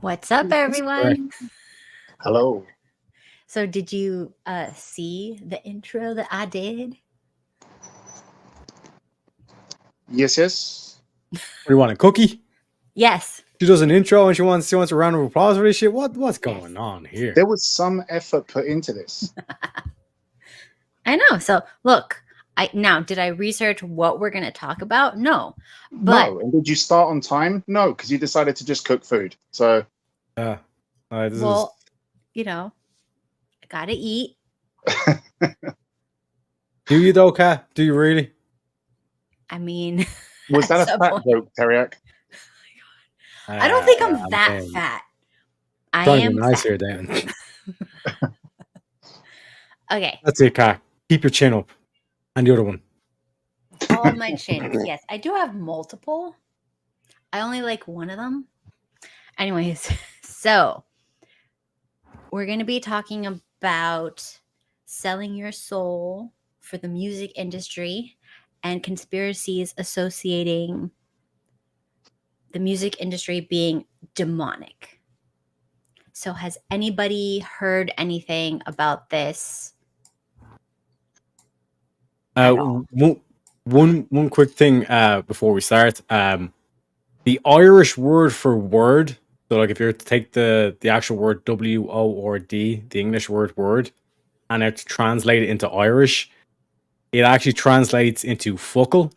What's up, That's correct. everyone? Hello. So did you see the intro that I did? Yes. What do you want, a cookie? Yes. She does an intro and she wants a round of applause for this shit. What's going on here? There was some effort put into this. I know. So look, did I research what we're going to talk about? No. But No. And did you start on time? No, because you decided to just cook food. So well, you know, I got to eat. Do you though, Kat? Do you really? I mean, was that a fat joke, Tareyak? I don't think I'm that fat. I am nice fat. here, Daemon. Okay. That's it, Kat. Keep your chin up. And the other one. All my chins. Yes, I do have multiple. I only like one of them. Anyways, so we're going to be talking about selling your soul for the music industry and conspiracies associating the music industry being demonic. So has anybody heard anything about this? One quick thing before we start. The Irish word for word, so like if you're to take the actual word W-O-R-D, the English word, and it's translated into Irish, it actually translates into fuckle.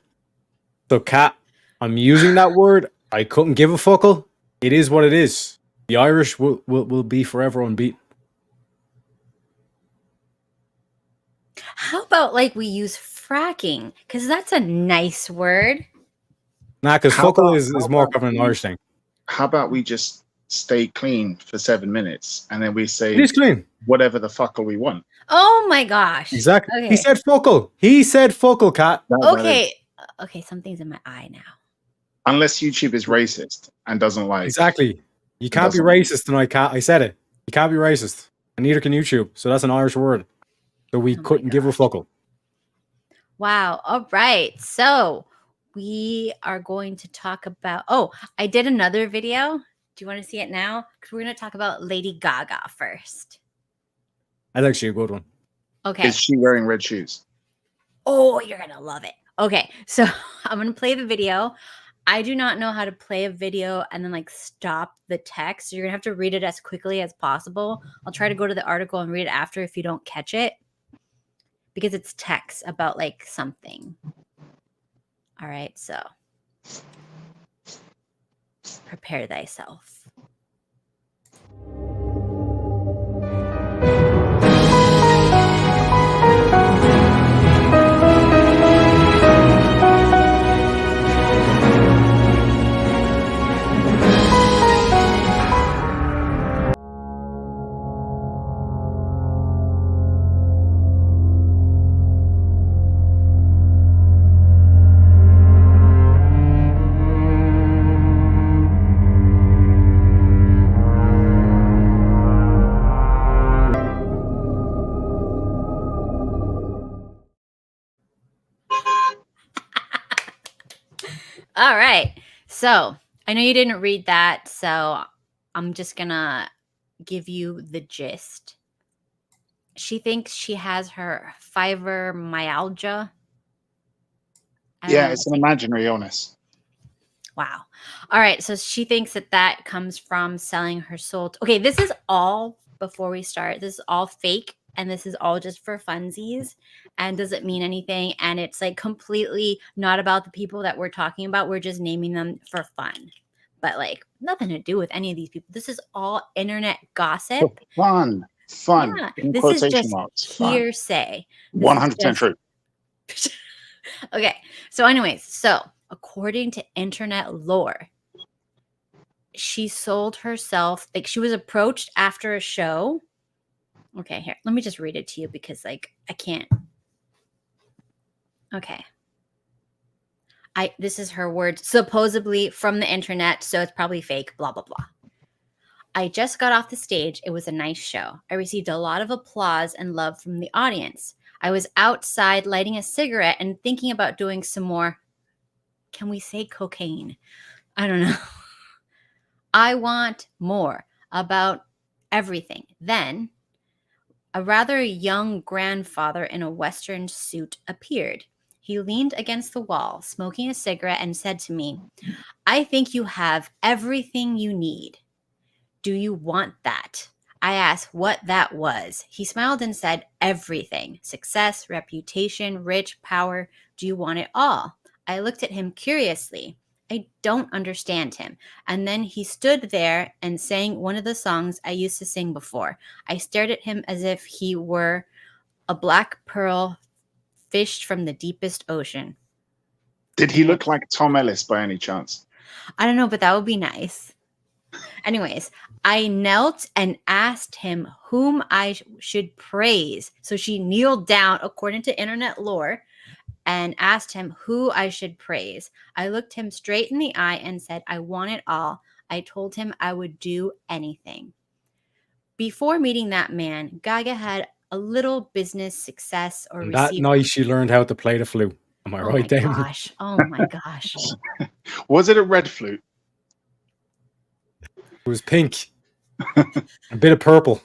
So, Kat, I'm using that word. I couldn't give a fuckle. It is what it is. The Irish will be forever unbeaten. How about like we use fracking? Because that's a nice word. Nah, because fuckle is more of an Irish thing. How about we just stay clean for 7 minutes and then we say It is clean. Whatever the fuckle we want? Oh my gosh. Exactly. Okay. He said fuckle, Kat. Okay. Okay, something's in my eye now. Unless YouTube is racist and doesn't like. Exactly. You can't be racist tonight, Kat. I said it. You can't be racist. And neither can YouTube. So that's an Irish word. So we couldn't give a fuckle. Wow. All right. So we are going to talk about... Oh, I did another video. Do you want to see it now? Because we're going to talk about Lady Gaga first. That's actually a good one. Okay. Is she wearing red shoes? Oh, you're going to love it. Okay. So I'm going to play the video. I do not know how to play a video and then like stop the text. So you're going to have to read it as quickly as possible. I'll try to go to the article and read it after if you don't catch it. Because it's text about like something. All right, so prepare thyself. All right. So I know you didn't read that, so I'm just going to give you the gist. She thinks she has her fibromyalgia. Yeah, it's an imaginary illness. Wow. All right. So she thinks that comes from selling her soul. Okay, this is all, before we start, this is all fake. And this is all just for funsies and doesn't mean anything. And it's like completely not about the people that we're talking about. We're just naming them for fun. But like nothing to do with any of these people. This is all internet gossip. Fun. Yeah. This is just hearsay. 100% true. Okay. So anyways, according to internet lore, she sold herself, like she was approached after a show. Okay, here, let me just read it to you because like I can't. Okay. This is her words, supposedly from the internet, so it's probably fake, blah, blah, blah. I just got off the stage. It was a nice show. I received a lot of applause and love from the audience. I was outside lighting a cigarette and thinking about doing some more, can we say cocaine? I don't know. I want more about everything. Then a rather young grandfather in a Western suit appeared. He leaned against the wall, smoking a cigarette, and said to me, I think you have everything you need. Do you want that? I asked what that was. He smiled and said, everything. Success, reputation, rich, power. Do you want it all? I looked at him curiously. I don't understand him. And then he stood there and sang one of the songs I used to sing before. I stared at him as if he were a black pearl fished from the deepest ocean. Did he look like Tom Ellis by any chance? I don't know, but that would be nice. Anyways, I knelt and asked him whom I should praise. So she kneeled down, according to internet lore, and asked him who I should praise. I looked him straight in the eye and said, I want it all. I told him I would do anything. Before meeting that man, Gaga had a little business success or And that received. night she learned how to play the flute. Am I Oh right, my Damon? gosh. Oh my gosh. Was it a red flute? It was pink. A bit of purple.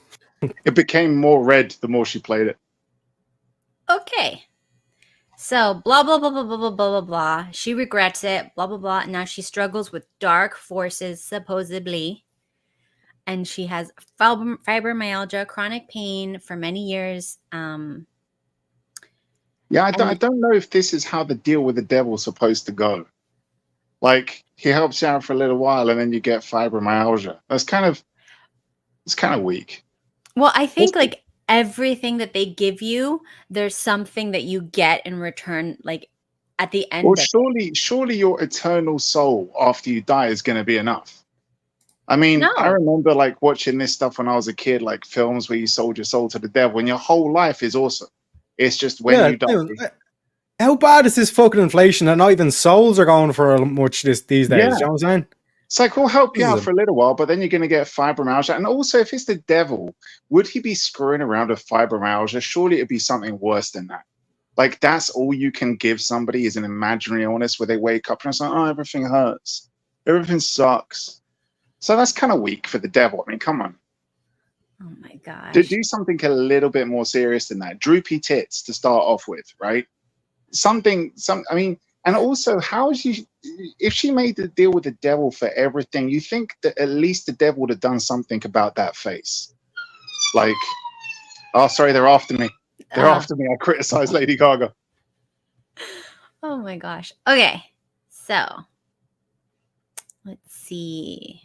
It became more red the more she played it. Okay. So blah blah blah blah blah blah blah blah blah. She regrets it. Blah blah blah. Now she struggles with dark forces, supposedly, and she has fibromyalgia, chronic pain for many years. Yeah, I don't know if this is how the deal with the devil's supposed to go. Like, he helps you out for a little while, and then you get fibromyalgia. It's kind of weak. Well, I think like everything that they give you, there's something that you get in return. Like at the end. Well, surely your eternal soul after you die is going to be enough. I mean, No. I remember like watching this stuff when I was a kid, like films where you sold your soul to the devil, and your whole life is awesome. It's just when you die. How bad is this fucking inflation that not even souls are going for much these days? Yeah. You know what I'm saying? It's like, we'll help you out for a little while, but then you're going to get fibromyalgia. And also, if it's the devil, would he be screwing around with fibromyalgia? Surely it'd be something worse than that. Like, that's all you can give somebody is an imaginary illness where they wake up and it's like, oh, everything hurts. Everything sucks. So that's kind of weak for the devil. I mean, come on. Oh my gosh. To do something a little bit more serious than that. Droopy tits to start off with, right? I mean, and also, how is she, if she made the deal with the devil for everything, you think that at least the devil would have done something about that face? Like, oh, sorry, they're after me. They're after me. I criticize Lady Gaga. Oh my gosh. Okay. So, let's see.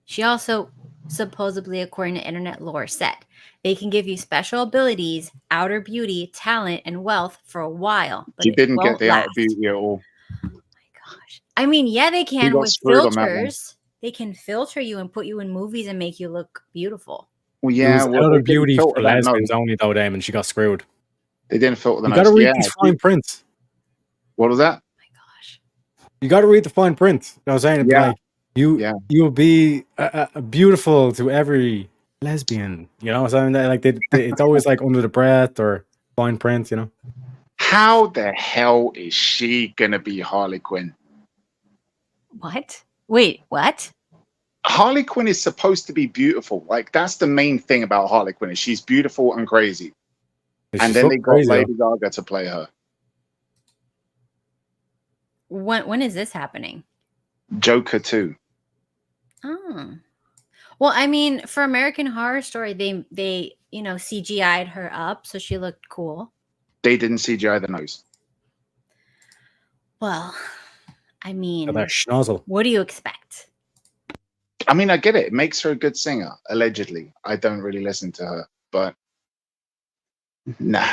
She also, supposedly, according to internet lore, said they can give you special abilities, outer beauty, talent, and wealth for a while. But She didn't get the last. outer beauty at all. Oh my gosh. I mean, yeah, they can with filters. They can filter you and put you in movies and make you look beautiful. Well, yeah, outer beauty for lesbians only, though, Damon. She got screwed. They didn't filter the nose. You got to read these fine prints. What was that? Oh my gosh. You got to read the fine print. I was saying, like, you'll be beautiful to every lesbian. You know what I'm saying? Like, it's always like under the breath or fine print. You know. How the hell is she gonna be Harley Quinn? What? Wait, what? Harley Quinn is supposed to be beautiful. Like, that's the main thing about Harley Quinn is she's beautiful and crazy. And then they got Lady Gaga to play her. When is this happening? Joker 2. Oh. Well, I mean, for American Horror Story, they CGI'd her up, so she looked cool. They didn't CGI the nose. Well, I mean, that schnozzle. What do you expect? I mean, I get it. It makes her a good singer, allegedly. I don't really listen to her, but nah.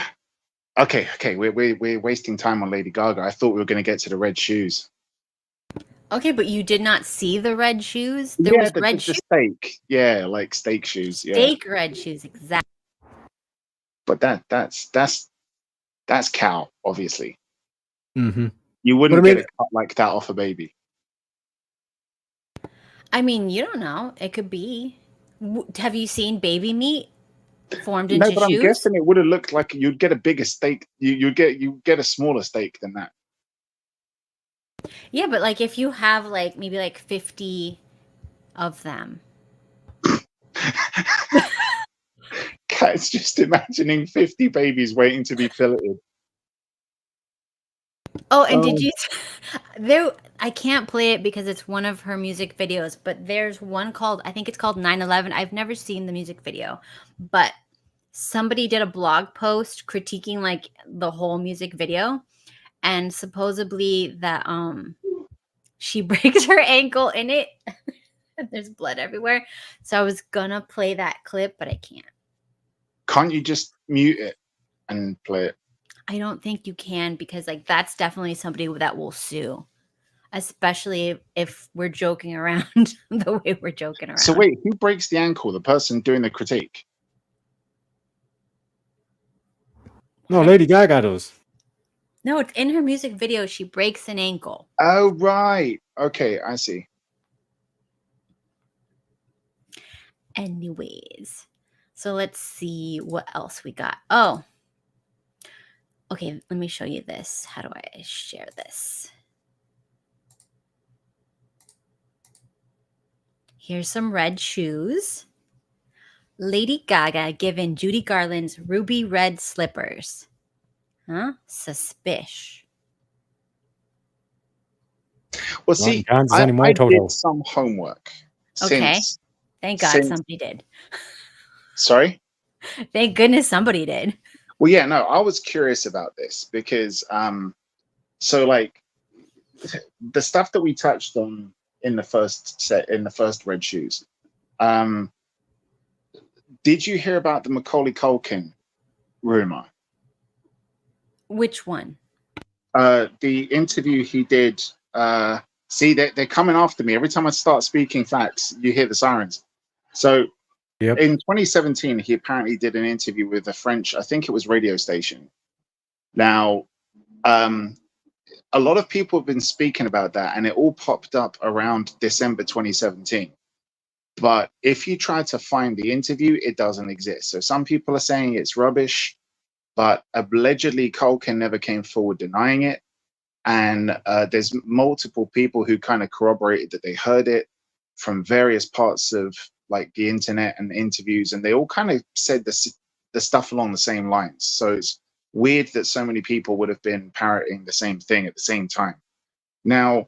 Okay. We're wasting time on Lady Gaga. I thought we were going to get to the red shoes. Okay, but you did not see the red shoes? There was red shoes. Steak. Yeah, like steak shoes. Yeah. Steak red shoes, exactly. But that's cow, obviously. Mm-hmm. You wouldn't get it cut like that off a baby. I mean, you don't know. It could be. Have you seen baby meat formed into shoes? No, but I'm guessing it would have looked like you'd get a bigger steak. You get a smaller steak than that. Yeah, but like if you have like maybe like 50 of them. Cat's just imagining 50 babies waiting to be filleted. Oh, and Oh. did you there I can't play it because it's one of her music videos, but there's one called, I think it's called 9/11. I've never seen the music video, but somebody did a blog post critiquing like the whole music video, and supposedly that she breaks her ankle in it. There's blood everywhere. So I was gonna play that clip, but I can't. Can't you just mute it and play it? I don't think you can, because like that's definitely somebody that will sue, especially if we're joking around the way we're joking around. So wait, who breaks the ankle? The person doing the critique? No, Lady Gaga does. No, it's in her music video. She breaks an ankle. Oh, right. Okay, I see. Anyways, so let's see what else we got. Oh, okay. Let me show you this. How do I share this? Here's some red shoes. Lady Gaga giving Judy Garland's ruby red slippers. Huh? Suspish. Well, see, Kansas I anymore, did Toto. some homework. Okay. Since, Thank God since- somebody did. sorry? Thank goodness somebody did. Well, yeah, no, I was curious about this because, so like the stuff that we touched on in the first red shoes, did you hear about the Macaulay Culkin rumor? Which one? The interview he did. See, they're coming after me. Every time I start speaking facts, you hear the sirens. So Yep. in 2017, he apparently did an interview with a French, I think it was radio station. Now, a lot of people have been speaking about that, and it all popped up around December 2017. But if you try to find the interview, it doesn't exist. So some people are saying it's rubbish, but allegedly Culkin never came forward denying it. And there's multiple people who kind of corroborated that they heard it from various parts of like the internet and interviews, and they all kind of said the stuff along the same lines. So it's weird that so many people would have been parroting the same thing at the same time. Now,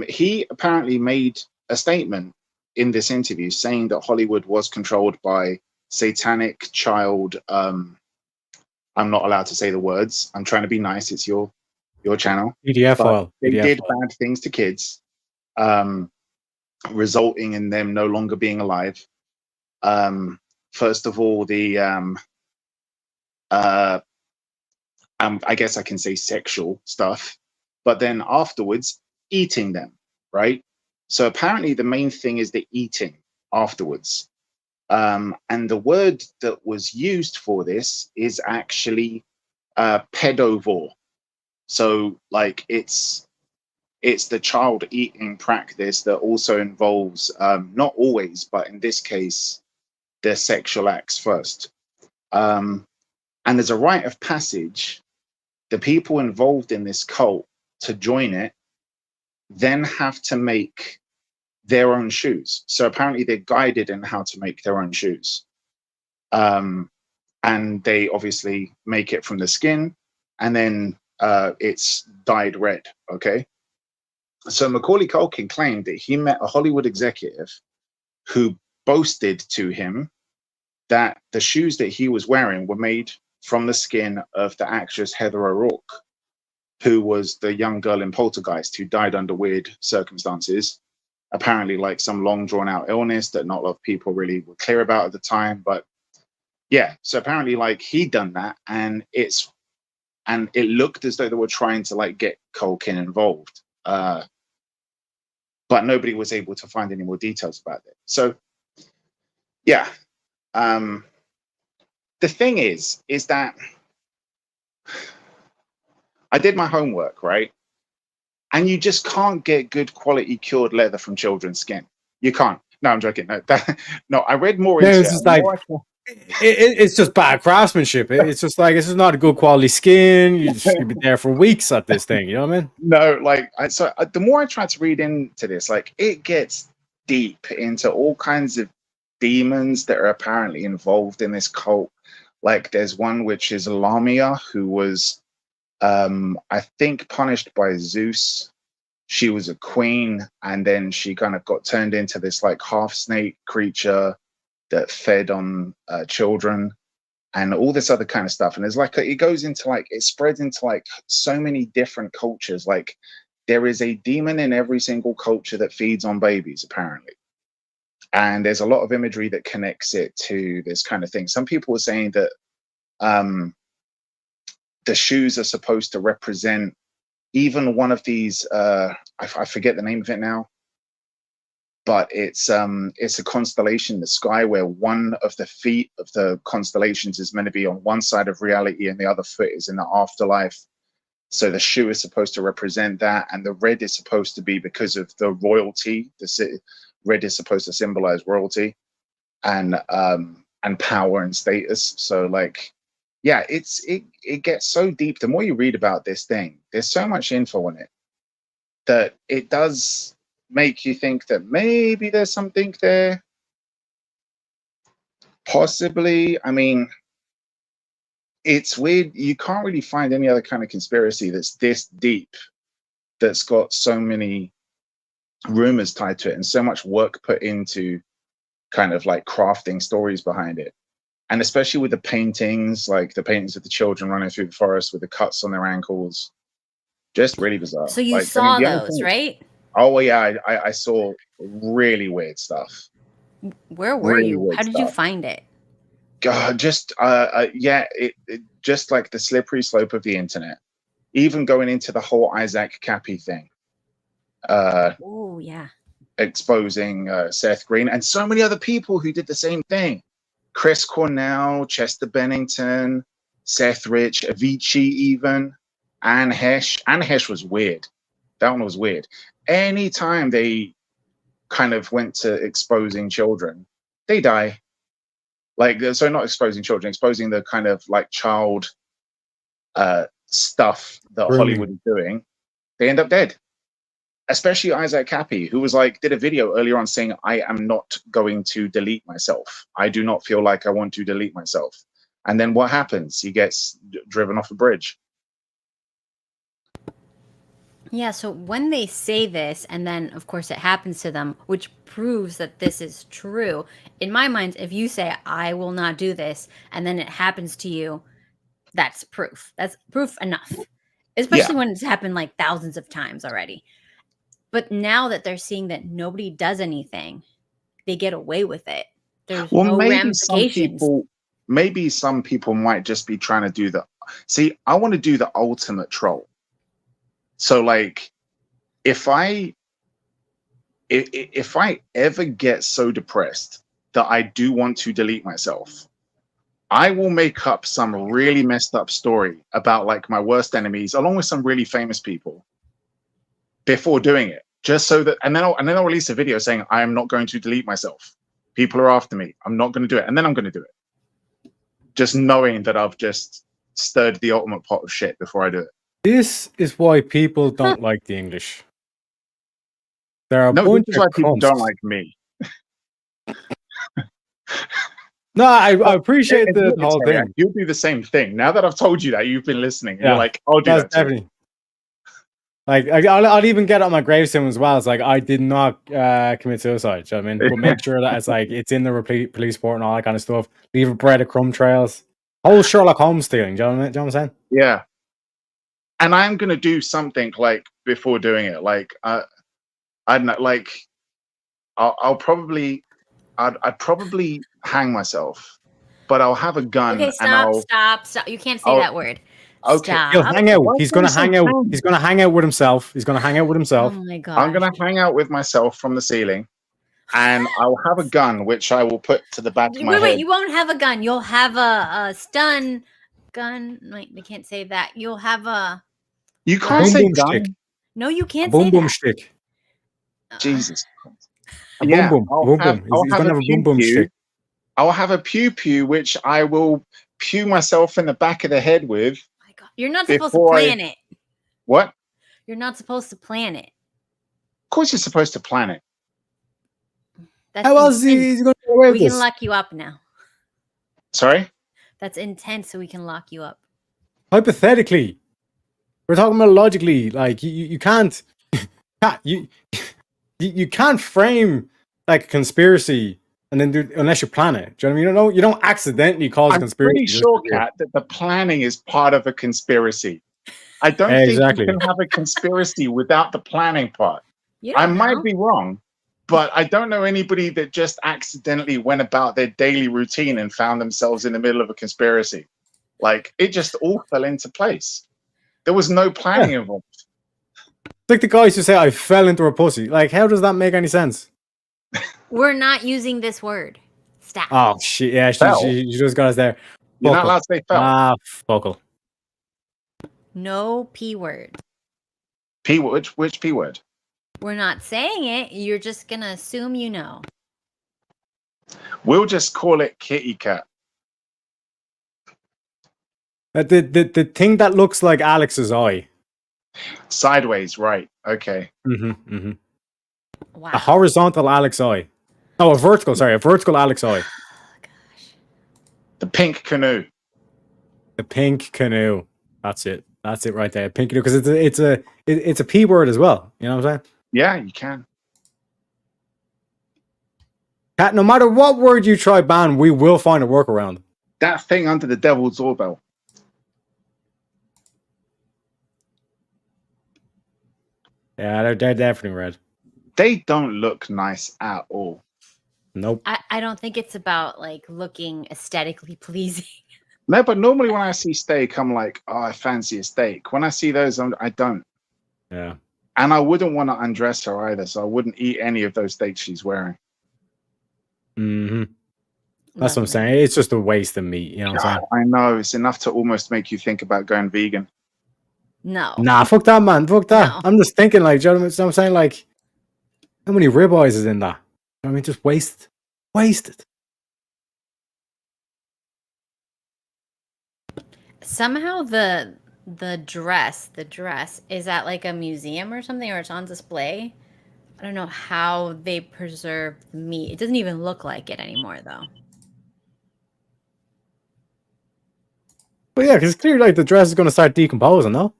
he apparently made a statement in this interview saying that Hollywood was controlled by satanic child. I'm not allowed to say the words. I'm trying to be nice. It's your channel. PDF But file. They PDF did file. bad things to kids, resulting in them no longer being alive. First of all, the I guess I can say sexual stuff, but then afterwards, eating them, right? So apparently the main thing is the eating afterwards. And the word that was used for this is actually pedovore. So like it's the child eating practice that also involves, not always, but in this case, their sexual acts first. And there's a rite of passage. The people involved in this cult to join it then have to make their own shoes. So apparently they're guided in how to make their own shoes. And they obviously make it from the skin, and then it's dyed red, okay? So Macaulay Culkin claimed that he met a Hollywood executive who boasted to him that the shoes that he was wearing were made from the skin of the actress Heather O'Rourke, who was the young girl in Poltergeist who died under weird circumstances, apparently like some long drawn out illness that not a lot of people really were clear about at the time. But yeah, so apparently like he'd done that, and it looked as though they were trying to like get Culkin involved. But nobody was able to find any more details about it. So yeah. The thing is that I did my homework, right? And you just can't get good quality cured leather from children's skin. You can't. No, I'm joking. No, I read more into It's just like it's just bad craftsmanship. It's just like, this is not a good quality skin. You'd be there for weeks at this thing. You know what I mean? No, like the more I try to read into this, like it gets deep into all kinds of demons that are apparently involved in this cult. Like there's one which is Lamia, who was I think punished by Zeus. She was a queen, and then she kind of got turned into this like half snake creature that fed on children and all this other kind of stuff. And it's like it goes into like it spreads into like so many different cultures. Like there is a demon in every single culture that feeds on babies, apparently. And there's a lot of imagery that connects it to this kind of thing. Some people were saying that the shoes are supposed to represent even one of these. I forget the name of it now, but it's a constellation in the sky where one of the feet of the constellations is meant to be on one side of reality and the other foot is in the afterlife. So the shoe is supposed to represent that, and the red is supposed to be because of the royalty. The red is supposed to symbolize royalty and power and status. So like, yeah, it gets so deep. The more you read about this thing, there's so much info on it that it does make you think that maybe there's something there. Possibly. I mean, it's weird. You can't really find any other kind of conspiracy that's this deep, that's got so many rumors tied to it and so much work put into kind of like crafting stories behind it. And especially with the paintings, like the paintings of the children running through the forest with the cuts on their ankles. Just really bizarre. So you like, saw the only those, thing- right? Oh, well, yeah, I saw really weird stuff. Where were Really you? weird How did you stuff. find it? God, just yeah, it just like the slippery slope of the internet. Even going into the whole Isaac Cappy thing, Oh yeah. exposing Seth Green and so many other people who did the same thing. Chris Cornell, Chester Bennington, Seth Rich, Avicii, even Anne Hesh. Anne Hesh was weird. That one was weird. Anytime they kind of went to exposing children, they die. Like, so not exposing children, exposing the kind of like child stuff that Grooming. Hollywood is doing, they end up dead. Especially Isaac Cappy, who was like, did a video earlier on saying, I am not going to delete myself. I do not feel like I want to delete myself. And then what happens? He gets driven off a bridge. Yeah, so when they say this, and then of course it happens to them, which proves that this is true. In my mind, if you say, I will not do this, and then it happens to you, that's proof. That's proof enough. Especially when it's happened like thousands of times already. But now that they're seeing that nobody does anything, they get away with it. There's no ramifications. Maybe some people might just be trying to do the. See, I want to do the ultimate troll. So, like, if I ever get so depressed that I do want to delete myself, I will make up some really messed up story about like my worst enemies, along with some really famous people, before doing it, just so that, and then I'll release a video saying I am not going to delete myself. People are after me. I'm not going to do it, and then I'm going to do it, just knowing that I've just stirred the ultimate pot of shit before I do it. This is why people don't like the English. There are a No, bunch this is of why people cunts. don't like me. No, I appreciate If the you're whole Tareyak, thing. you'll do the same thing. Now that I've told you that, you've been listening. Yeah, You're like, I'll do that too. definitely. Like, I'll even get on my gravestone as well. It's like, I did not commit suicide. Do you know what I mean? But make sure that it's like, it's in the police report and all that kind of stuff. Leave a breadcrumb trails. Whole Sherlock Holmes stealing. Do you know what I'm saying? Yeah. And I'm going to do something like before doing it. Like, I don't know, like, I'll probably, I'd probably hang myself, but I'll have a gun. Okay, stop. You can't say that word. Okay. Stop. He'll hang out. He's going to hang out. hang? He's going to hang out with himself. He's going to hang out with himself. Oh my god. I'm going to hang out with myself from the ceiling, and I'll have a gun, which I will put to the back of my head. Wait, you won't have a gun. You'll have a stun gun. Wait, they can't say that. You'll have a... You can't boom say boom gun. stick. No, you can't Boom say boom that. stick. Jesus. A boom boom. Boom boom. He's going to have a boom boom stick. I'll have a pew pew, which I will pew myself in the back of the head with. Oh my god. You're not supposed to plan it. What? You're not supposed to plan it. Of course you're supposed to plan it. That's How else is intense. he going to get away with We can this? lock you up now. Sorry. That's intense, so we can lock you up. Hypothetically, we're talking about logically. Like you can't you can't frame like a conspiracy and then unless you plan it. Do you know what I mean? You don't accidentally cause a I'm conspiracy. pretty sure, Kat, that the planning is part of a conspiracy. I don't think Exactly. you can have a conspiracy without the planning part. You I don't might know. be wrong, but I don't know anybody that just accidentally went about their daily routine and found themselves in the middle of a conspiracy. Like, it just all fell into place. There was no planning involved. It's like the guys who say I fell into a pussy. Like, how does that make any sense? We're not using this word. Stop. Oh shit! Yeah, Fell? she just got us there. You're not Buckle. allowed to say fell. Ah, buckle. No P word. P word? Which P word? We're not saying it. You're just going to assume you know. We'll just call it kitty cat. The thing that looks like Alex's eye. Sideways, right. Okay. Wow. A horizontal Alex eye. Oh, a vertical. Sorry, a vertical Alex eye. Gosh. The pink canoe. The pink canoe. That's it. That's it right there. Pink canoe, because it's a P word as well. You know what I'm saying? Yeah, you can. Kat, no matter what word you try ban, we will find a workaround. That thing under the devil's doorbell. Yeah, they're definitely red. They don't look nice at all. Nope. I don't think it's about like looking aesthetically pleasing. No, but normally when I see steak, I'm like, oh, I fancy a steak. When I see those, I don't. Yeah. And I wouldn't want to undress her either, so I wouldn't eat any of those steaks she's wearing. That's what I'm saying. It's just a waste of meat. You know what I'm saying? I know. It's enough to almost make you think about going vegan. No. Nah, fuck that, man. Fuck that. No. I'm just thinking, like, do you know what I'm saying? Like, how many ribeyes is in that? You know what I mean, just waste it. Somehow the dress is at like a museum or something, or it's on display. I don't know how they preserve the meat. It doesn't even look like it anymore, though. But yeah, because clearly, like, the dress is going to start decomposing, no?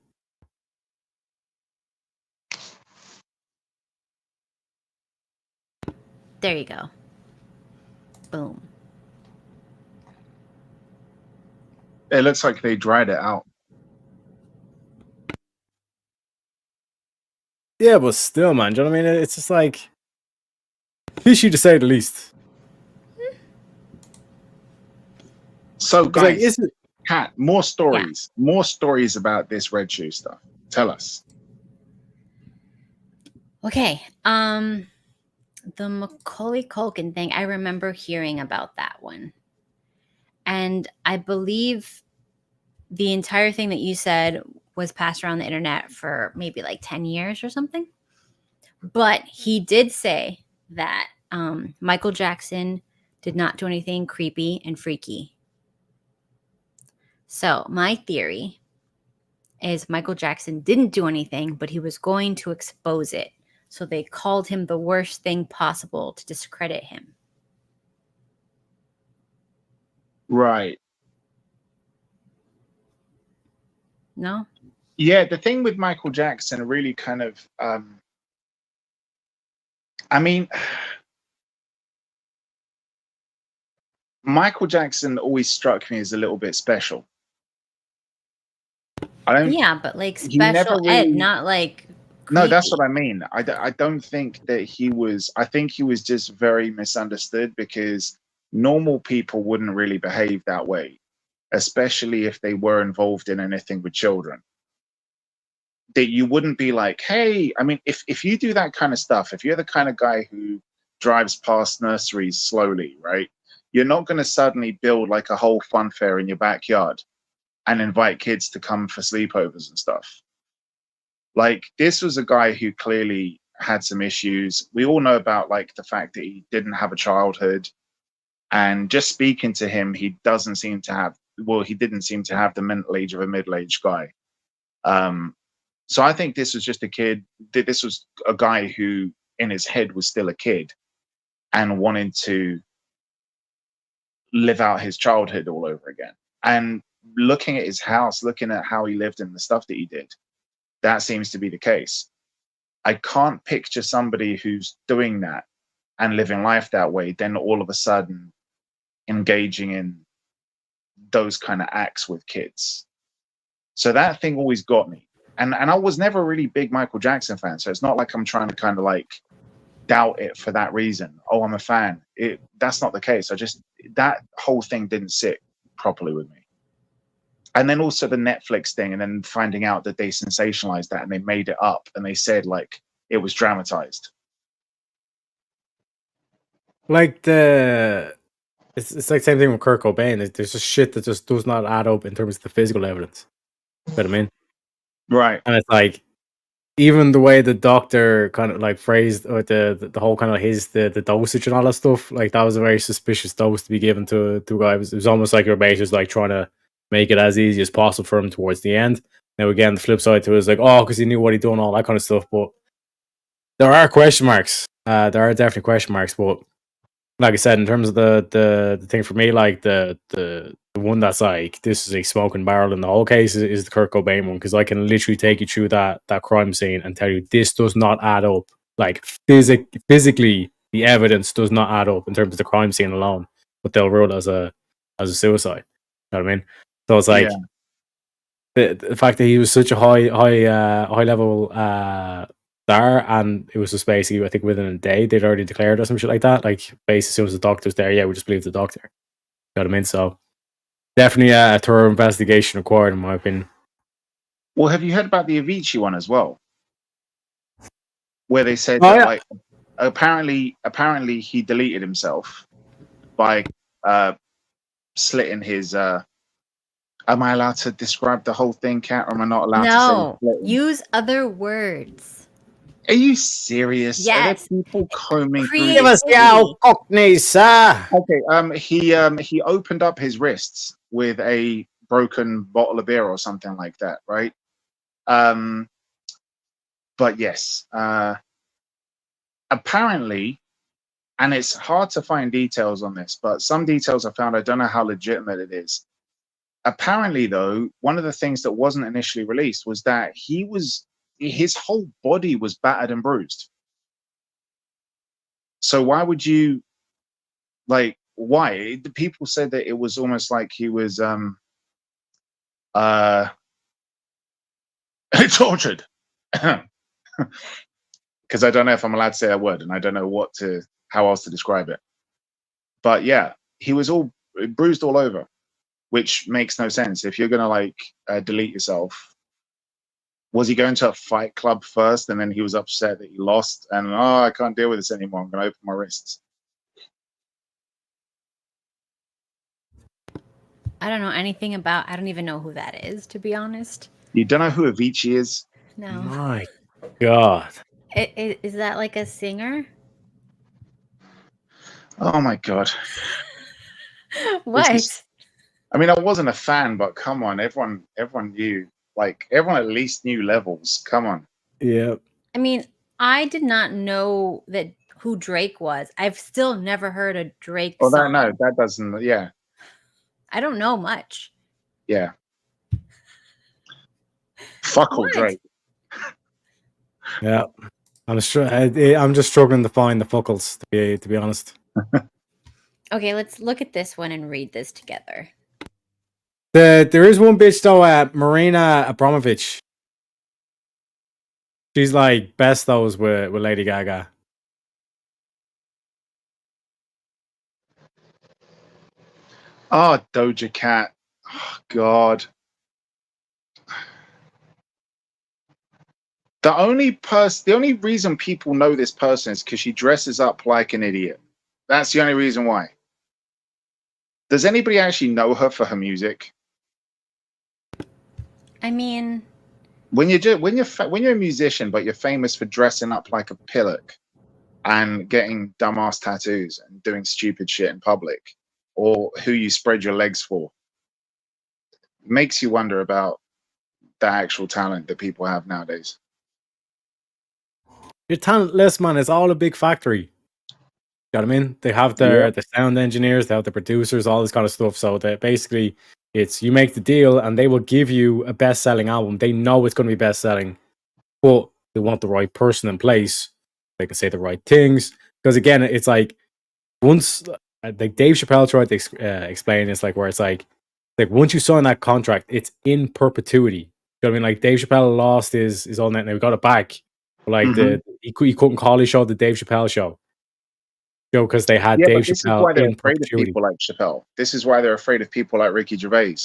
There you go. Boom. It looks like they dried it out. Yeah, but still, man. Do you know what I mean? It's just like fishy to say the least. So, It's like, guys, Kat, more stories about this red shoe stuff. Tell us. Okay. The Macaulay Culkin thing, I remember hearing about that one. And I believe the entire thing that you said was passed around the internet for maybe like 10 years or something. But he did say that Michael Jackson did not do anything creepy and freaky. So my theory is Michael Jackson didn't do anything, but he was going to expose it. So they called him the worst thing possible to discredit him. Right. No? Yeah, the thing with Michael Jackson really kind of, I mean, Michael Jackson always struck me as a little bit special. Yeah, but like he never special ed, really- not like No, that's creepy. what I mean. I don't think that he was, I think he was just very misunderstood because normal people wouldn't really behave that way, especially if they were involved in anything with children. That you wouldn't be like, hey, I mean, if you do that kind of stuff, if you're the kind of guy who drives past nurseries slowly, right? You're not going to suddenly build like a whole fun fair in your backyard and invite kids to come for sleepovers and stuff. Like, this was a guy who clearly had some issues. We all know about like the fact that he didn't have a childhood, and just speaking to him, he didn't seem to have the mental age of a middle-aged guy. So I think this was just a kid. This was a guy who in his head was still a kid. and wanting to live out his childhood all over again. And looking at his house, looking at how he lived and the stuff that he did, that seems to be the case. I can't picture somebody who's doing that and living life that way, then all of a sudden engaging in those kind of acts with kids. So that thing always got me. And I was never a really big Michael Jackson fan, so it's not like I'm trying to kind of like doubt it for that reason. Oh, I'm a fan. That's not the case. That whole thing didn't sit properly with me. And then also the Netflix thing, and then finding out that they sensationalized that and they made it up and they said like it was dramatized. Like it's like same thing with Kurt Cobain. There's just shit that just does not add up in terms of the physical evidence. You know what I mean? Right. And it's like even the way the doctor kind of like phrased or the whole kind of the dosage and all that stuff, like that was a very suspicious dose to be given to a guy. It was almost like your mate was like trying to make it as easy as possible for him towards the end. Now again, the flip side to it is like, oh, because he knew what he'd done, all that kind of stuff. But there are question marks. There are definitely question marks. But like I said, in terms of the thing for me, like the one that's like this is a smoking barrel in the whole case is the Kurt Cobain one, because I can literally take you through that crime scene and tell you this does not add up. Like physically, the evidence does not add up in terms of the crime scene alone, but they'll rule it as a suicide. You know what I mean? So it's like the fact that he was such a high level star, and it was just basically I think within a day they'd already declared or some shit like that. Like basically as soon as the doctor's there, yeah, we just believe the doctor. You know what I mean? So definitely a thorough investigation required in my opinion. Well, have you heard about the Avicii one as well? Where they said that like apparently he deleted himself by slitting his am I allowed to describe the whole thing, Kat, or am I not allowed to say slitting? Use other words. Are you serious? Yes. Are there people combing through Give us your cockneys, sir. Okay, he opened up his wrists with a broken bottle of beer or something like that, right? But yes, apparently, and it's hard to find details on this, but some details I found, I don't know how legitimate it is. Apparently, though, one of the things that wasn't initially released was that his whole body was battered and bruised. So why would you, like, why? The people said that it was almost like he was tortured. Because I don't know if I'm allowed to say that word, and I don't know how else to describe it. But yeah, he was all bruised all over, which makes no sense. If you're gonna like delete yourself, was he going to a fight club first, and then he was upset that he lost, and I can't deal with this anymore. I'm gonna open my wrists. I don't know anything about. I don't even know who that is, to be honest. You don't know who Avicii is? No. My God. Is that like a singer? Oh my God. What? I mean, I wasn't a fan, but come on, everyone knew. Like everyone at least knew levels. Come on. Yeah. I mean, I did not know who Drake was. I've still never heard a Drake song. No, that doesn't. Yeah. I don't know much. Yeah. Fuck all Drake. Yeah. I'm just struggling to find the fuckles, to be honest. Okay, let's look at this one and read this together. There is one bitch though, Marina Abramovich. She's like best those with Lady Gaga. Oh, Doja Cat. Oh, God. The only reason people know this person is because she dresses up like an idiot. That's the only reason why. Does anybody actually know her for her music? I mean, when you're a musician, but you're famous for dressing up like a pillock and getting dumbass tattoos and doing stupid shit in public, or who you spread your legs for, makes you wonder about the actual talent that people have nowadays. You're talentless, man. It's all a big factory. You know what I mean? They have the sound engineers, they have the producers, all this kind of stuff. So that basically it's you make the deal and they will give you a best-selling album. They know it's going to be best-selling, but they want the right person in place. They can say the right things. Because again, it's like once like Dave Chappelle tried to explain it's like where it's like once you sign that contract, it's in perpetuity. You know what I mean? Like Dave Chappelle lost his own net and we got it back. But like he couldn't call his show the Dave Chappelle show. Because they had Yeah, Dave but this is Chappelle why they're in afraid of perpetuity. people like Chappelle. This is why they're afraid of people like Ricky Gervais.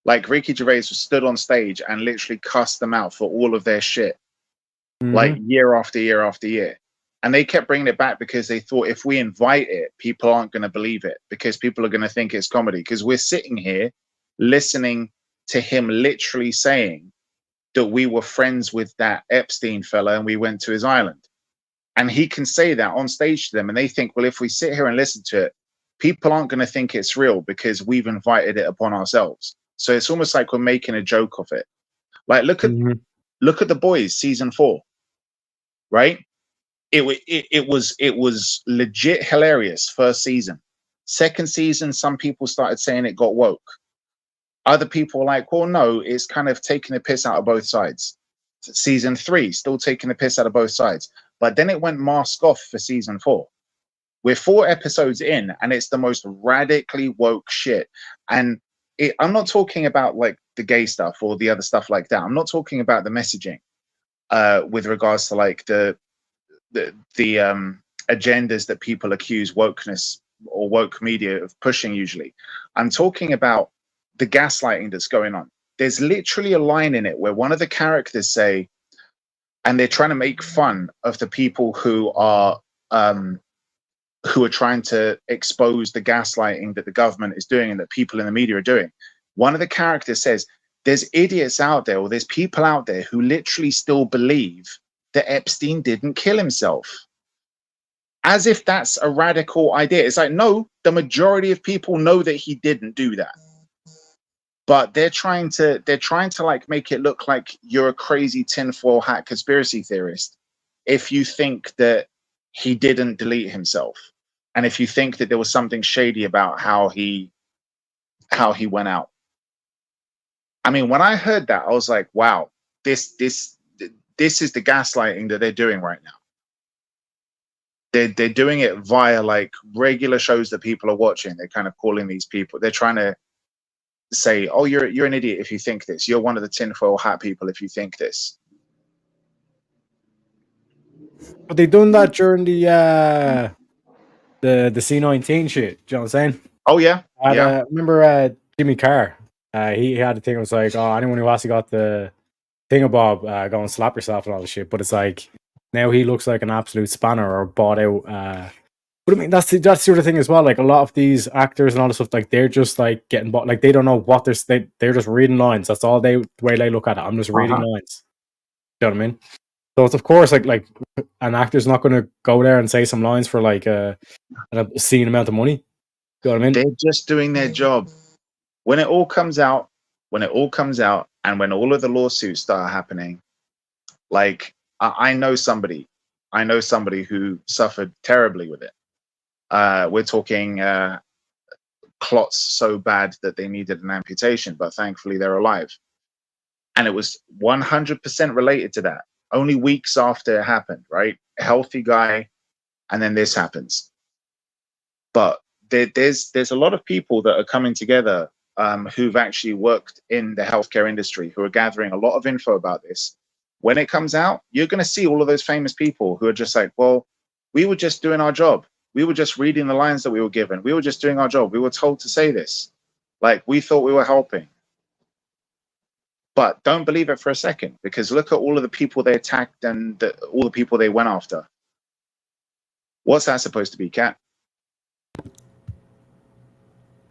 Like Ricky Gervais was stood on stage and literally cussed them out for all of their shit, like year after year after year. And they kept bringing it back because they thought if we invite it, people aren't going to believe it because people are going to think it's comedy. Because we're sitting here listening to him literally saying that we were friends with that Epstein fella and we went to his island. And he can say that on stage to them. And they think, well, if we sit here and listen to it, people aren't going to think it's real because we've invited it upon ourselves. So it's almost like we're making a joke of it. Like, look at The Boys season 4, right? It was legit hilarious first season. Second season, some people started saying it got woke. Other people were like, well, no, it's kind of taking the piss out of both sides. Season 3, still taking the piss out of both sides. But then it went mask off for season 4. We're 4 episodes in, and it's the most radically woke shit. And I'm not talking about like the gay stuff or the other stuff like that. I'm not talking about the messaging with regards to like the agendas that people accuse wokeness or woke media of pushing usually. I'm talking about the gaslighting that's going on. There's literally a line in it where one of the characters say, and they're trying to make fun of the people who are trying to expose the gaslighting that the government is doing and that people in the media are doing. One of the characters says, there's idiots out there, or there's people out there who literally still believe that Epstein didn't kill himself. As if that's a radical idea. It's like, no, the majority of people know that he didn't do that. But they're trying to like make it look like you're a crazy tinfoil hat conspiracy theorist if you think that he didn't delete himself, and if you think that there was something shady about how he went out. I mean, when I heard that, I was like, wow, this is the gaslighting that they're doing right now. They're doing it via like regular shows that people are watching. They're kind of calling these people. They're trying to say, oh, you're an idiot if you think this. You're one of the tinfoil hat people if you think this. But they done that during the C19 shit. Do you know what I'm saying? Oh yeah, yeah. Remember Jimmy Carr? He had the thing. It was like, oh, anyone who actually got the thingamabob, go and slap yourself and all the shit. But it's like now he looks like an absolute spanner or bought out. But I mean, that's the sort of thing as well. Like a lot of these actors and all this stuff, like they're just like getting bought. Like they don't know what they're just reading lines. That's all the way they look at it. I'm just reading lines. You know what I mean? So it's of course like an actor's not going to go there and say some lines for like an obscene amount of money. You know what I mean? They're just doing their job. When it all comes out, and when all of the lawsuits start happening, like I know somebody who suffered terribly with it. We're talking clots so bad that they needed an amputation, but thankfully they're alive. And it was 100% related to that. Only weeks after it happened, right? A healthy guy, and then this happens. But there's a lot of people that are coming together who've actually worked in the healthcare industry, who are gathering a lot of info about this. When it comes out, you're going to see all of those famous people who are just like, well, we were just doing our job. We were just reading the lines that we were given. We were just doing our job. We were told to say this. Like, we thought we were helping. But don't believe it for a second, because look at all of the people they attacked and all the people they went after. What's that supposed to be, Kat?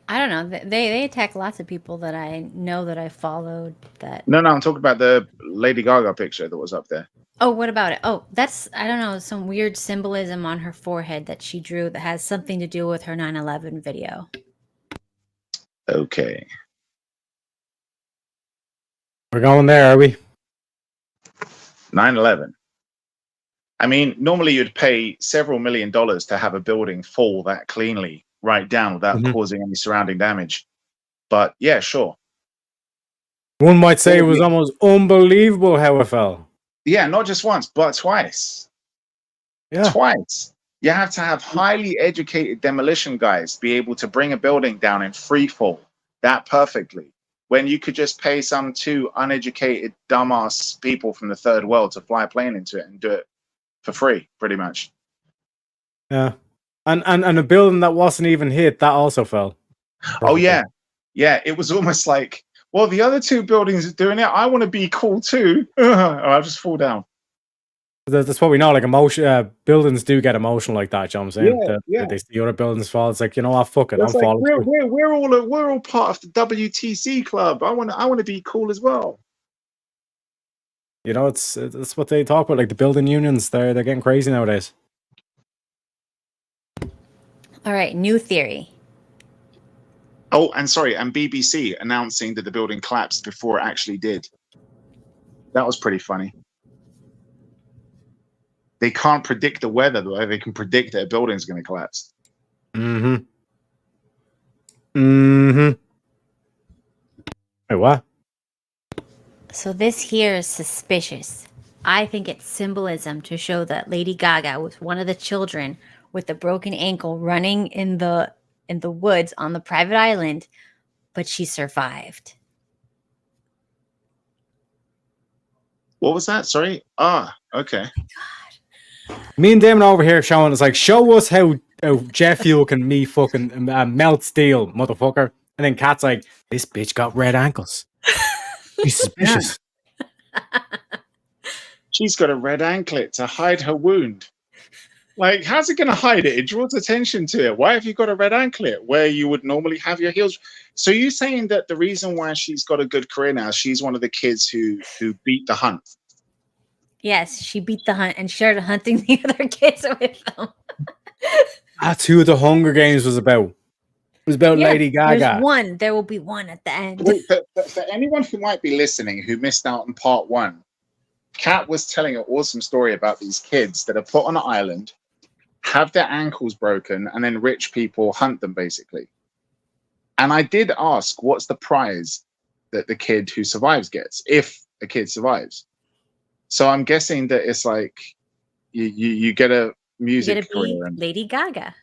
I don't know. They attack lots of people that I know that I followed. No, I'm talking about the Lady Gaga picture that was up there. Oh, what about it? Oh, that's, I don't know, some weird symbolism on her forehead that she drew that has something to do with her 9/11 video. Okay. We're going there, are we? 9/11. I mean, normally you'd pay several $1 million to have a building fall that cleanly right down without causing any surrounding damage. But yeah, sure. One might say it was almost unbelievable how it fell. Yeah, not just once, but twice. Yeah. Twice. You have to have highly educated demolition guys be able to bring a building down in free fall that perfectly, when you could just pay some two uneducated dumbass people from the third world to fly a plane into it and do it for free, pretty much. Yeah. And a building that wasn't even hit, that also fell. Perfectly. Oh yeah. Yeah, it was almost like, well, the other two buildings are doing it. I want to be cool too. I'll just fall down. That's what we know. Like buildings do get emotional like that. You know what I'm saying? Yeah. They see other buildings fall. It's like, you know what? Fuck it. It's I'm like, falling. We're all part of the WTC club. I want to be cool as well. You know, it's what they talk about. Like the building unions, they're getting crazy nowadays. All right, new theory. Oh, and sorry, and BBC announcing that the building collapsed before it actually did. That was pretty funny. They can't predict the weather the way they can predict that a building's going to collapse. Mm-hmm. Wait, what? So this here is suspicious. I think it's symbolism to show that Lady Gaga was one of the children with the broken ankle running in the woods on the private island, but she survived. What was that? Sorry. Ah, okay. Oh my God. Me and Daemon over here showing us like, show us how jet fuel can me fucking melt steel, motherfucker. And then Kat's like, this bitch got red ankles. She's suspicious. She's got a red anklet to hide her wound. Like, how's it going to hide it? It draws attention to it. Why have you got a red anklet where you would normally have your heels? So you're saying that the reason why she's got a good career now, she's one of the kids who beat the hunt? Yes, she beat the hunt and started hunting the other kids with them. That's who the Hunger Games was about. It was about Lady Gaga. There's one. There will be one at the end. Wait, for anyone who might be listening who missed out on part one, Kat was telling an awesome story about these kids that are put on an island, have their ankles broken, and then rich people hunt them, basically. And I did ask, what's the prize that the kid who survives gets, if a kid survives? So I'm guessing that it's like you get a music career and Lady Gaga.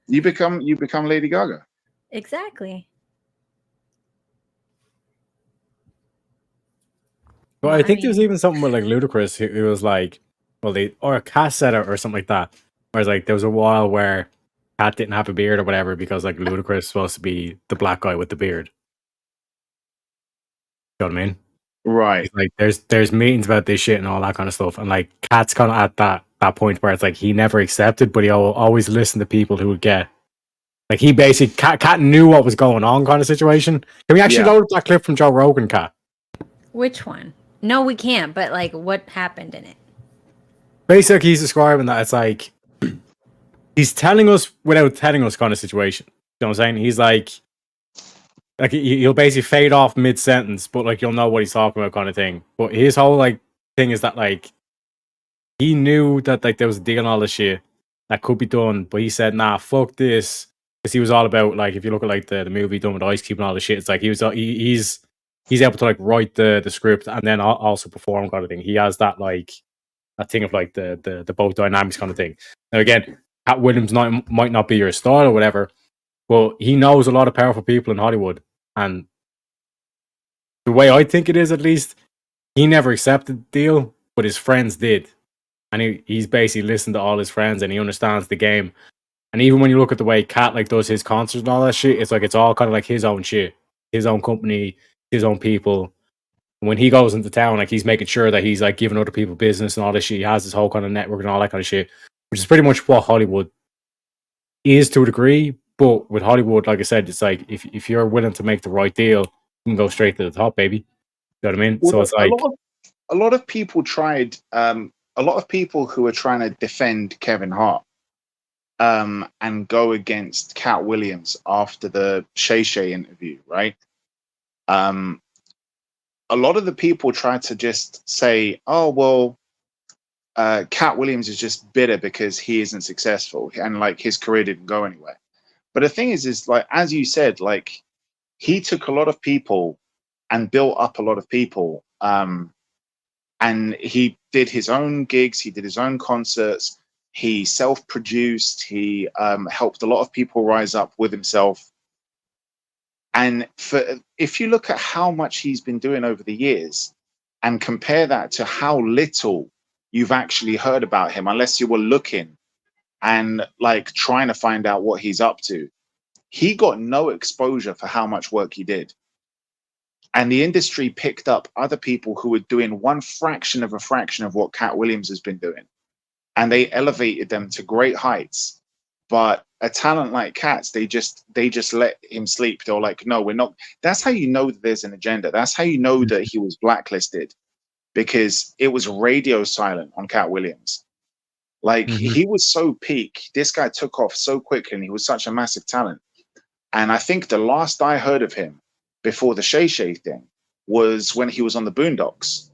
You become Lady Gaga. Exactly. But I think there's even something with like Ludacris who was like, well, or Kat said it or something like that. Whereas like there was a while where Kat didn't have a beard or whatever because like Ludacris is supposed to be the black guy with the beard. You know what I mean? Right. Like there's meetings about this shit and all that kind of stuff, and like Kat's kind of at that point where it's like he never accepted, but he always listened to people who would get like he basically Kat knew what was going on kind of situation. Can we actually load up that clip from Joe Rogan, Kat? Which one? No, we can't. But like, what happened in it? Basically, he's describing that it's like he's telling us without telling us kind of situation. You know what I'm saying? He's like he'll basically fade off mid sentence, but like you'll know what he's talking about, kind of thing. But his whole like thing is that like he knew that like there was a deal and all this shit that could be done, but he said, "Nah, fuck this," because he was all about like if you look at like the movie done with Ice Cube and all the shit, it's like he's able to like write the script and then also perform kind of thing. He has that like that thing of like the both dynamics kind of thing. Now again, Pat Williams might not be your style or whatever, but he knows a lot of powerful people in Hollywood, and the way I think it is, at least, he never accepted the deal, but his friends did, and he's basically listened to all his friends and he understands the game. And even when you look at the way Kat like does his concerts and all that shit, it's like it's all kind of like his own shit, his own company, his own people. When he goes into town, like he's making sure that he's like giving other people business and all this shit. He has his whole kind of network and all that kind of shit, which is pretty much what Hollywood is to a degree. But with Hollywood, like I said, it's like if you're willing to make the right deal, you can go straight to the top, baby. You know what I mean? Well, so it's like a lot of people tried. A lot of people who are trying to defend Kevin Hart and go against Cat Williams after the Shay Shay interview, right? A lot of the people try to just say, "Oh well, Cat Williams is just bitter because he isn't successful and like his career didn't go anywhere. But the thing is like as you said, like he took a lot of people and built up a lot of people. And he did his own gigs, he did his own concerts, he self-produced, he helped a lot of people rise up with himself. And if you look at how much he's been doing over the years and compare that to how little you've actually heard about him, unless you were looking and like trying to find out what he's up to, he got no exposure for how much work he did. And the industry picked up other people who were doing one fraction of a fraction of what Cat Williams has been doing. And they elevated them to great heights. But a talent like Cat's, they just let him sleep. They're like, no, we're not. That's how you know that there's an agenda. That's how you know that he was blacklisted, because it was radio silent on Cat Williams. Like he was so peak. This guy took off so quickly and he was such a massive talent. And I think the last I heard of him before the Shay Shay thing was when he was on the Boondocks.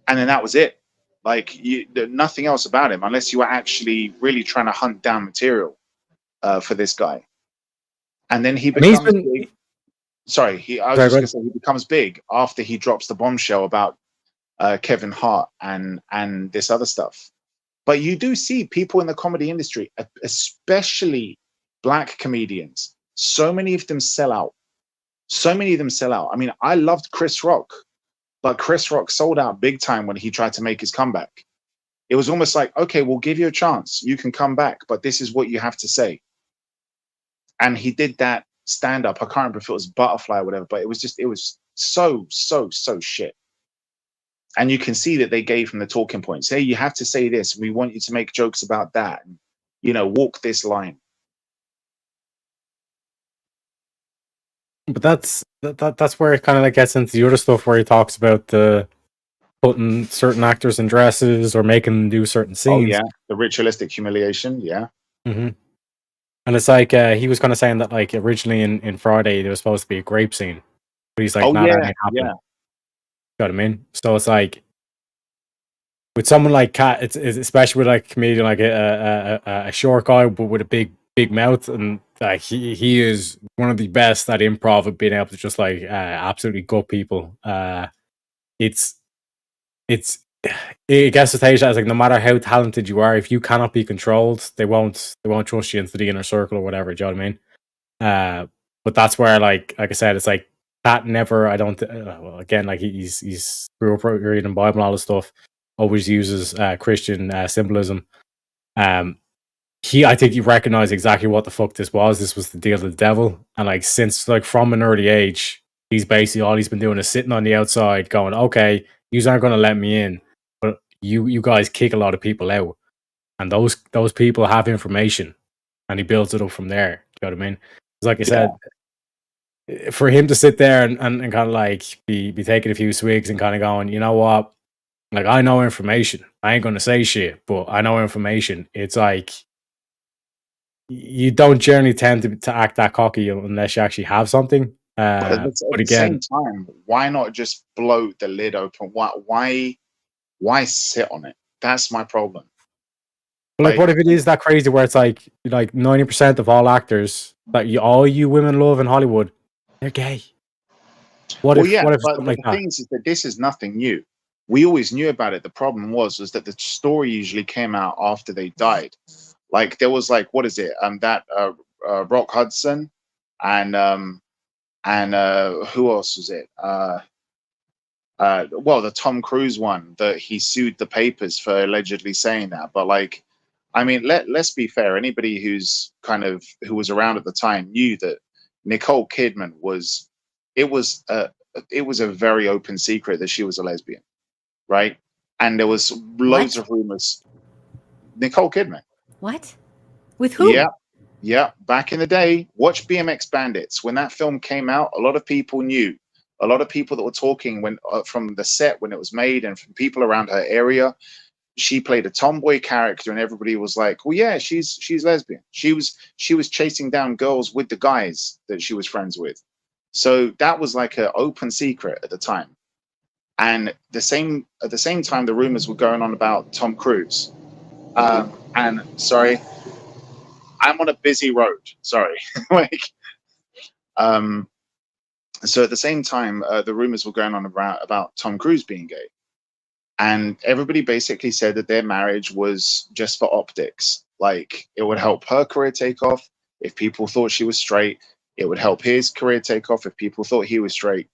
And then that was it. Like nothing else about him, unless you were actually really trying to hunt down material for this guy. And then he becomes big. Sorry, I was just going to say he becomes big after he drops the bombshell about Kevin Hart and this other stuff. But you do see people in the comedy industry, especially black comedians, so many of them sell out. So many of them sell out. I mean, I loved Chris Rock, but Chris Rock sold out big time when he tried to make his comeback. It was almost like, okay, we'll give you a chance. You can come back, but this is what you have to say. And he did that stand up. I can't remember if it was Butterfly or whatever, but it was so shit. And you can see that they gave him the talking points. Hey, you have to say this. We want you to make jokes about that. And, you know, walk this line. But that's where it kind of like gets into the other stuff where he talks about the putting certain actors in dresses or making them do certain scenes. Oh yeah, the ritualistic humiliation. Yeah. Mm-hmm. And it's like he was kind of saying that like originally in Friday there was supposed to be a grape scene, but he's like, that ain't happening. You know what I mean? So it's like with someone like Cat, it's especially with like a comedian like a short guy but with a big mouth, and like he is one of the best at improv of being able to just like absolutely gut people. It gets to stage as like no matter how talented you are, if you cannot be controlled, they won't trust you into the inner circle or whatever. Do you know what I mean? But that's where like I said, it's like Pat never. I don't. Well, again, like he's grew up reading Bible and all this stuff. Always uses Christian symbolism. I think he recognized exactly what the fuck this was. This was the deal with the devil, and like since like from an early age, he's basically all he's been doing is sitting on the outside, going, "Okay, you aren't going to let me in, but you guys kick a lot of people out, and those people have information, and he builds it up from there." You know what I mean? It's like I said, for him to sit there and kind of like be taking a few swigs and kind of going, you know what? Like I know information. I ain't going to say shit, but I know information. It's like you don't generally tend to act that cocky unless you actually have something. But at the same time, why not just blow the lid open? Why sit on it? That's my problem. Like what if it is that crazy where it's like 90% of all actors that all you women love in Hollywood, they're gay? What if something like that? The thing is that this is nothing new. We always knew about it. The problem was that the story usually came out after they died. Like there was like, what is it? That Rock Hudson and who else was it? Well, the Tom Cruise one that he sued the papers for allegedly saying that. But like, I mean, let's be fair. Anybody who was around at the time knew that Nicole Kidman was. It was a very open secret that she was a lesbian, right? And there was loads of rumors. Nicole Kidman. What? With who? Yeah. Back in the day, watch BMX Bandits. When that film came out, a lot of people knew. A lot of people that were talking from the set when it was made, and from people around her area. She played a tomboy character, and everybody was like, "Well, yeah, she's lesbian." She was chasing down girls with the guys that she was friends with. So that was like an open secret at the time. And at the same time, the rumors were going on about Tom Cruise. And sorry, I'm on a busy road. Sorry, like, so at the same time, the rumors were going on about Tom Cruise being gay, and everybody basically said that their marriage was just for optics. Like, it would help her career take off if people thought she was straight. It would help his career take off if people thought he was straight,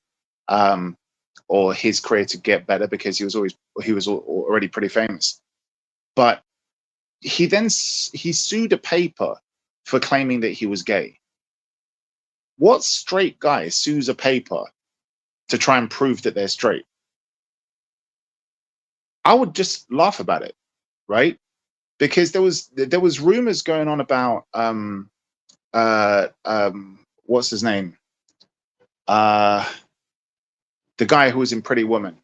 or his career to get better because he was already pretty famous. But he sued a paper for claiming that he was gay. What straight guy sues a paper to try and prove that they're straight? I would just laugh about it, right? Because there was rumors going on about what's his name? The guy who was in Pretty Woman.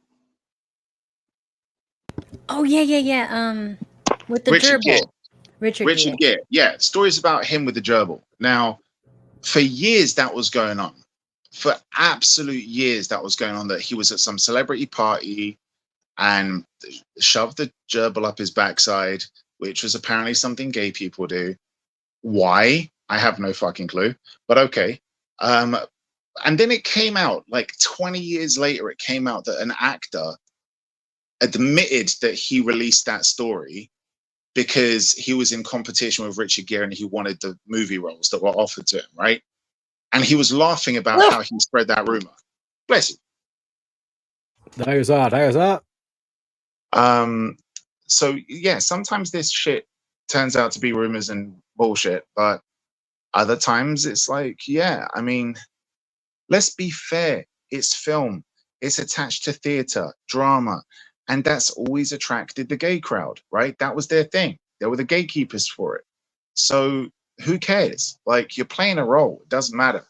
Oh yeah. With the Richard gerbil. Gere. Richard Gere. Yeah, stories about him with the gerbil. Now, for years that was going on. For absolute years that was going on, that he was at some celebrity party and shoved the gerbil up his backside, which was apparently something gay people do. Why? I have no fucking clue. But okay. And then it came out, like 20 years later, it came out that an actor admitted that he released that story because he was in competition with Richard Gere and he wanted the movie roles that were offered to him, right? And he was laughing about how he spread that rumor. Bless you. There's that. So yeah, sometimes this shit turns out to be rumors and bullshit, but other times it's like, yeah, I mean, let's be fair. It's film. It's attached to theater, drama, and that's always attracted the gay crowd, right? That was their thing. They were the gatekeepers for it. So who cares? Like, you're playing a role. It doesn't matter.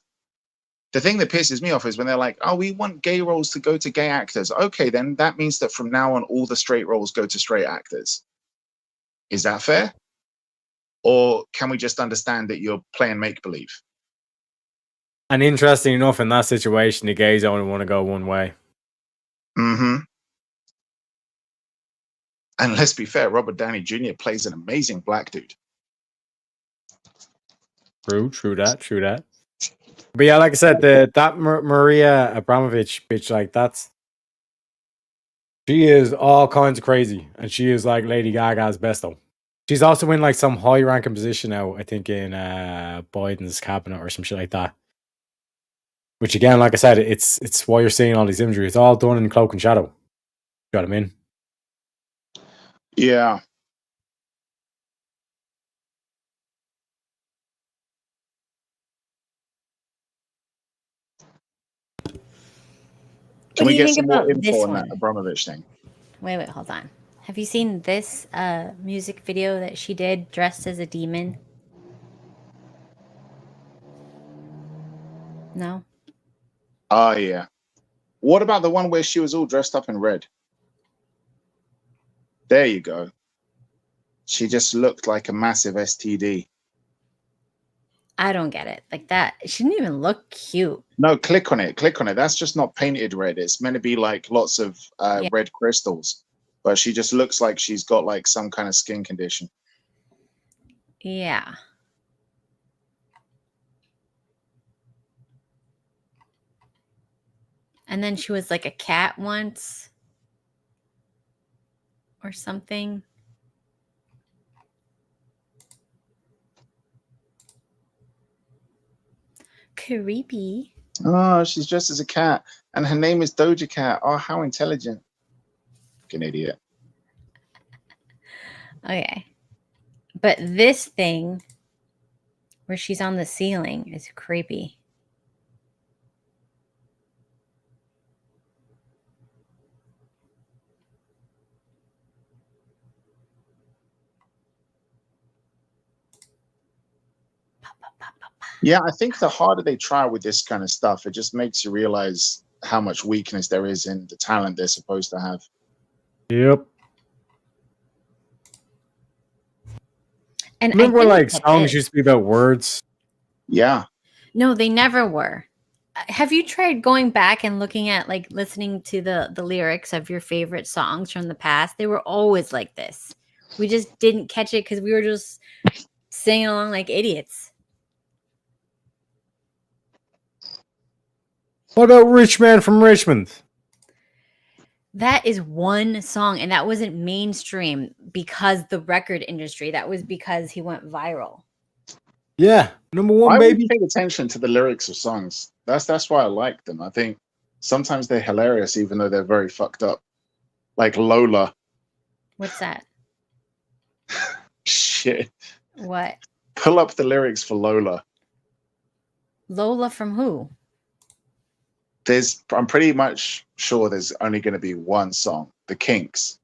The thing that pisses me off is when they're like, oh, we want gay roles to go to gay actors. Okay, then that means that from now on, all the straight roles go to straight actors. Is that fair? Or can we just understand that you're playing make-believe? And interesting enough, in that situation, the gays only want to go one way. Mm-hmm. And let's be fair, Robert Downey Jr. plays an amazing black dude. True that. But yeah, like I said, that Maria Abramovich bitch, like, she is all kinds of crazy, and she is like Lady Gaga's best though. She's also in like some high-ranking position now, I think, in Biden's cabinet or some shit like that. Which again, like I said, it's why you're seeing all these imagery. It's all done in cloak and shadow. You know what I mean? Yeah. Can we get some more info on that Abramovich thing? Wait, hold on. Have you seen this music video that she did dressed as a demon? No? Oh, yeah. What about the one where she was all dressed up in red? There you go. She just looked like a massive STD. I don't get it. Like that. She didn't even look cute. No, click on it. That's just not painted red. It's meant to be like lots of red crystals. But she just looks like she's got like some kind of skin condition. Yeah. And then she was like a cat once. Or something. Creepy. Oh, she's dressed as a cat. And her name is Doja Cat. Oh, how intelligent. Fucking idiot. Okay. But this thing where she's on the ceiling is creepy. Yeah, I think the harder they try with this kind of stuff, it just makes you realize how much weakness there is in the talent they're supposed to have. Yep. And remember when like songs used to be about words? Yeah. No, they never were. have you tried going back and looking at like listening to the lyrics of your favorite songs from the past? They were always like this. We just didn't catch it because we were just singing along like idiots. What about Rich Man from Richmond? That is one song, and that wasn't mainstream because the record industry. That was because he went viral. Yeah, number I one, always baby. pay attention to the lyrics of songs. That's why I like them. I think sometimes they're hilarious, even though they're very fucked up. Like Lola. What's that? Shit. What? Pull up the lyrics for Lola. Lola from who? I'm pretty much sure there's only going to be one song, The Kinks.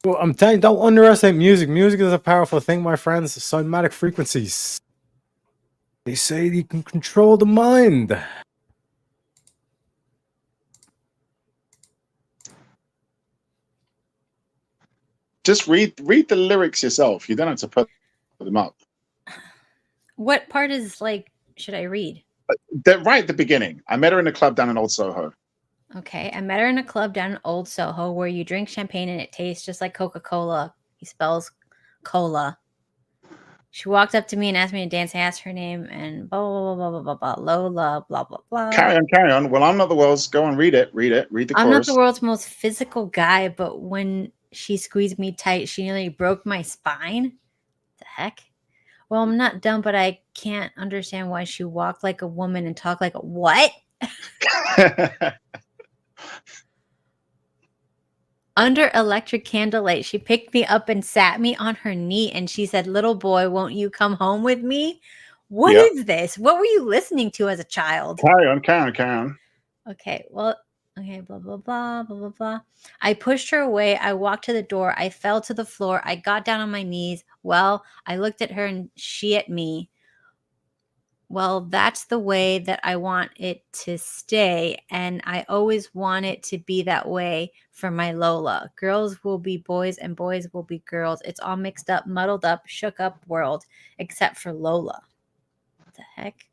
Well, I'm telling you, don't underestimate music. Music is a powerful thing, my friends. Somatic frequencies. They say you can control the mind. Just read the lyrics yourself. You don't have to put them up. What part is like? Should I read? They're right at the beginning. I met her in a club down in Old Soho. Okay, I met her in a club down in Old Soho where you drink champagne and it tastes just like Coca-Cola. He spells cola. She walked up to me and asked me to dance. I asked her name and blah blah blah blah blah blah Lola blah blah blah. Carry on. Well, I'm not the world's. Go and read it. Read the I'm not chorus. the world's most physical guy, but when she squeezed me tight, she nearly broke my spine. The heck? Well, I'm not dumb, but I can't understand why she walked like a woman and talked like a what? Under electric candlelight, she picked me up and sat me on her knee, and she said, "Little boy, won't you come home with me?" What Yep. is this? What were you listening to as a child? Carry on. Okay, well, okay, blah, blah, blah, blah, blah, blah. I pushed her away. I walked to the door. I fell to the floor. I got down on my knees. Well, I looked at her and she at me. Well, that's the way that I want it to stay. And I always want it to be that way for my Lola. Girls will be boys and boys will be girls. It's all mixed up, muddled up, shook up world, except for Lola. What the heck?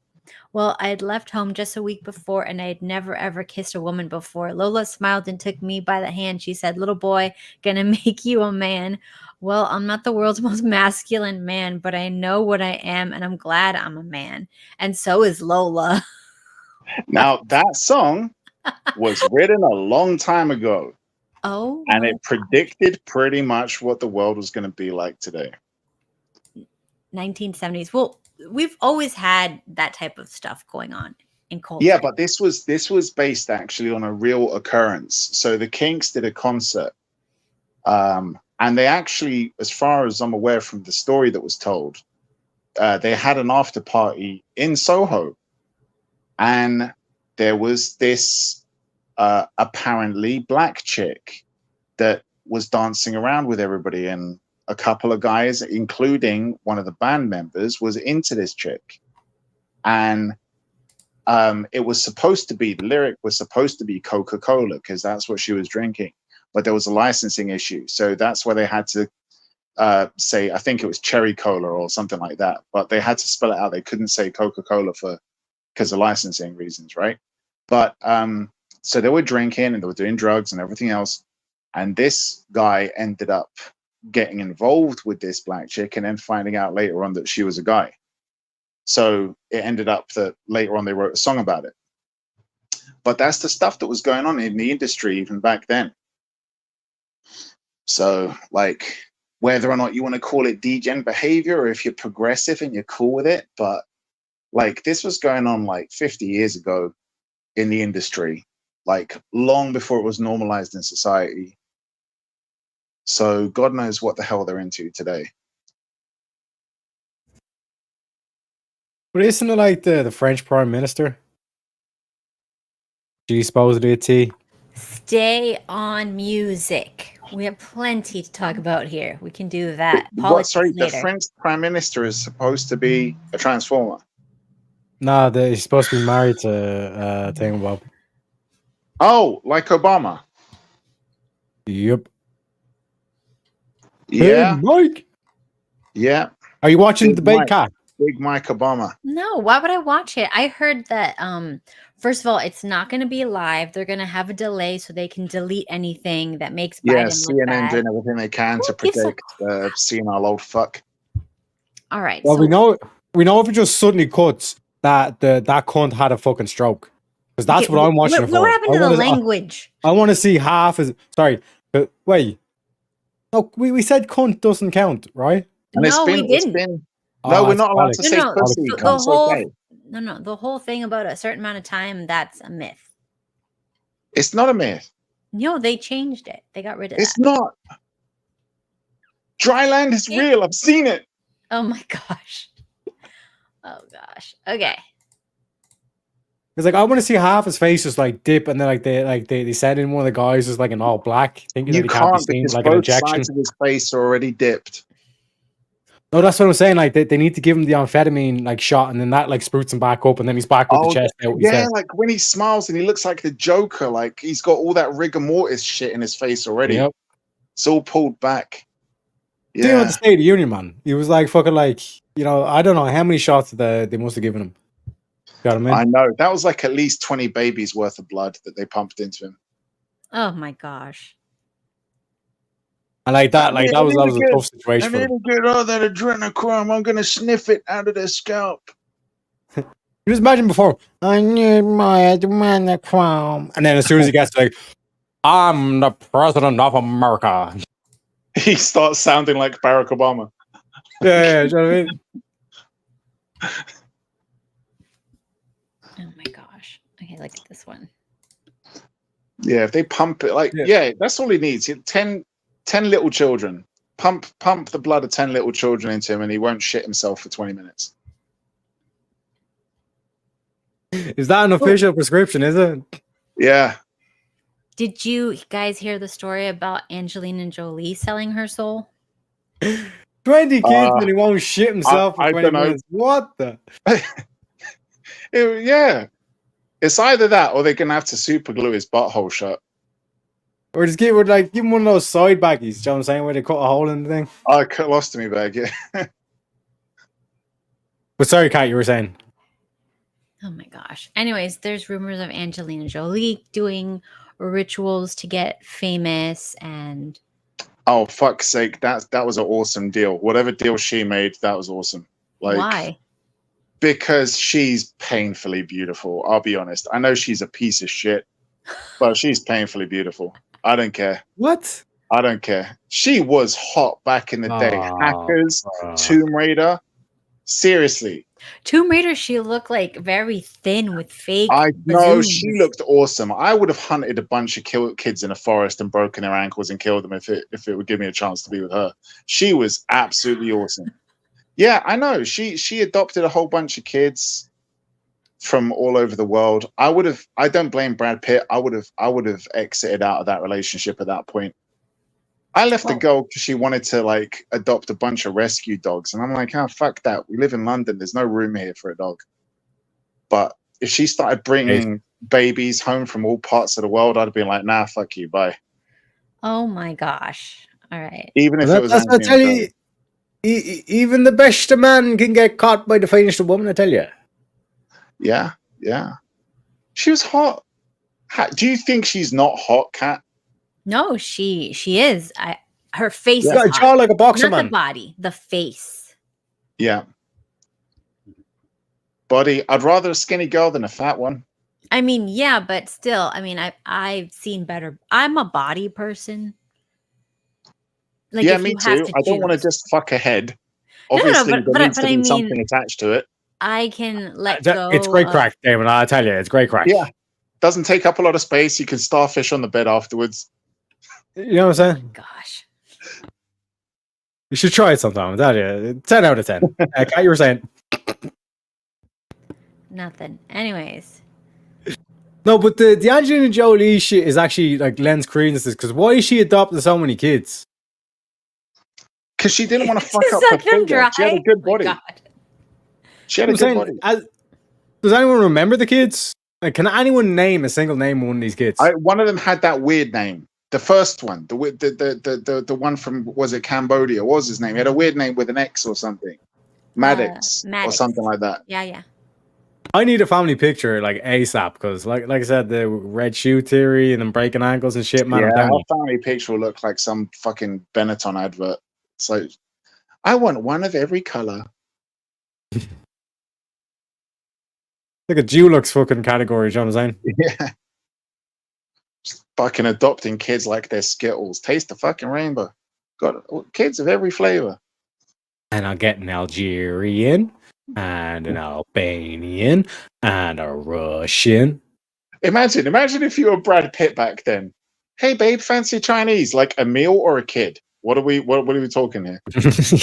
Well, I had left home just a week before and I had never ever kissed a woman before. Lola smiled and took me by the hand. She said, "Little boy, gonna make you a man." Well, I'm not the world's most masculine man, but I know what I am and I'm glad I'm a man. And so is Lola. Now, that song was written a long time ago. Oh. And it predicted pretty much what the world was going to be like today. 1970s. Well, we've always had that type of stuff going on in culture. Yeah, but this was based actually on a real occurrence. So the Kinks did a concert. And they actually, as far as I'm aware from the story that was told, they had an after party in Soho. And there was this apparently black chick that was dancing around with everybody. And a couple of guys, including one of the band members, was into this chick. And it was supposed to be, the lyric was supposed to be Coca-Cola because that's what she was drinking. But there was a licensing issue. So that's why they had to say, I think it was cherry cola or something like that. But they had to spell it out. They couldn't say Coca-Cola because of licensing reasons, right? But so they were drinking and they were doing drugs and everything else. And this guy ended up getting involved with this black chick and then finding out later on that she was a guy. So it ended up that later on they wrote a song about it. But that's the stuff that was going on in the industry even back then. So, like, whether or not you want to call it degen behavior or if you're progressive and you're cool with it, but like this was going on like 50 years ago in the industry, like long before it was normalized in society. So God knows what the hell they're into today. But isn't it like the French Prime Minister? She supposedly a T. Stay on music. We have plenty to talk about here. We can do that. What? Sorry, Later. the French Prime Minister is supposed to be a transformer. Nah, he's supposed to be married to Bob. Oh, like Obama. Yep. Yeah. Hey, Mike. Yeah. Are you watching the debate, Mike. Cat? Big Mike Obama. No, why would I watch it? I heard that first of all, it's not going to be live. They're going to have a delay so they can delete anything that makes Yeah, Biden look CNN bad. doing everything they can to Who gives a protect the senile old fuck. All right. Well, so we know if it just suddenly cuts that that cunt had a fucking stroke, because that's okay, what I'm watching what, for. what happened to the language? I want to see half as sorry. Wait, no, we said cunt doesn't count, right? And No, we didn't. No, we're it's not allowed bollocks. to say pussy. The Cunt's whole okay. the whole thing about a certain amount of time, that's a myth. It's not a myth. No, they changed it. They got rid of It's that. not. Dry land is real. I've seen it. Oh my gosh. Oh gosh. Okay. It's like I want to see half his face just like dip, and then they said in one of the guys is like an all black, thinking You that he can't be can't seen because like an both injection. sides of his face are already dipped. No, that's what I'm saying. Like they need to give him the amphetamine like shot, and then that like spruits him back up, and then he's back with the chest out. Yeah, like when he smiles and he looks like the Joker, like he's got all that rigor mortis shit in his face already. Yep. It's all pulled back. Yeah. With the State of the Union, man. He was like fucking like, I don't know how many shots they must have given him. You know what I mean? I know. That was like at least 20 babies worth of blood that they pumped into him. Oh my gosh. And like that was a tough situation for him. I'm gonna get all that adrenochrome. I'm gonna sniff it out of their scalp. You just imagine before, I need my adrenochrome, and then as soon as he gets like, I'm the president of America, he starts sounding like Barack Obama. Yeah, you know what I mean? Oh my gosh. Okay, look at this one. Yeah, if they pump it, that's all he needs. 10 little children. Pump the blood of 10 little children into him, and he won't shit himself for 20 minutes. Is that an official prescription, is it? Yeah. Did you guys hear the story about Angelina Jolie selling her soul? 20 kids and he won't shit himself for 20 minutes. What the? Yeah. It's either that or they're going to have to super glue his butthole shut. Or just give him one of those side baggies, you know what I'm saying, where they cut a hole in the thing. I cut lostomy bag, yeah. But sorry, Kat, you were saying. Oh my gosh. Anyways, there's rumors of Angelina Jolie doing rituals to get famous and... Oh, fuck's sake. That was an awesome deal. Whatever deal she made, that was awesome. Like, why? Because she's painfully beautiful. I'll be honest. I know she's a piece of shit, but she's painfully beautiful. I don't care. What? I don't care. She was hot back in the day. Hackers, Tomb Raider. Seriously. Tomb Raider, she looked like very thin with fake. I know, bazooms. she looked awesome. I would have hunted a bunch of kids in a forest and broken their ankles and killed them if it would give me a chance to be with her. She was absolutely awesome. Yeah, I know. She adopted a whole bunch of kids from all over the world. I don't blame Brad Pitt. I would have exited out of that relationship at that point. I left the girl because she wanted to like adopt a bunch of rescue dogs, and I'm like, oh fuck that. We live in London. There's no room here for a dog. But if she started bringing babies home from all parts of the world, I'd be like, nah, fuck you, bye. Oh my gosh! All right. Even if it was, that's what I tell you. Even the best man can get caught by the finest woman. I tell you. Yeah. She was hot. Do you think she's not hot, Kat? No, she is. Her face is got a jaw like a boxer, not man. the body, the face. Yeah. Body. I'd rather a skinny girl than a fat one. I mean, yeah, but still, I mean, I've seen better. I'm a body person. Like, yeah, me too. I don't want to just fuck a head. Obviously, there needs to be something attached to it. I can let go. It's great crack, Daemon. I tell you, it's great crack. Yeah, doesn't take up a lot of space. You can starfish on the bed afterwards. You know what I'm saying? Gosh, you should try it sometime. I tell you, 10 out of 10. Kat, you were saying nothing. Anyways, no, but the Angelina Jolie shit is actually like lends credence to this, because why is she adopting so many kids? Because she didn't want to fuck up her finger. She had a good body. She had a good body. Does anyone remember the kids? Like, can anyone name a single name of one of these kids? One of them had that weird name. The first one, the one from, was it Cambodia? What was his name? He had a weird name with an X or something. Maddox or Maddox. something like that. Yeah. I need a family picture like ASAP because, like I said, the red shoe theory and then breaking ankles and shit, man. Yeah, I'm telling her you. family picture will look like some fucking Benetton advert. So I want one of every color. Like a Dulux fucking category, you know what I'm saying? Yeah. Just fucking adopting kids like they're Skittles. Taste the fucking rainbow. Got kids of every flavor. And I'll get an Algerian and an Albanian and a Russian. Imagine if you were Brad Pitt back then. Hey babe, fancy Chinese, like a meal or a kid? What are we talking here?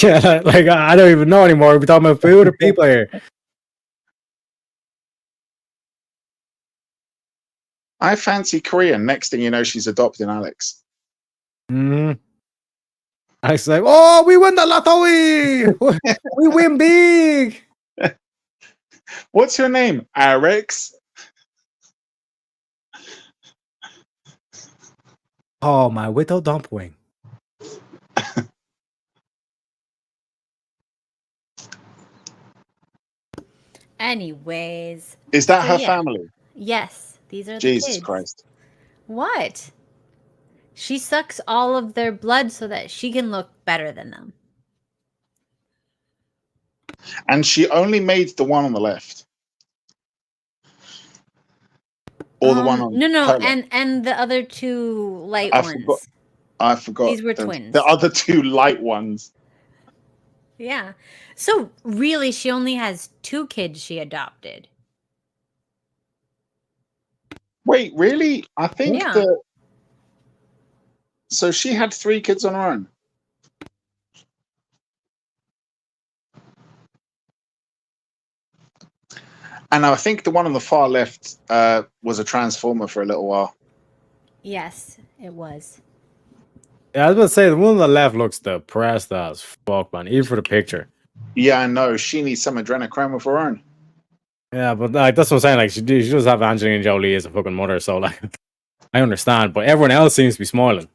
Yeah, like I don't even know anymore. We're talking about food or people here. I fancy Korean. Next thing you know, she's adopting Alex. Mm. I say, oh, we win the lottery! We win big! What's your name? Alex? Oh, my widow dumpling. Anyways. Is that So, her yeah. family? Yes. These are the Jesus kids. Christ. What? She sucks all of their blood so that she can look better than them. And she only made the one on the left. Or the one on No, her left. and the other two light I ones. I forgot. These were twins. The other two light ones. Yeah. So really she only has 2 kids she adopted. Wait, really? I think Yeah. so she had 3 kids on her own. And I think the one on the far left was a transformer for a little while. Yes, it was. Yeah, I was about to say, the one on the left looks depressed as fuck, man. Even for the picture. Yeah, I know. She needs some adrenochrome of her own. Yeah, but like, that's what I'm saying. Like, she does have Angelina Jolie as a fucking mother, so like, I understand. But everyone else seems to be smiling.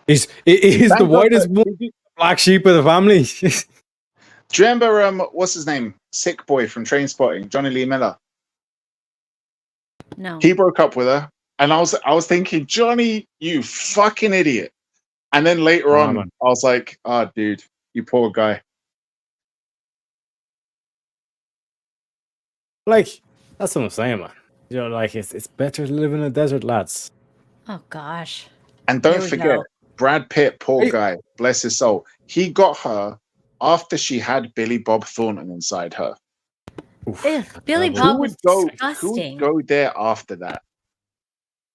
He's the whitest black sheep of the family. Do you remember what's his name? Sick Boy from Trainspotting, Johnny Lee Miller. No. He broke up with her, and I was thinking, Johnny, you fucking idiot. And then later on, man. I was like, oh, dude, you poor guy. Like, that's what I'm saying, man. You know, like it's better to live in a desert, lads. Oh gosh. And Here don't we forget, go. Brad Pitt, poor guy, bless his soul. He got her after she had Billy Bob Thornton inside her. Ew, Billy Who Bob was Who disgusting. would go there after that?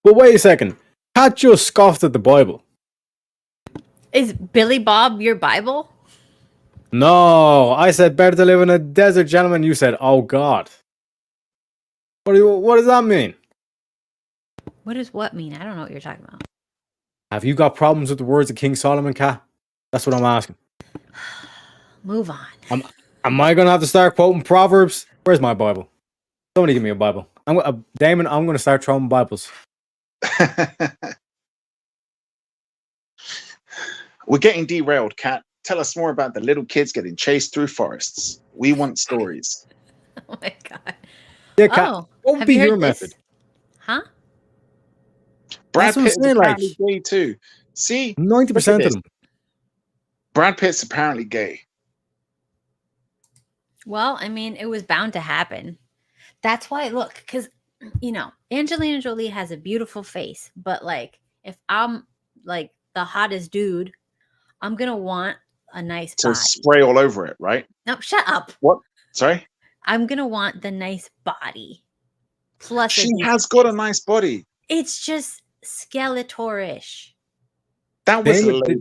But wait a second. Kat just scoffed at the Bible. Is Billy Bob your Bible? No, I said better to live in a desert, gentlemen. You said, oh God. What does that mean? What does what mean? I don't know what you're talking about. Have you got problems with the words of King Solomon, Kat? That's what I'm asking. Move on. Am I gonna have to start quoting Proverbs? Where's my Bible? Somebody give me a Bible. Daemon, I'm gonna start throwing Bibles. We're getting derailed, Kat. Tell us more about the little kids getting chased through forests. We want stories. Oh my god. Yeah, Kat. Oh, What would have be you your heard this? method? Huh? Brad That's what I'm Pitt is saying, like, apparently gay too. See, 90% of them. Brad Pitt's apparently gay. Well, I mean, it was bound to happen. That's why, look, because, you know, Angelina Jolie has a beautiful face, but like, if I'm like the hottest dude, I'm going to want a nice To body. spray all over it, right? No, shut up. What? Sorry? I'm going to want the nice body. Plus, She has got a nice body. It's just skeletorish. That was Damon, later.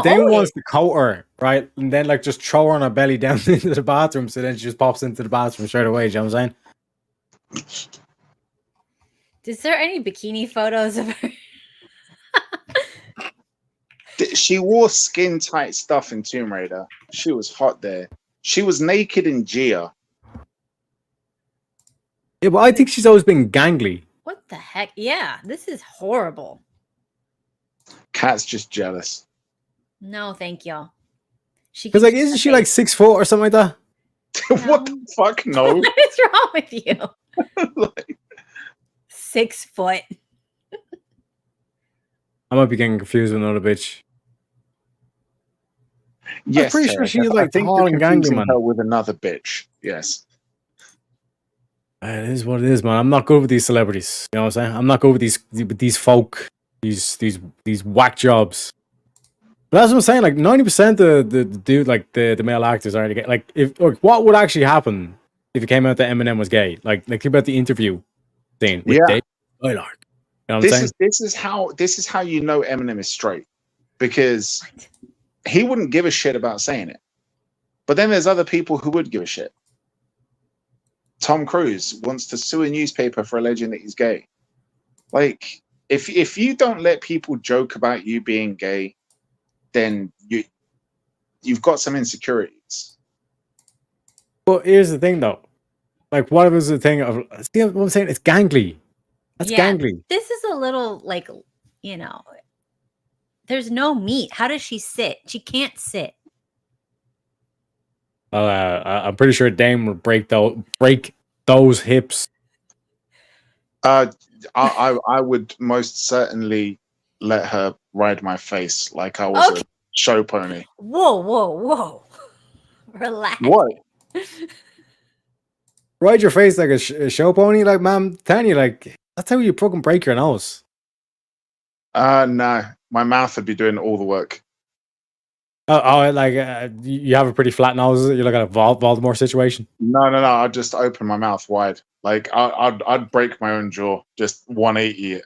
Damon wants to coat her, right? And then like just throw her on her belly down into the bathroom so then she just pops into the bathroom straight away, you know what I'm saying? Is there any bikini photos of her? She wore skin tight stuff in Tomb Raider. She was hot there. She was naked in Gia. Yeah, but I think she's always been gangly. What the heck? Yeah, this is horrible. Kat's just jealous. No, thank you. Because like, isn't she like 6 foot or something like that? What the fuck? No. What is wrong with you? Like, 6 foot. I might be getting confused with another bitch. yes, pretty sure Tareyak, she's, I like, think tall you're and gangly, confusing man. her with another bitch. Yes. It is what it is, man. I'm not good with these celebrities. You know what I'm saying? I'm not good with these folk, these whack jobs. But that's what I'm saying. Like 90% of the dude, like the male actors are gay. Like, if look, what would actually happen if it came out that Eminem was gay? Like think about the interview scene with Yeah. Dave Tareyak. You know what I'm saying? This is how you know Eminem is straight, because he wouldn't give a shit about saying it. But then there's other people who would give a shit. Tom Cruise wants to sue a newspaper for alleging that he's gay. Like, if you don't let people joke about you being gay, then you've got some insecurities. But here's the thing, though. Like, what was the thing of? See what I'm saying? It's gangly. That's gangly. This is a little like, there's no meat. How does she sit? She can't sit. I'm pretty sure Dame would break those hips. I would most certainly let her ride my face like I was a show pony. Whoa. Relax. What? Ride your face like a show pony, like, ma'am. Telling you, like, that's how you fucking break your nose. No, my mouth would be doing all the work. You have a pretty flat nose. You're like a Voldemort situation. No. I'd just open my mouth wide. Like I'd break my own jaw. Just 180 it.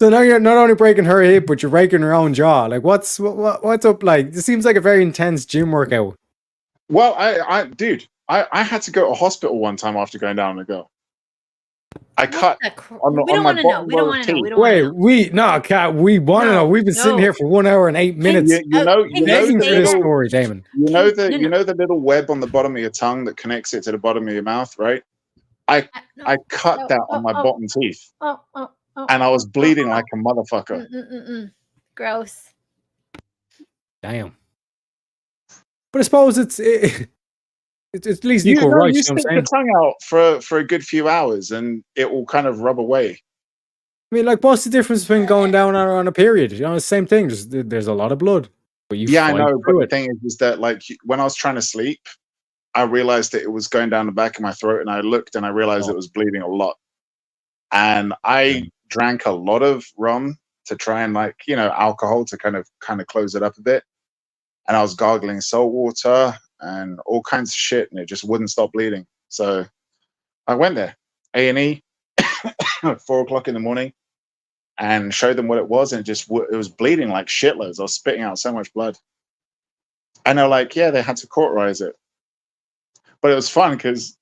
So now you're not only breaking her hip, but you're breaking her own jaw. Like, what's up? Like, this seems like a very intense gym workout. Well, I had to go to hospital one time after going down on a girl. I cut on We don't my want to know. bottom We don't row want of to know. teeth. We don't want to know. Kat, we want to know. We've been sitting here for 1 hour and 8 minutes. You know begging the for this little story, Daemon. You know the little web on the bottom of your tongue that connects it to the bottom of your mouth, right? I cut that on my bottom teeth, and I was bleeding like a motherfucker. Gross. Damn. But I suppose it's at least equal rights. You You know stick what I'm your saying? tongue out for a good few hours, and it will kind of rub away. I mean, like, what's the difference between going down on a period? You know, it's the same thing. There's a lot of blood, but you I fight know. But through the it. thing is that, like, when I was trying to sleep, I realized that it was going down the back of my throat, and I looked and I realized it was bleeding a lot. And I drank a lot of rum to try and, like, alcohol to kind of close it up a bit. And I was gargling salt water and all kinds of shit, and it just wouldn't stop bleeding. So I went there, A&E, 4:00 in the morning, and showed them what it was, and it was bleeding like shitloads. I was spitting out so much blood. And they're like, yeah, they had to cauterize it. But it was fun because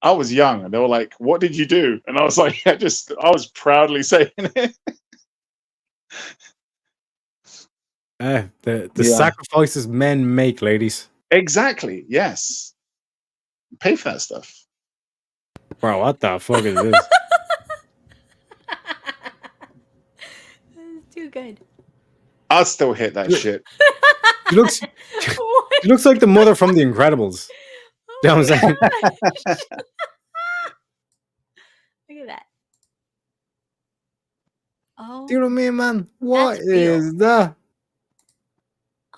I was young, and they were like, what did you do? And I was like, I was proudly saying it. The sacrifices men make, ladies. Exactly. Yes. Pay for that stuff. Bro, what the fuck is this? It's too good. I'll still hit that shit. She looks like the mother from The Incredibles. You know what I'm saying? Look at that. Oh. Do you know what I mean, man? What is that?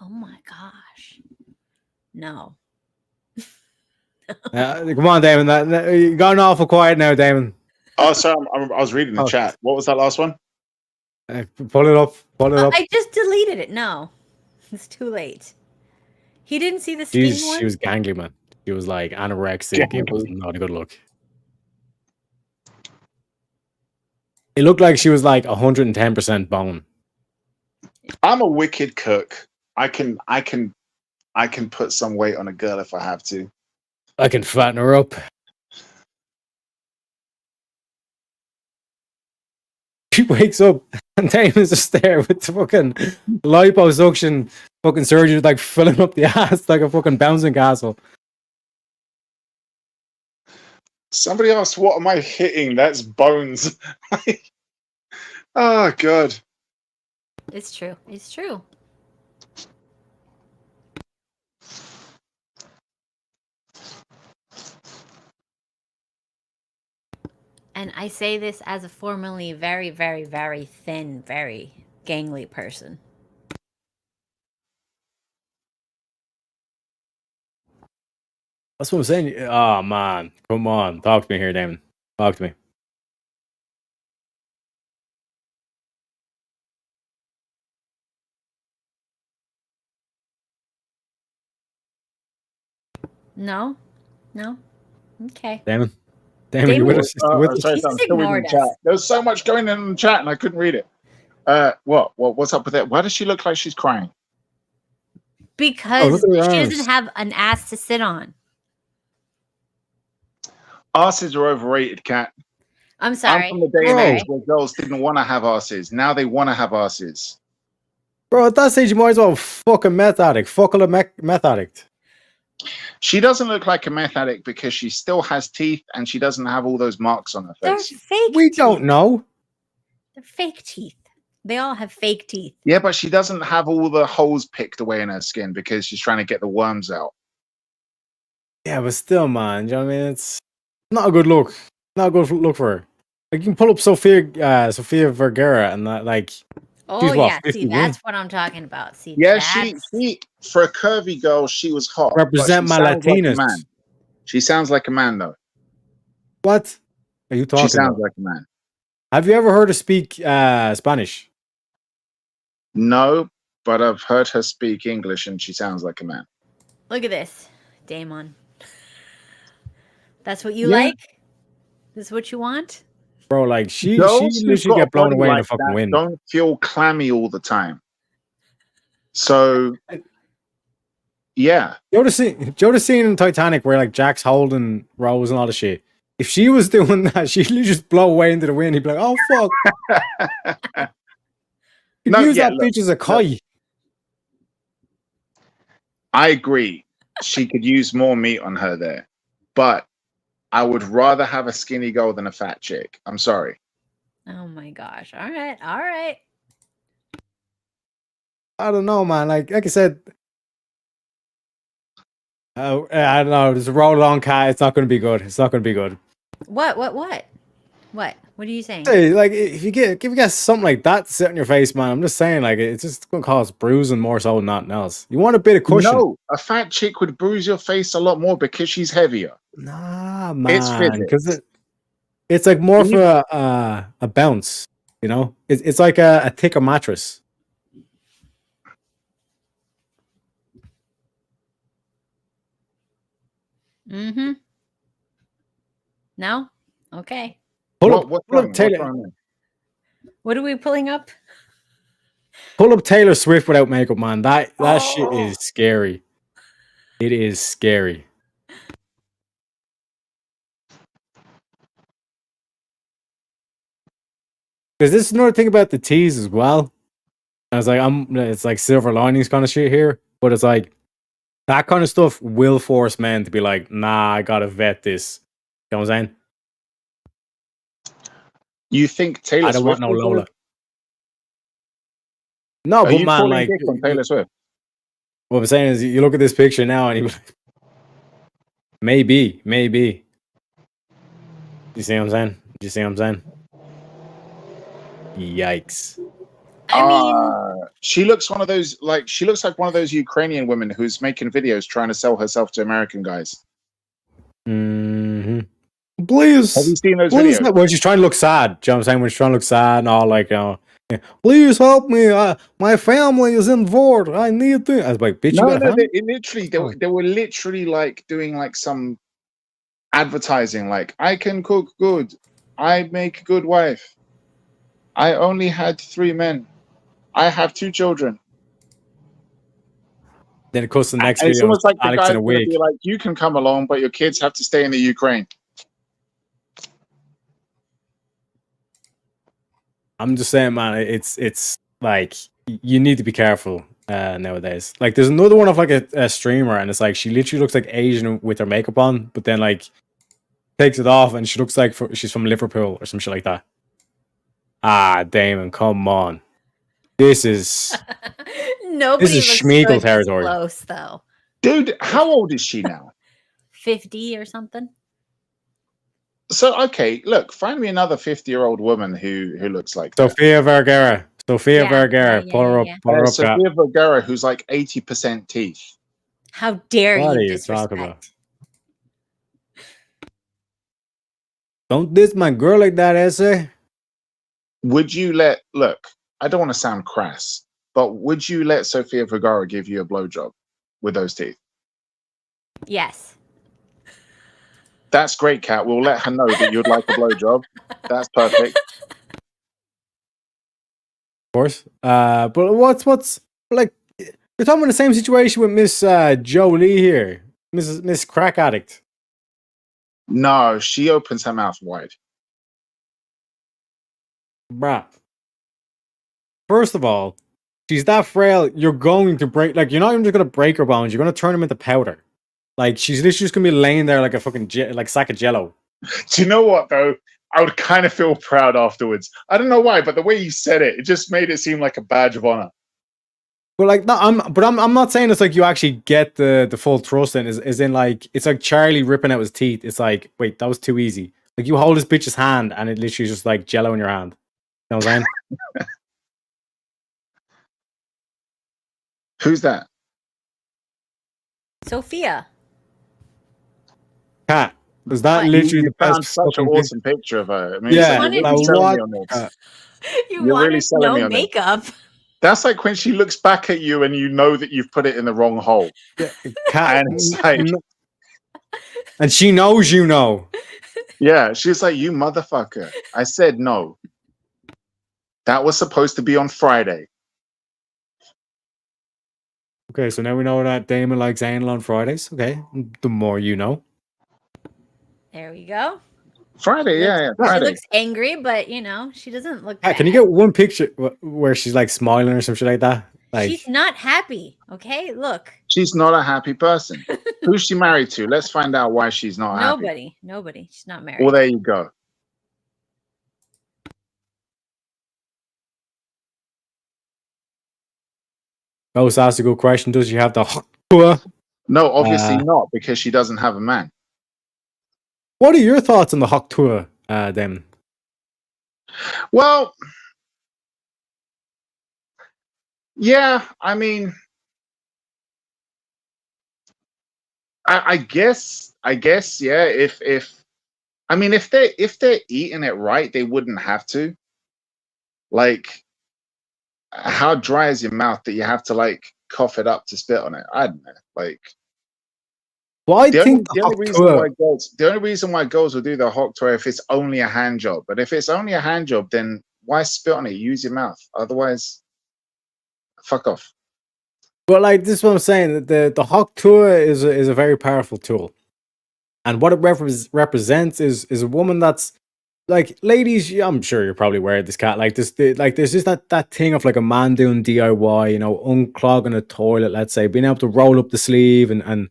Oh my gosh. No. Come on, Damon. You're gone awful quiet now, Damon. Oh, sorry. I was reading the chat. What was that last one? Pull it up. I just deleted it. No. It's too late. He didn't see the skinny one? She was gangly, man. She was like anorexic. It was not a good look. It looked like she was like 110% bone. I'm a wicked cook. I can put some weight on a girl if I have to. I can fatten her up. She wakes up and Damon's just there with the fucking liposuction fucking surgery, like filling up the ass like a fucking bouncing castle. Somebody asked, what am I hitting? That's bones. Oh, God. It's true. It's true. And I say this as a formerly very, very, very thin, very gangly person. That's what I'm saying. Oh man, come on, talk to me here, Damon. Talk to me. No? No? Okay. Damon, you with Damon? us? You with us? Sorry, He I'm just still reading ignored the chat. us. There was so much going on in the chat and I couldn't read it. What's up with that? Why does she look like she's crying? Because look at her she arms. doesn't have an ass to sit on. Asses are overrated, Cat. I'm sorry. I'm from the day and Bro. age where girls didn't want to have asses. Now they want to have asses. Bro, at that stage, you might as well fuck a meth addict. Fuck a meth addict. She doesn't look like a meth addict because she still has teeth and she doesn't have all those marks on her They're face. fake We teeth. don't know. They're fake teeth. They all have fake teeth. Yeah, but she doesn't have all the holes picked away in her skin because she's trying to get the worms out. Yeah, but still, man. You know what I mean? It's not a good look. Not a good look for her. Like, you can pull up Sofia Vergara and that, like, Oh, she's what, yeah. See, 51? that's what I'm talking about. See, Yeah, that's... she for a curvy girl, she was hot. but Represent she my sounds like a Latinas. man. She sounds like a man, though. What are you She talking sounds about? like a man. Have you ever heard her speak Spanish? No, but I've heard her speak English and she sounds like a man. Look at this, Daemon. That's what you Yeah. like? This is what you want? Bro, like, she Girls who've literally got a get blown body away in the like fucking that wind. don't feel clammy all the time. So, yeah. You know the scene in Titanic where, like, Jack's holding Rose and all the shit? If she was doing that, she'd literally just blow away into the wind. He'd be like, oh, fuck. You'd use that bitch as a kite. I agree. She could use more meat on her there. But I would rather have a skinny girl than a fat chick. I'm sorry. Oh my gosh. All right. All right. I don't know, man. Like I said, I don't know. There's a roll along cat. It's not going to be good. It's not going to be good. What? What are you saying? Hey, like if you get something like that set on your face, man, I'm just saying, like it's just going to cause bruising more so than nothing else. You want a bit of cushion. No, a fat chick would bruise your face a lot more because she's heavier. Nah, It's man, because physics. it's like more for a bounce. You know, it's like a thicker mattress. Mm-hmm. No? Okay. What's wrong? Taylor, What are we pulling up? pull up Taylor Swift without makeup, man. That shit Oh. is scary. It is scary. Because this is another thing about the teas as well. And it's like it's like silver linings kind of shit here, but it's like that kind of stuff will force men to be like, nah, I gotta vet this. You know what I'm saying? You think Taylor I don't Swift want no will do Lola. it? No, Are but you man, calling like dick on Taylor Swift? what I'm saying is, you look at this picture now, and you maybe. You see what I'm saying? You see what I'm saying? Yikes! I mean, she looks one of those she looks like one of those Ukrainian women who's making videos trying to sell herself to American guys. Mm-hmm. Please, Have you seen those please, videos? when she's trying to look sad. Do you know what I'm saying? When she's trying to look sad and all, like, yeah, please help me. My family is involved. I need this. I was like, bitch, you got a family? They were literally like doing like some advertising, like, I can cook good, I make a good wife, I only had 3 men, I have 2 children. Then it cuts to the next And it's video. almost like the Alex guy's in a going to wig. be like, you can come along, but your kids have to stay in the Ukraine. I'm just saying, man, it's like you need to be careful nowadays. Like, there's another one of like a streamer, and it's like she literally looks like Asian with her makeup on, but then like takes it off, and she looks like she's from Liverpool or some shit like that. Ah, Damon, come on. This is nobody looks Schmeagol good territory. close, though. Dude, how old is she now? 50 or something. So okay, look, find me another 50-year-old woman who looks like that. Sofia Vergara. Sofia Yeah, Vergara. yeah, Pull her yeah, up. Pull her up, Kat. Sofia Vergara, who's like 80% teeth. How dare What you are you talking about? disrespect? Don't diss my girl like that, Essay. Would you look? I don't want to sound crass, but would you let Sofia Vergara give you a blowjob with those teeth? Yes. That's great, Kat. We'll let her know that you'd like a blowjob. That's perfect. Of course. But what's like? You're talking about the same situation with Miss Jolie here, Miss Crack Addict. No, she opens her mouth wide. Bruh. First of all, she's that frail. You're going to break. Like, you're not even just gonna break her bones. You're gonna turn them into powder. Like, she's literally just gonna be laying there like a fucking like sack of jello. Do you know what though? I would kind of feel proud afterwards. I don't know why, but the way you said it, it just made it seem like a badge of honor. But like, no, I'm not saying it's like you actually get the full thrust in. Is in like, it's like Charlie ripping out his teeth. It's like, wait, that was too easy. Like, you hold this bitch's hand and it literally is just like jello in your hand. You know what I'm saying? Who's that? Sophia. Cat. Is that What? literally You the best found such an fucking awesome picture of her. I mean, Yeah, you're really like, selling what? me on this. You You're really wanted selling me no on this. makeup. That's like when she looks back at you and you know that you've put it in the wrong hole. Yeah, Cat. And it's like, And she knows you know. yeah, she's like, you motherfucker. I said no. That was supposed to be on Friday. Okay, so now we know that Daemon likes anal on Fridays. Okay, the more you know. There we go. Friday, yeah, She Friday. looks angry, but you know, she doesn't look Cat, bad. can you get one picture where she's like smiling or some shit like that? Like, She's not happy. Okay, look. She's not a happy person. Who's she married to? Let's find out why she's not happy. Nobody. She's not married. Well, there you go. Ghost asked a good question. Does she have the hot tour? No, obviously not, because she doesn't have a man. What are your thoughts on the hot tour, Damon? Well, yeah, I mean, I guess, yeah. If I mean, if they're eating it right, they wouldn't have to. Like, how dry is your mouth that you have to like cough it up to spit on it? I don't know. Like, Well, I think the hot tour. The only reason why girls will do the hot tour if it's only a hand job. But if it's only a hand job, then why spit on it? Use your mouth. Otherwise, fuck off. Well, like, this is what I'm saying. The hot tour is a very powerful tool, and what it represents is a woman that's like, ladies. I'm sure you're probably aware of this, Cat. Like this, like there's just that thing of like a man doing DIY. You know, unclogging a toilet. Let's say being able to roll up the sleeve and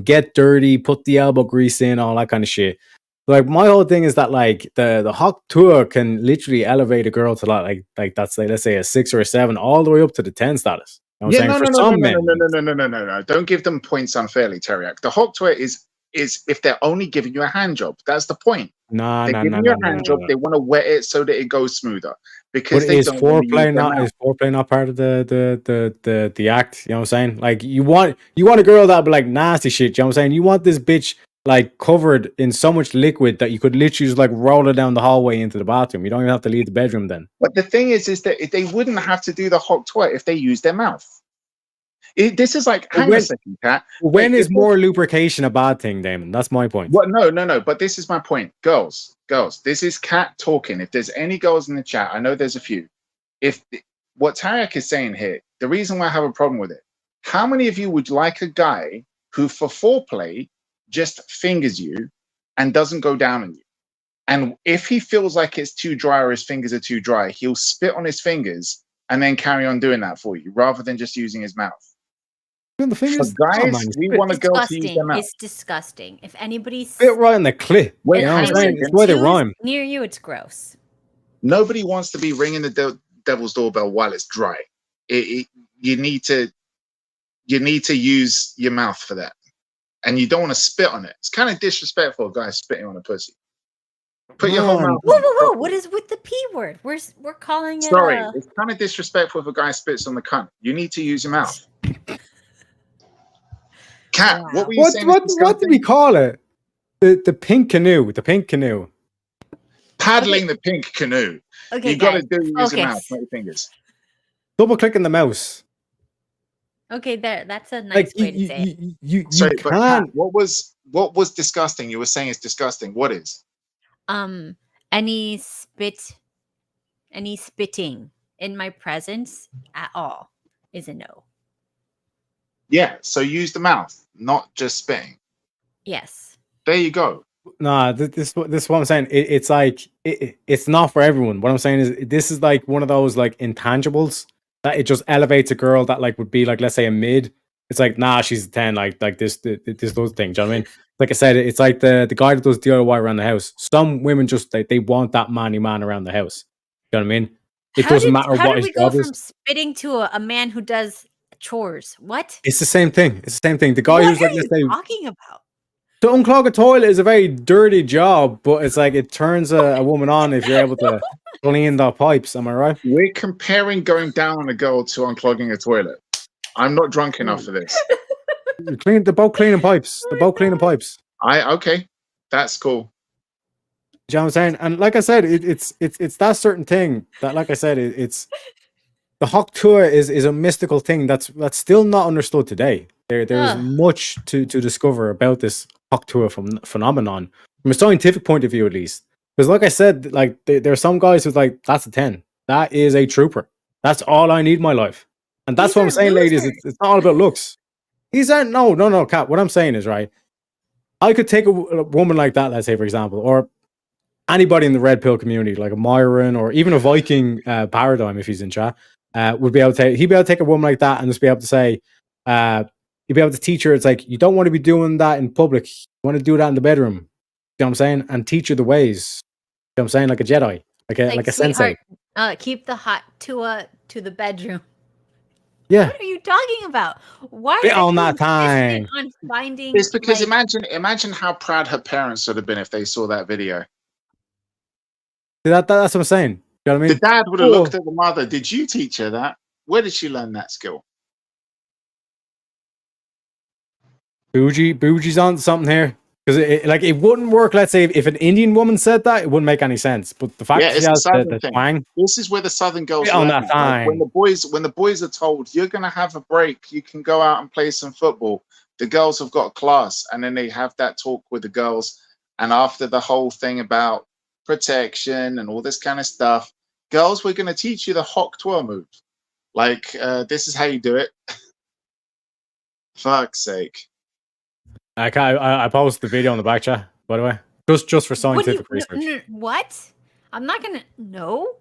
get dirty, put the elbow grease in, all that kind of shit. Like, my whole thing is that like the hot tour can literally elevate a girl to like that's like, let's say a 6 or a 7, all the way up to the 10 status. You know what I'm saying? For some men. No. Don't give them points unfairly, Tareyak. The hot tour is if they're only giving you a hand job. That's the point. No, They're giving you a hand job. They want to wet it so that it goes smoother. Because But they is don't want to use foreplay their mouth. not part of the act? You know what I'm saying? Like, you want a girl that'll be like nasty shit. You know what I'm saying? You want this bitch like covered in so much liquid that you could literally just like roll her down the hallway into the bathroom. You don't even have to leave the bedroom then. But the thing is that they wouldn't have to do the hot tour if they use their mouth. This is like, hang on a second, Kat. When is more lubrication a bad thing, Damon? That's my point. What? No. But this is my point. Girls. This is Kat talking. If there's any girls in the chat, I know there's a few. If what Tareyak is saying here, the reason why I have a problem with it, how many of you would like a guy who for foreplay just fingers you and doesn't go down on you? And if he feels like it's too dry or his fingers are too dry, he'll spit on his fingers and then carry on doing that for you rather than just using his mouth. The fingers, for guys, we want a girl to use their mouth. It's disgusting. If anybody's spit right in the clip. Wait, you know what I'm saying? It's why they rhyme. Near you, it's gross. Nobody wants to be ringing the devil's doorbell while it's dry. You need to use your mouth for that. and you don't want to spit on it. It's kind of disrespectful, a guy spitting on a pussy. Put your whole Man. mouth Whoa, on it. whoa, whoa! properly. What is with the P word? We're calling it. Sorry, it's kind of disrespectful if a guy spits on the cunt. You need to use your mouth. Cat, Wow. what were you saying? is What do we disgusting? call it? The pink canoe. The pink canoe. Paddling the pink canoe. Okay, You got to guys, use your mouth, focus. not your fingers. Double clicking the mouse. Okay, there. That's a Like nice way to say it. you Sorry, but Kat, can't. what was disgusting? You were saying it's disgusting. What is? Any spitting in my presence at all is a no. Yeah, so use the mouth, not just spitting. Yes. There you go. Nah, this is what I'm saying. It's like it's not for everyone. What I'm saying is this is like one of those like intangibles that it just elevates a girl that like would be like, let's say, a mid. It's like, nah, she's a 10, like this those things. Do you know what I mean? Like I said, it's like the guy that does DIY around the house. Some women just they want that manly man around the house. You know what I mean? It doesn't matter how what did his we go job is. from spitting to a man who does chores? What? It's the same thing. It's the same thing. The guy What who's are like, let's say, you talking about? to unclog a toilet is a very dirty job, but it's like it turns a woman on if you're able to clean the pipes. Am I right? We're comparing going down on a girl to unclogging a toilet. I'm not drunk enough for this. The boat cleaning pipes. The boat cleaning pipes. Okay, that's cool. Do you know what I'm saying? And like I said, it's that certain thing that, like I said, it's the Hawk tour is a mystical thing that's still not understood today. There is much to discover about this Hawk tour phenomenon from a scientific point of view, at least. Because, like I said, like there are some guys who's like, that's a 10. That is a trooper. That's all I need in my life. And that's These what I'm are saying, ladies. losers. It's not all about looks. These aren't no, Kat. What I'm saying is, right, I could take a woman like that, let's say, for example, or anybody in the red pill community, like a Myron or even a Viking Paradigm, if he's in chat, would be able to he'd be able to take a woman like that and just be able to say, you'd be able to teach her, it's like, you don't want to be doing that in public. You want to do that in the bedroom. You know what I'm saying? And teach her the ways. You know what I'm saying? Like a Jedi, like a sensei. Keep the hot to the bedroom. Yeah. What are you talking about? Why Bit are on you that time. insistent on finding? It's because like, imagine how proud her parents would have been if they saw that video. That's what I'm saying. You know what I mean? The dad would have looked at the mother. Did you teach her that? Where did she learn that skill? Bougie's on something here. Because it wouldn't work, let's say, if an Indian woman said that, it wouldn't make any sense. But the fact that she has the twang. This is where the Southern girls on learn that that. Like thing. when the boys are told you're gonna have a break, you can go out and play some football. The girls have got class, and then they have that talk with the girls. And after the whole thing about protection and all this kind of stuff, girls, we're gonna teach you the Hawk twirl move. Like this is how you do it. Fuck's sake. I posted the video on the back chat, by the way, just for scientific research. What? I'm not gonna. No.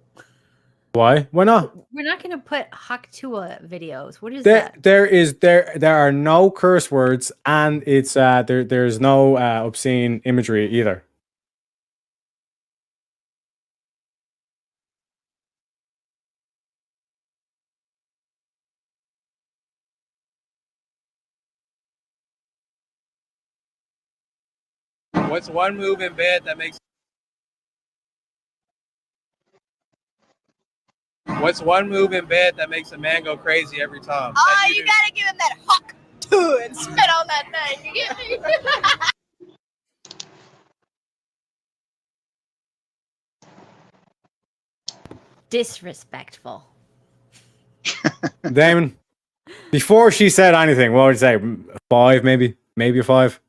Why? Why not? We're not gonna put Haktua videos. What is that? that? There are no curse words, and it's there's no obscene imagery either. What's one move in bed that makes? What's one move in bed that makes a man go crazy every time? Oh, you gotta give him that hawk too and spit on that thing. You get me? Disrespectful. Daemon, before she said anything, what would you say? 5, maybe a 5.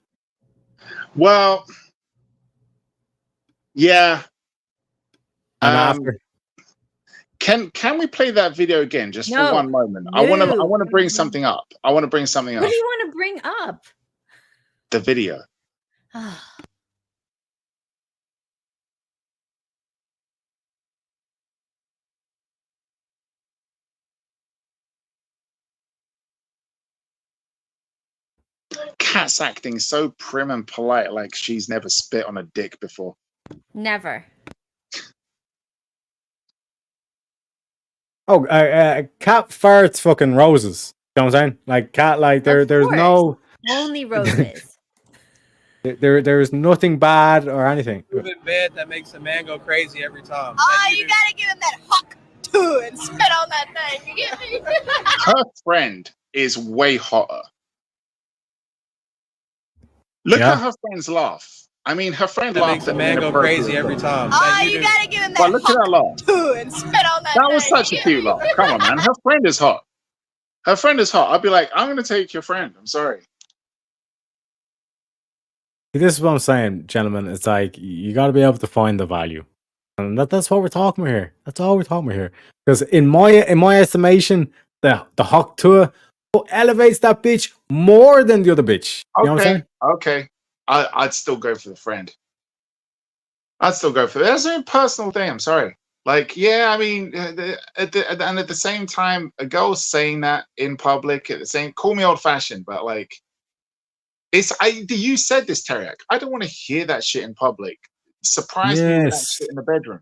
Well, yeah. And after. Can we play that video again just No. for one moment? No. I want to bring something up. What do you want to bring up? The video. Kat's acting so prim and polite, like she's never spit on a dick before. Never. Oh, cat farts fucking roses. You know what I'm saying? Like cat, like there's no Only roses. There is nothing bad or anything. Move in bed that makes a man go crazy every time. Oh, Like you do. gotta give him that hawk too and spit on that thing. You get me? Her friend is way hotter. Look Yeah. at her friend's laugh. I mean, her friend That laughed makes a at man go crazy every time. Oh, Like you do. gotta give him But that look at her hawk laugh. too and spit on that That was thing. such a You get cute me? laugh. Come on, man. Her friend is hot. Her friend is hot. I'd be like, I'm gonna take your friend. I'm sorry. This is what I'm saying, gentlemen. It's like you got to be able to find the value, and that's what we're talking about here. That's all we're talking about here. Because in my estimation, the hawk tour elevates that bitch more than the other bitch. You know what I'm saying? Okay. I'd still go for the friend. I'd still go for it. That's a personal thing. I'm sorry. Like, yeah, I mean, and at the same time, a girl saying that in public, at the same, call me old fashioned, but like, you said this, Tareyak. I don't want to hear that shit in public. Surprise me with that Yes. shit in the bedroom.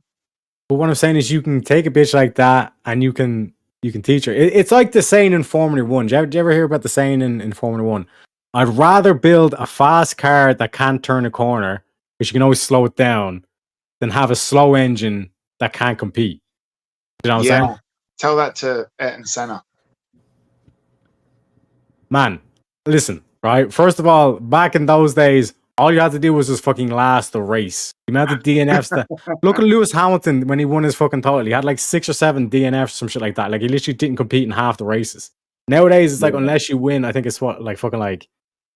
But what I'm saying is, you can take a bitch like that, and you can teach her. It's like the saying in Formula One. Did you ever hear about the saying in Formula One? I'd rather build a fast car that can't turn a corner, because you can always slow it down, than have a slow engine that can't compete. You know what I'm Yeah. saying? Tell that to Ayrton Senna. Man, listen, right? First of all, back in those days, all you had to do was just fucking last the race. The amount of DNFs that look at Lewis Hamilton when he won his fucking title. He had like 6 or 7 DNFs, some shit like that. Like he literally didn't compete in half the races. Nowadays, it's like Yeah. unless you win, I think it's what like fucking like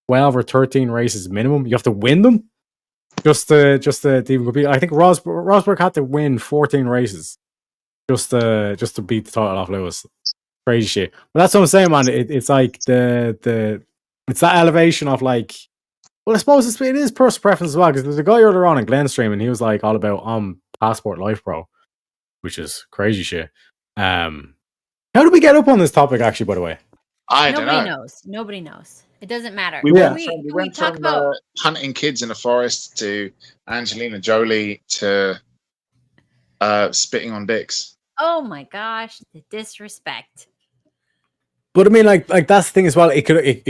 12 or 13 races minimum. You have to win them just to even compete. I think Rosberg had to win 14 races just to beat the title off Lewis. Crazy shit. But that's what I'm saying, man. It's like it's that elevation of like. Well, I suppose it is personal preference as well, because there's a guy earlier on in Glenstream, and he was like all about passport life, bro, which is crazy shit. How did we get up on this topic, actually? By the way, I don't Nobody know. knows. Nobody knows. It doesn't matter. We Yeah. went Talk from about hunting kids in the forest to Angelina Jolie to spitting on dicks. oh my gosh, the disrespect. but I mean, like that's the thing as well. It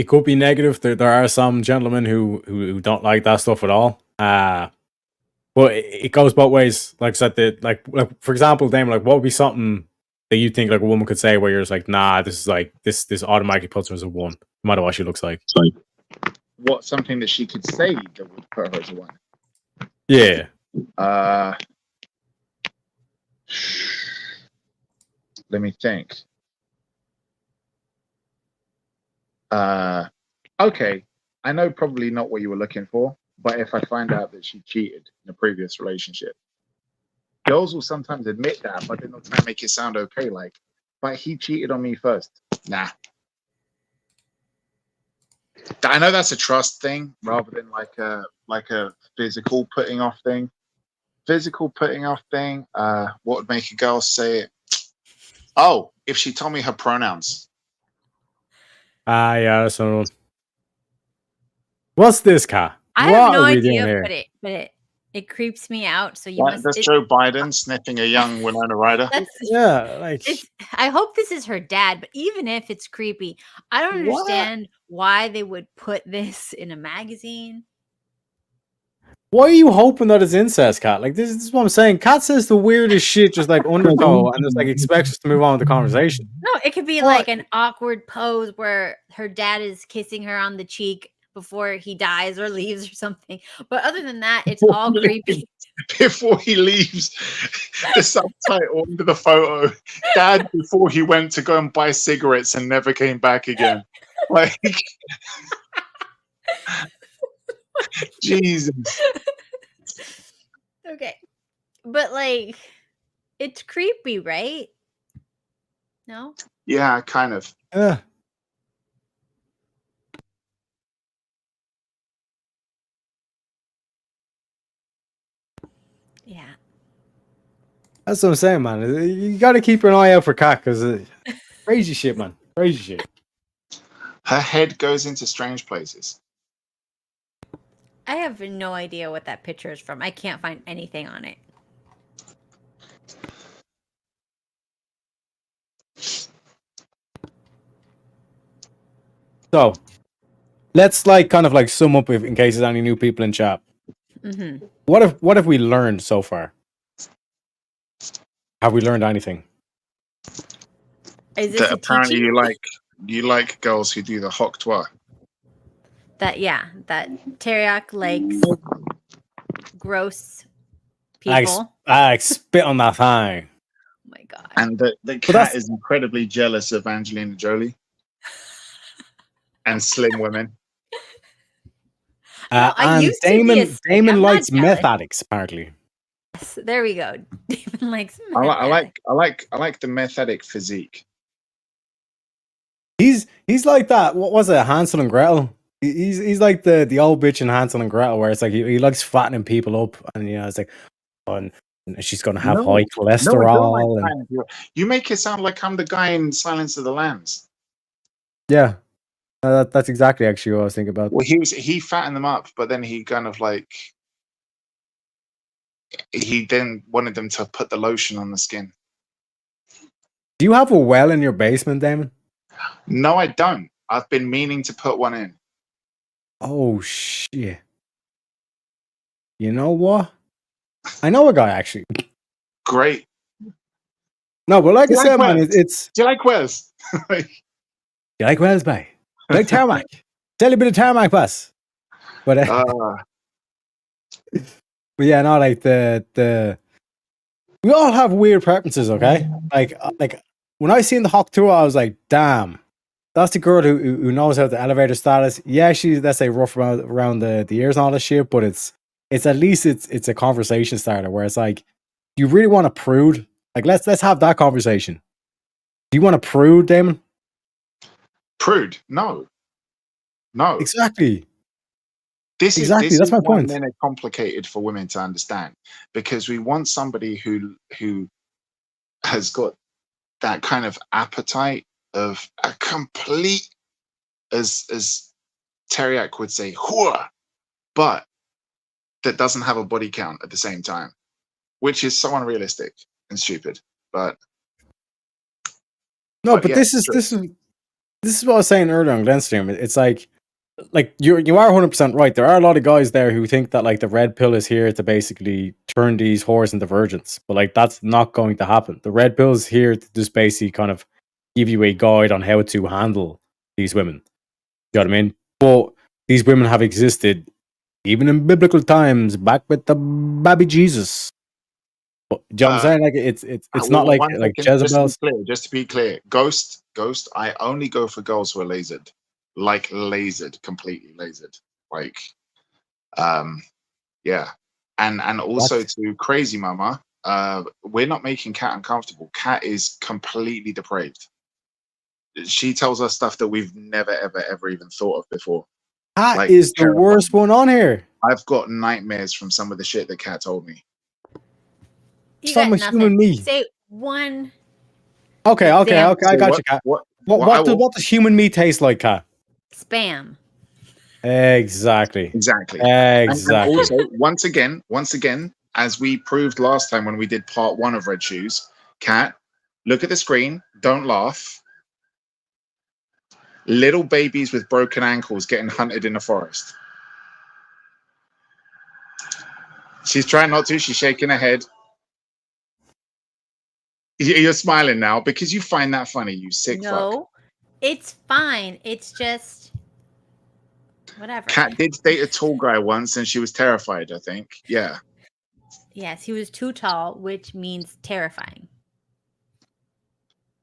could be negative. There are some gentlemen who don't like that stuff at all. But it goes both ways. Like I said, like for example, Damon, like what would be something that you think like a woman could say where you're just like, nah, this is like this automatically puts her as a 1, no matter what she looks like. What something that she could say that would put her as a 1? Yeah. Let me think. Okay, I know probably not what you were looking for, but if I find out that she cheated in a previous relationship, girls will sometimes admit that, but then they'll try and make it sound okay. Like, but he cheated on me first. Nah. I know that's a trust thing rather than like a physical putting off thing. Physical putting off thing. What would make a girl say it? Oh, if she told me her pronouns. Yeah, that's another one. What's this, Kat? I What have no are we idea, doing here? but it creeps me out. So you Like, must. that's Joe Biden sniffing a young Winona Ryder. That's Yeah, like I hope this is her dad, but even if it's creepy, I don't What? understand why they would put this in a magazine. why are you hoping that it's incest, Kat? Like this is what I'm saying. Kat says the weirdest shit, just like undertow, and just like expects us to move on with the conversation. No, it could be What? like an awkward pose where her dad is kissing her on the cheek before he dies or leaves or something. But other than that, it's all creepy. Before he leaves, the subtitle under the photo, Dad before he went to go and buy cigarettes and never came back again. Like, Jesus. Okay. But like it's creepy, right? No? Yeah, kind of. Yeah. Yeah. That's what I'm saying, man. You got to keep an eye out for Kat, because crazy shit, man. Crazy shit. Her head goes into strange places. I have no idea what that picture is from. I can't find anything on it. So, let's like kind of like sum up in case there's any new people in chat. Mm-hmm. What have we learned so far? Have we learned anything? Is this That a apparently teaching? you like girls who do the hoc toi. That Tareyak likes gross people. I spit on that thing. Oh my god. And the cat that's- is incredibly jealous of Angelina Jolie and slim women. No, I And used to be a stick. Damon I'm not likes meth jealous. addicts, apparently. Yes, there we go. Daemon likes I like the meth addict physique. He's like that. What was it? Hansel and Gretel. He's like the old bitch in Hansel and Gretel, where it's like he likes fattening people up, and it's like, oh, and she's gonna have high cholesterol. You make it sound like I'm the guy in Silence of the Lambs. Yeah, that's exactly actually what I was thinking about. Well, he fattened them up, but then he kind of like he then wanted them to put the lotion on the skin. Do you have a well in your basement, Damon? No, I don't. I've been meaning to put one in. Oh shit! You know what? I know a guy actually. Great. No, but like Do I you said, like man, wells? it's Do you like wells? you like wells, bye. You like tarmac. Tell a bit of tarmac, boss. But but yeah, no, like the we all have weird preferences, okay? Like when I seen the Hawk tour, I was like, damn, that's the girl who knows how the elevator status. Yeah, she's, let's say, rough around the ears and all this shit, but it's at least it's a conversation starter where it's like, you really want to prude? Like let's have that conversation. Do you want to prude, Damon? Prude? No. Exactly. This Exactly, is that's my why point. men are complicated for women to understand, because we want somebody who has got that kind of appetite of a complete, as Tareyak would say, whore, but that doesn't have a body count at the same time, which is so unrealistic and stupid. But No, but yeah, this is what I was saying earlier on Glenstream. It's like you are 100% right. There are a lot of guys there who think that like the red pill is here to basically turn these whores into virgins, but like that's not going to happen. The red pill is here to just basically kind of give you a guide on how to handle these women. You know what I mean? But these women have existed even in biblical times, back with the baby Jesus. But, do you know what I'm saying? Like it's not like Jezebel's. Just to be clear, Ghost. I only go for girls who are lasered, like lasered, completely lasered, like, yeah, and also to Crazy Mama. We're not making Cat uncomfortable. Cat is completely depraved. She tells us stuff that we've never ever even thought of before. Cat Like, is the worst one on here. I've got nightmares from some of the shit that Cat told me. You From got a nothing. human me. Say one. Okay. I example. got you, Cat. What does human meat taste like, Cat? Spam. Exactly. And also, once again, as we proved last time when we did part 1 of Red Shoes, Cat, look at the screen, don't laugh. Little babies with broken ankles getting hunted in the forest. She's trying not to, she's shaking her head. You're smiling now because you find that funny, you sick fuck. No, it's fine. It's just whatever. Cat did date a tall guy once and she was terrified, I think. Yeah. Yes, he was too tall, which means terrifying.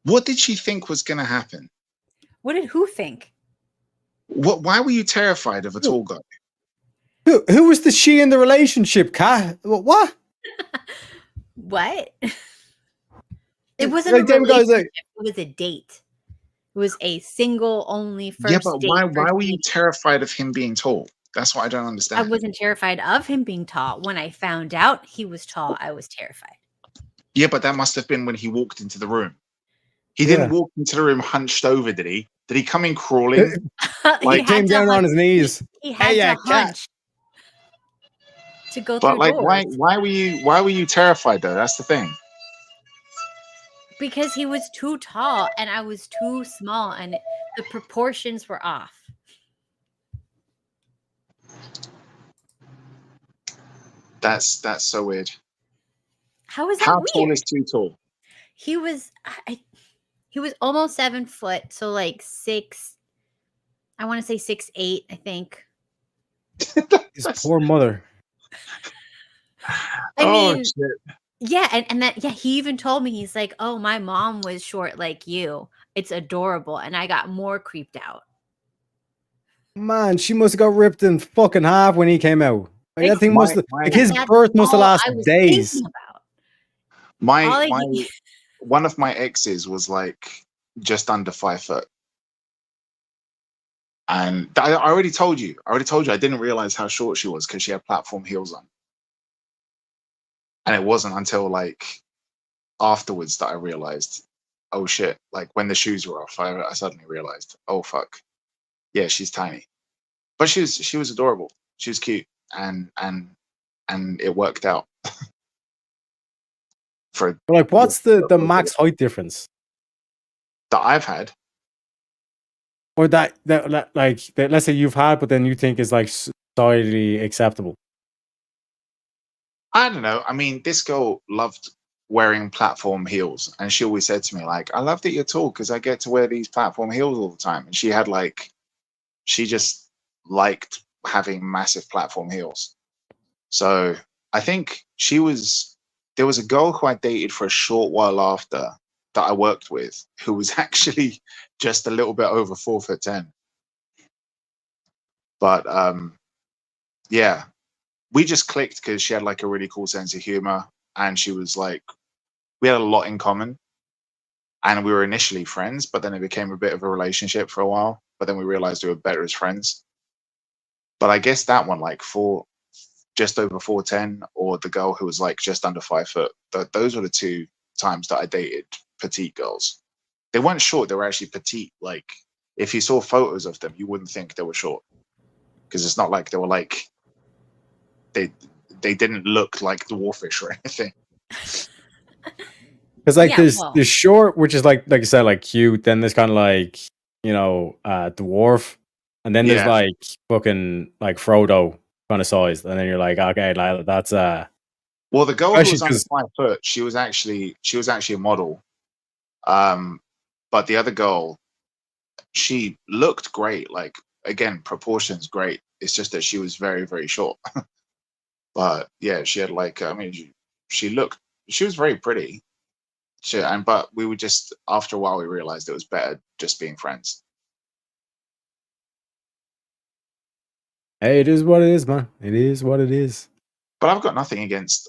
What did she think was going to happen? What did who think? Why were you terrified of a tall guy? Who was the she in the relationship, Cat? What? What? It wasn't Like a them guys, relationship. It was a date. It was a single only first Yeah, but date. why were you terrified of him being tall? That's what I don't understand. I wasn't terrified of him being tall. When I found out he was tall, I was terrified. Yeah, but that must have been when he walked into the room. He didn't walk into the room hunched over, did he? Did he come in crawling? Like came down on his knees. He had to hunch to go but through like, doors. why were you terrified though? That's the thing. Because he was too tall and I was too small and the proportions were off. That's so weird. How is that How weird? tall is too tall? He was he was almost 7 foot, so like 6. I want to say 6'8", I think. His poor mother. I mean, shit. yeah, and that he even told me, he's like, "Oh, my mom was short like you. It's adorable," and I got more creeped out. Man, she must have got ripped in fucking half when he came out. Like, that thing must have, My- like his That's birth must have all lasted I was days. thinking about. My All I- my one of my exes was like just under 5 foot. And I already told you. I didn't realize how short she was because she had platform heels on. And it wasn't until like afterwards that I realized, oh shit, like when the shoes were off, I suddenly realized, oh fuck. Yeah, she's tiny. But she was adorable. She was cute and it worked out. For But like, what's the Yeah. max height difference? that I've had. Or that let's say you've had, but then you think is like socially acceptable. I don't know. I mean, this girl loved wearing platform heels, and she always said to me, like, I love that you're tall because I get to wear these platform heels all the time. And she had like, she just liked having massive platform heels. So I think there was a girl who I dated for a short while after that I worked with who was actually just a little bit over 4'10". But yeah, we just clicked because she had like a really cool sense of humor, and she was like, we had a lot in common, and we were initially friends, but then it became a bit of a relationship for a while. But then we realized we were better as friends. But I guess that one, like just over 4'10", or the girl who was like just under 5 foot, those were the two times that I dated petite girls. They weren't short; they were actually petite. Like if you saw photos of them, you wouldn't think they were short because it's not like they were like they didn't look like dwarfish or anything. Because like Yeah, there's well. there's short, which is like you said, like cute. Then there's kind of like dwarf, and then there's Yeah. like fucking like Frodo kind of size, and then you're like, okay, like that's Well, the girl who Actually, was under 'cause- 5 foot, she was actually a model. But the other girl, she looked great. Like again, proportions great. It's just that she was very, very short. But yeah, she had like, I mean, she was very pretty. But we were just, after a while, we realized it was better just being friends. hey, it is what it is, man. It is what it is. But I've got nothing against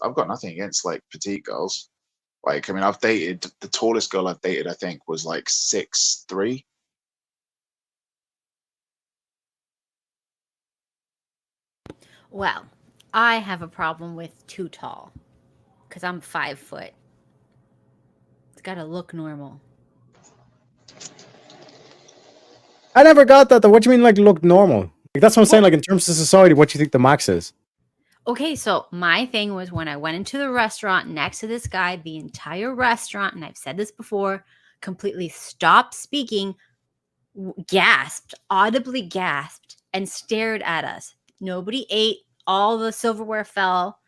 like petite girls. Like, I mean, the tallest girl I've dated, I think, was like 6'3". Well, I have a problem with too tall because I'm 5 foot. It's got to look normal. I never got that though. What do you mean, like look normal? Like that's what I'm saying. Like in terms of society, what do you think the max is? Okay, so my thing was when I went into the restaurant next to this guy, the entire restaurant, and I've said this before, completely stopped speaking, gasped, audibly gasped, and stared at us. Nobody ate. All the silverware fell,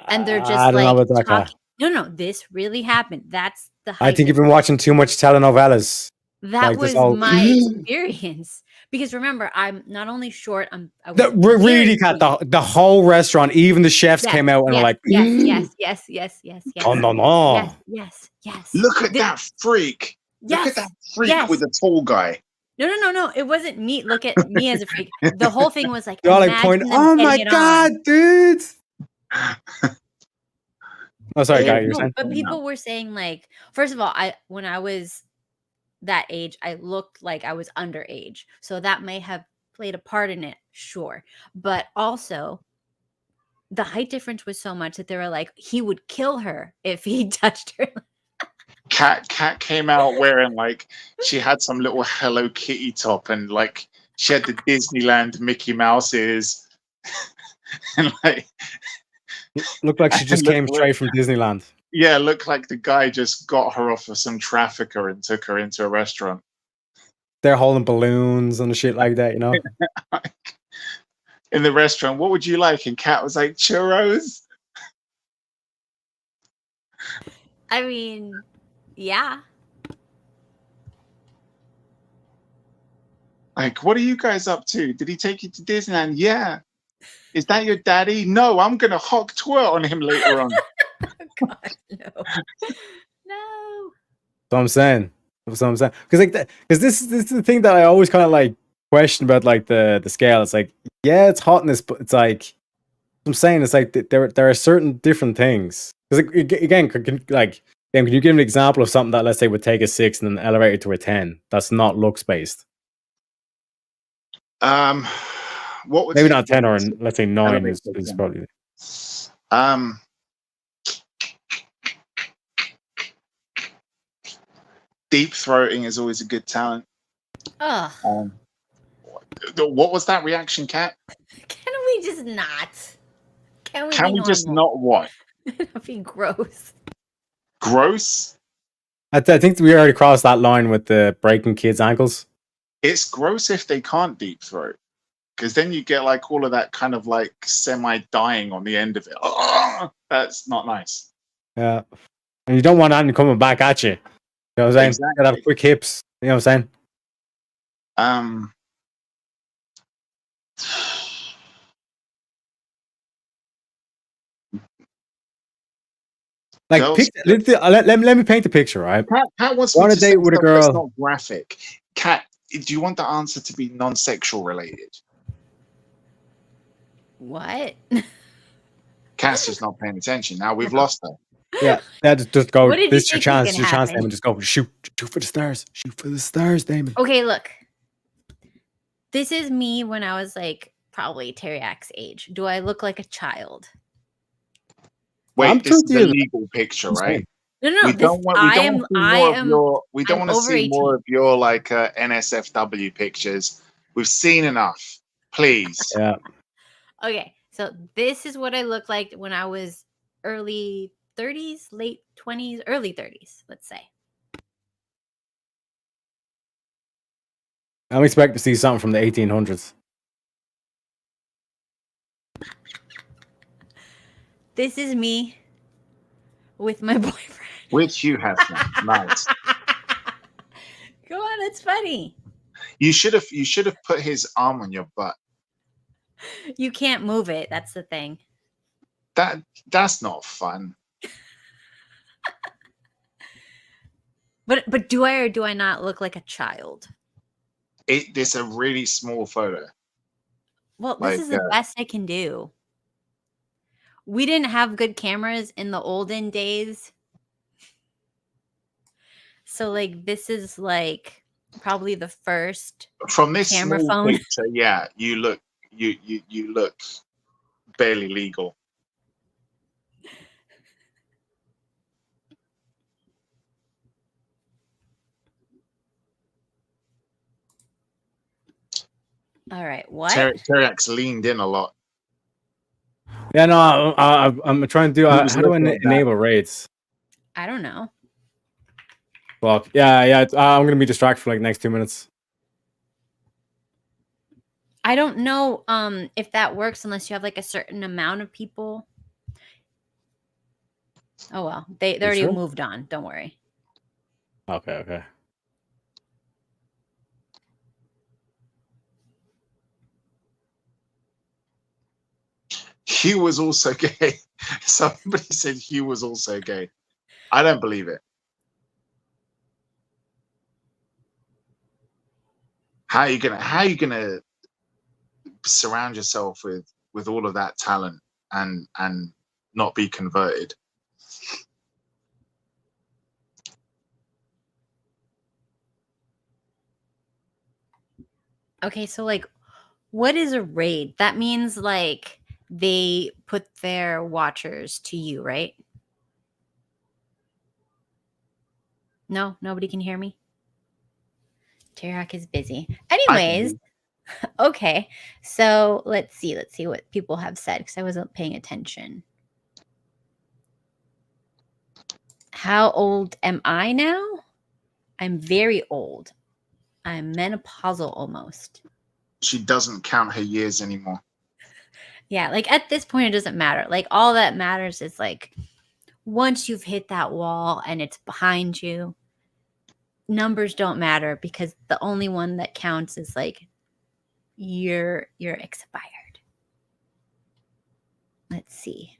and they're just I don't know like about that guy. talking. No, this really happened. That's the I height think you've been difference. watching too much telenovelas. That like this was whole- my experience. Because remember, I'm not only short, I was Really, very Kat, short. the whole restaurant, even the chefs Yes, came out and were like, yes. Oh no. Yes. Look at that freak! Look at that freak with the tall guy. No. It wasn't me. Look at me as a freak. The whole thing was like, You're like imagine pointing, them oh my getting it god, on. dude. Oh, sorry, guy, you're No, saying? but people were saying like, first of all, when I was that age, I looked like I was underage. So that may have played a part in it, sure. But also, the height difference was so much that they were like, he would kill her if he touched her. Cat came out wearing like she had some little Hello Kitty top and like she had the Disneyland Mickey Mouse ears. And like Looked like she just came straight from Disneyland. Yeah, looked like the guy just got her off of some trafficker and took her into a restaurant. They're holding balloons and shit like that, you know? In the restaurant, what would you like? And Kat was like, churros. I mean, yeah. Like, what are you guys up to? Did he take you to Disneyland? Yeah. Is that your daddy? No, I'm gonna hawk twerk on him later on. God, no. No. So I'm saying. That's what I'm saying. Because like because this is the thing that I always kind of like question about like the scale. It's like, yeah, it's hotness, but it's like I'm saying it's like there are certain different things. Because again, can you give an example of something that let's say would take a 6 and then elevate it to a 10? That's not looks based. What would Maybe take not 10 or you let's say 9 elevate is to 10? probably. Deep throating is always a good talent. Ugh. What was that reaction, Kat? Can we just not? Can we Can be we just normal? not what? That'd be gross. Gross? I think we already crossed that line with the breaking kids' ankles. It's gross if they can't deep throat. Because then you get like all of that kind of like semi-dying on the end of it. Ugh! That's not nice. Yeah. And you don't want anything coming back at you. You know what I'm saying? Exactly. You gotta have quick hips. You know what I'm saying? Like, Girls, let me paint the picture, right? Kat wants Go me on a to say date with a stuff that's girl. not graphic. Kat, do you want the answer to be non-sexual related? What? Kat's just not paying attention. Now we've lost her. Yeah, just go. What did you This is your think was chance. gonna Your chance, happen? Damon. Just go. Shoot for the stars. Shoot for the stars, Damon. Okay, look. This is me when I was like probably Taryak's age. Do I look like a child? Wait, this is a you. legal picture, right? No. We This, don't want to see more of your. We don't I'm want to over see more 18. of your like NSFW pictures. We've seen enough. Please. Yeah. Okay, so this is what I looked like when I was early 30s, late 20s, early 30s, let's say. I'm expecting to see something from the 1800s. This is me with my boyfriend. With Hugh Hefner. Nice. Go on, it's funny. You should have put his arm on your butt. You can't move it. That's the thing. That's not fun. But do I or do I not look like a child? It's a really small photo. Well, this is the best I can do. We didn't have good cameras in the olden days. So like this is like probably the first from this camera small phone. picture. Yeah, you look barely legal. All right, what? Tareyak's leaned in a lot. Yeah, no, I'm trying to do. How do I enable raids? I don't know. Fuck. Yeah. I'm gonna be distracted for like next 2 minutes. I don't know if that works unless you have like a certain amount of people. Oh well, they already moved on. Don't worry. Okay. Hugh was also gay. Somebody said Hugh was also gay. I don't believe it. How are you gonna surround yourself with all of that talent and not be converted? Okay, so like, what is a raid? That means like they put their watchers to you, right? No, nobody can hear me. Tareyak is busy. Anyways, okay. So let's see what people have said because I wasn't paying attention. How old am I now? I'm very old. I'm menopausal almost. She doesn't count her years anymore. Yeah, like at this point, it doesn't matter. Like all that matters is like once you've hit that wall and it's behind you, numbers don't matter because the only one that counts is like you're expired. Let's see.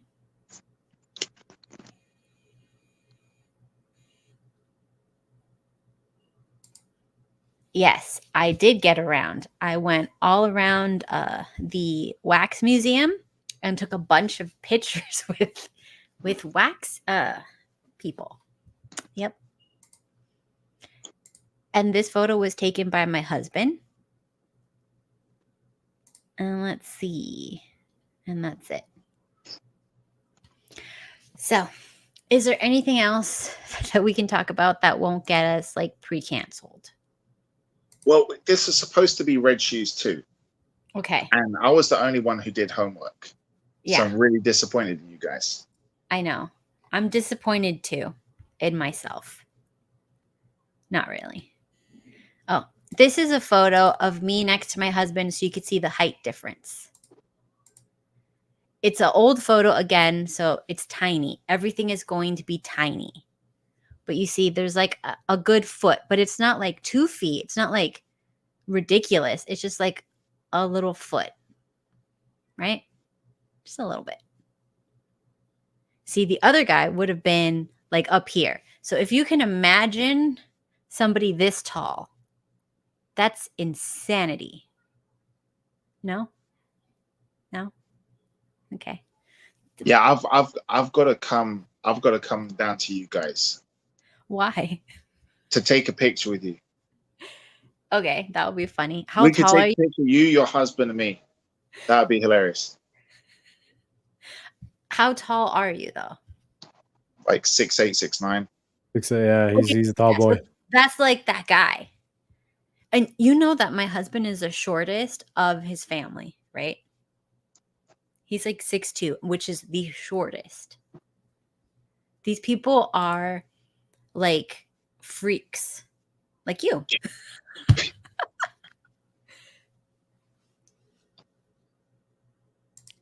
Yes, I did get around. I went all around the wax museum and took a bunch of pictures with wax people. Yep. And this photo was taken by my husband. And let's see. And that's it. So, is there anything else that we can talk about that won't get us like pre-canceled? Well, this is supposed to be Red Shoes too. Okay. And I was the only one who did homework. Yeah. So I'm really disappointed in you guys. I know. I'm disappointed too in myself. Not really. Oh, this is a photo of me next to my husband so you could see the height difference. It's an old photo again, so it's tiny. Everything is going to be tiny. But you see, there's like a good foot, but it's not like 2 feet. It's not like ridiculous. It's just like a little foot, right? Just a little bit. See, the other guy would have been like up here. So if you can imagine somebody this tall, that's insanity. No? No? Okay. Yeah, I've got to come down to you guys Why? to take a picture with you. Okay, that would be funny. How We could tall are take you? a picture, you, your husband, and me. That would be hilarious. How tall are you though? Like 6'8", 6'9". Yeah, he's a tall Yeah, boy. so that's like that guy. And you know that my husband is the shortest of his family, right? He's like 6'2", which is the shortest. These people are like freaks, like you.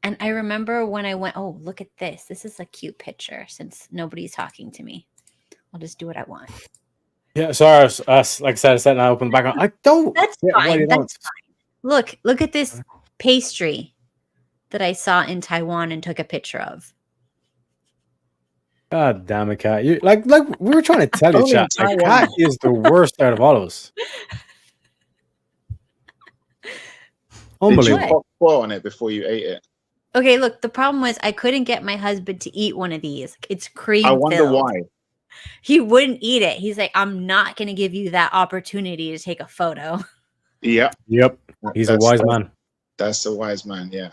And I remember when I went, oh, look at this. This is a cute picture since nobody's talking to me. I'll just do what I want. Yeah, sorry, us like I said, I opened the background. I don't. That's Yeah, why fine. you That's don't? fine. Look at this pastry that I saw in Taiwan and took a picture of. God damn it, Kat. You like we were trying to tell you, Only in chat. Like, Taiwan. Kat is the worst out of all of us. Did you Unbelievable. put foil on it before you ate it? Okay, look, the problem was I couldn't get my husband to eat one of these. It's cream I wonder filled. why. He wouldn't eat it. He's like, I'm not going to give you that opportunity to take a photo. Yep. He's a wise man. That's a wise man, yeah.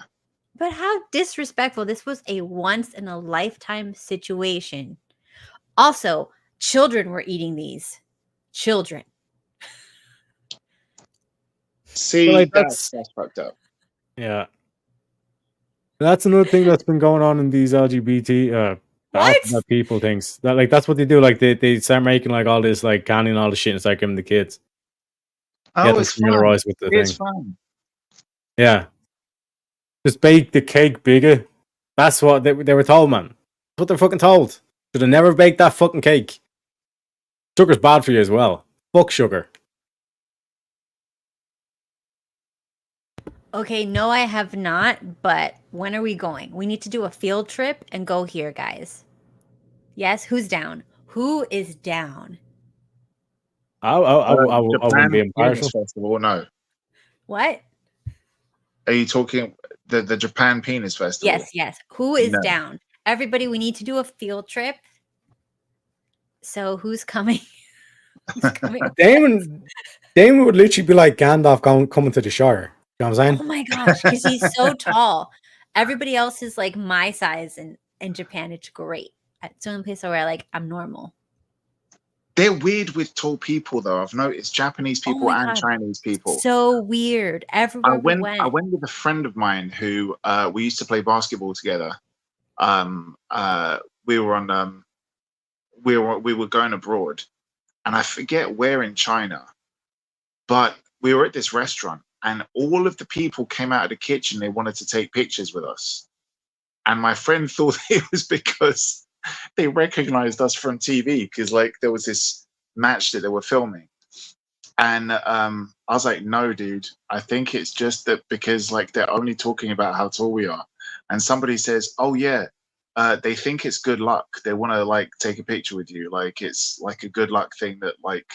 But how disrespectful. This was a once in a lifetime situation. Also, children were eating these. Children. See, But, like, that's fucked up. Yeah. That's another thing that's been going on in these LGBT What? alphabet people things. That like that's what they do. Like they start making like all this like candy and all this shit and start giving the kids. Get them it's fun. familiarized with the It's thing. fun. Yeah. Just bake the cake bigger. That's what they were told, man. That's what they're fucking told. Should have never baked that fucking cake. Sugar's bad for you as well. Fuck sugar. Okay, no, I have not. But when are we going? We need to do a field trip and go here, guys. Yes, who's down? Who is down? I wouldn't Japan be impartial. Penis Festival, no. What? Are you talking the Japan Penis Festival? Yes. Who is No. down? Everybody, we need to do a field trip. So who's coming? Who's coming? Daemon would literally be like Gandalf coming to the Shire. You know what I'm Oh saying? my gosh, because he's so tall. Everybody else is like my size, and in Japan, it's great. It's the only place where I'm normal. They're weird with tall people, though. I've noticed Japanese Oh people my and God. Chinese people. So weird. Everywhere I went we I went with a friend of mine who we used to play basketball together. We were on we were going abroad, and I forget where in China, but we were at this restaurant, and all of the people came out of the kitchen. They wanted to take pictures with us, and my friend thought it was because they recognized us from TV because like there was this match that they were filming, and I was like, no, dude, I think it's just that because like they're only talking about how tall we are, and somebody says, oh yeah, they think it's good luck. They want to like take a picture with you, like it's like a good luck thing that like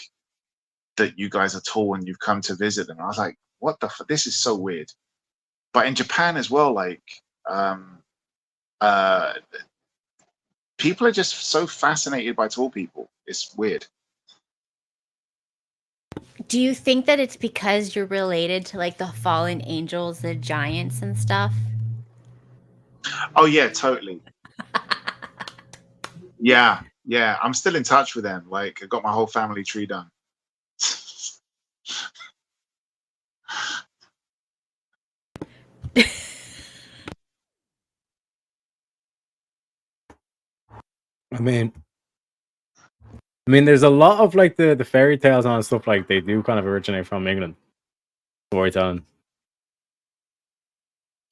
that you guys are tall and you've come to visit them. I was like, what the this is so weird. But in Japan as well, like uh people are just so fascinated by tall people. It's weird. Do you think that it's because you're related to like the fallen angels, the giants and stuff? Oh yeah, totally. Yeah, yeah. I'm still in touch with them. Like I got my whole family tree done. I mean, there's a lot of like the fairy tales and stuff like they do kind of originate from England storytelling.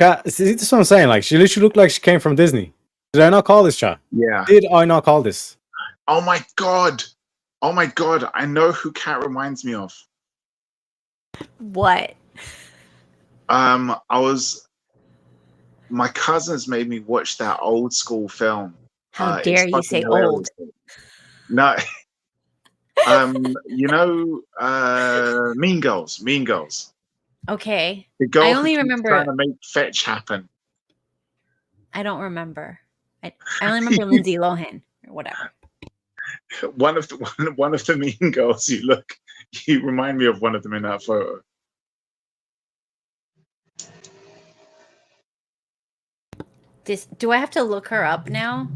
Yeah, see, this is what I'm saying. Like, she literally looked like she came from Disney. Did I not call this, chat? Yeah. Did I not call this? Oh my god. Oh my god. I know who Cat reminds me of. What? My cousins made me watch that old school film. How It's dare you fucking say hilarious. old? No. You know, Mean Girls. Mean Girls. Okay. The girl I who only keeps remember. trying to make fetch happen. I don't remember. I only remember Lindsay Lohan or whatever. One of the Mean Girls. You remind me of one of them in that photo. Do I have to look her up now?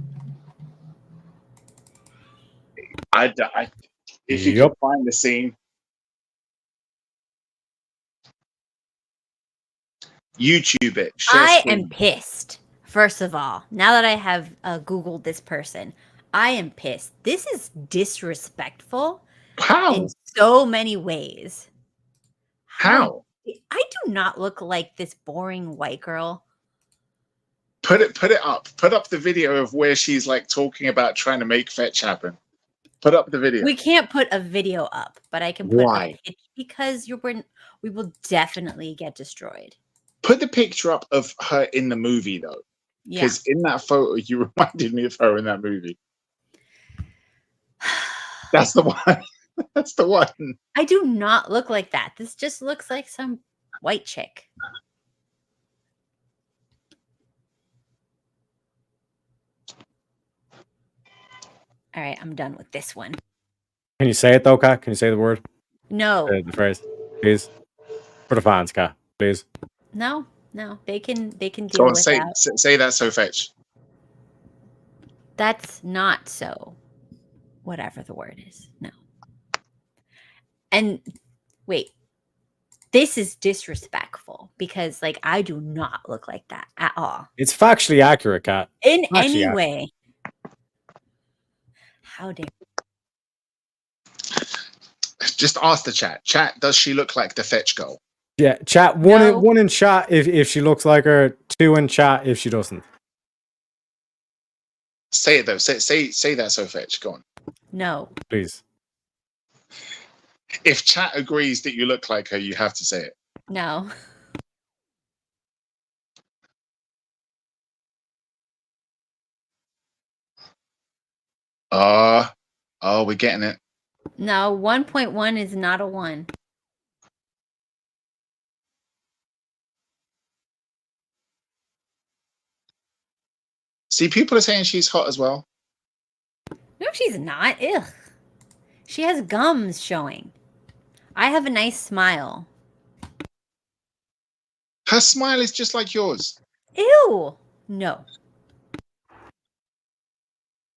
If you can find the scene, YouTube it. Share I screen. am pissed. First of all, now that I have Googled this person, I am pissed. This is disrespectful How? in so many ways. How? I do not look like this boring white girl. Put it up. Put up the video of where she's like talking about trying to make fetch happen. Put up the video. We can't put a video up, but I can put Why? a picture because we will definitely get destroyed. Put the picture up of her in the movie though. Yeah. Because in that photo, you reminded me of her in that movie. That's the one. That's the one. I do not look like that. This just looks like some white chick. All right, I'm done with this one. Can you say it though, Kat? Can you say the word? No. The phrase, please. For the fans, Kat, please. No. They can deal Go on, with that. say that so fetch. That's not so. Whatever the word is. No. And wait. This is disrespectful because like I do not look like that at all. It's factually accurate, Kat. In any way. How dare Just ask the chat. Chat, does she look like the fetch girl? Yeah, chat. One in chat if she looks like her. 2 in chat if she doesn't. Say it though. Say that so fetch. Go on. No. Please. If chat agrees that you look like her, you have to say it. No. We're getting it. No, 1.1 is not a 1. See, people are saying she's hot as well. No, she's not. Ugh. She has gums showing. I have a nice smile. Her smile is just like yours. Ew. No.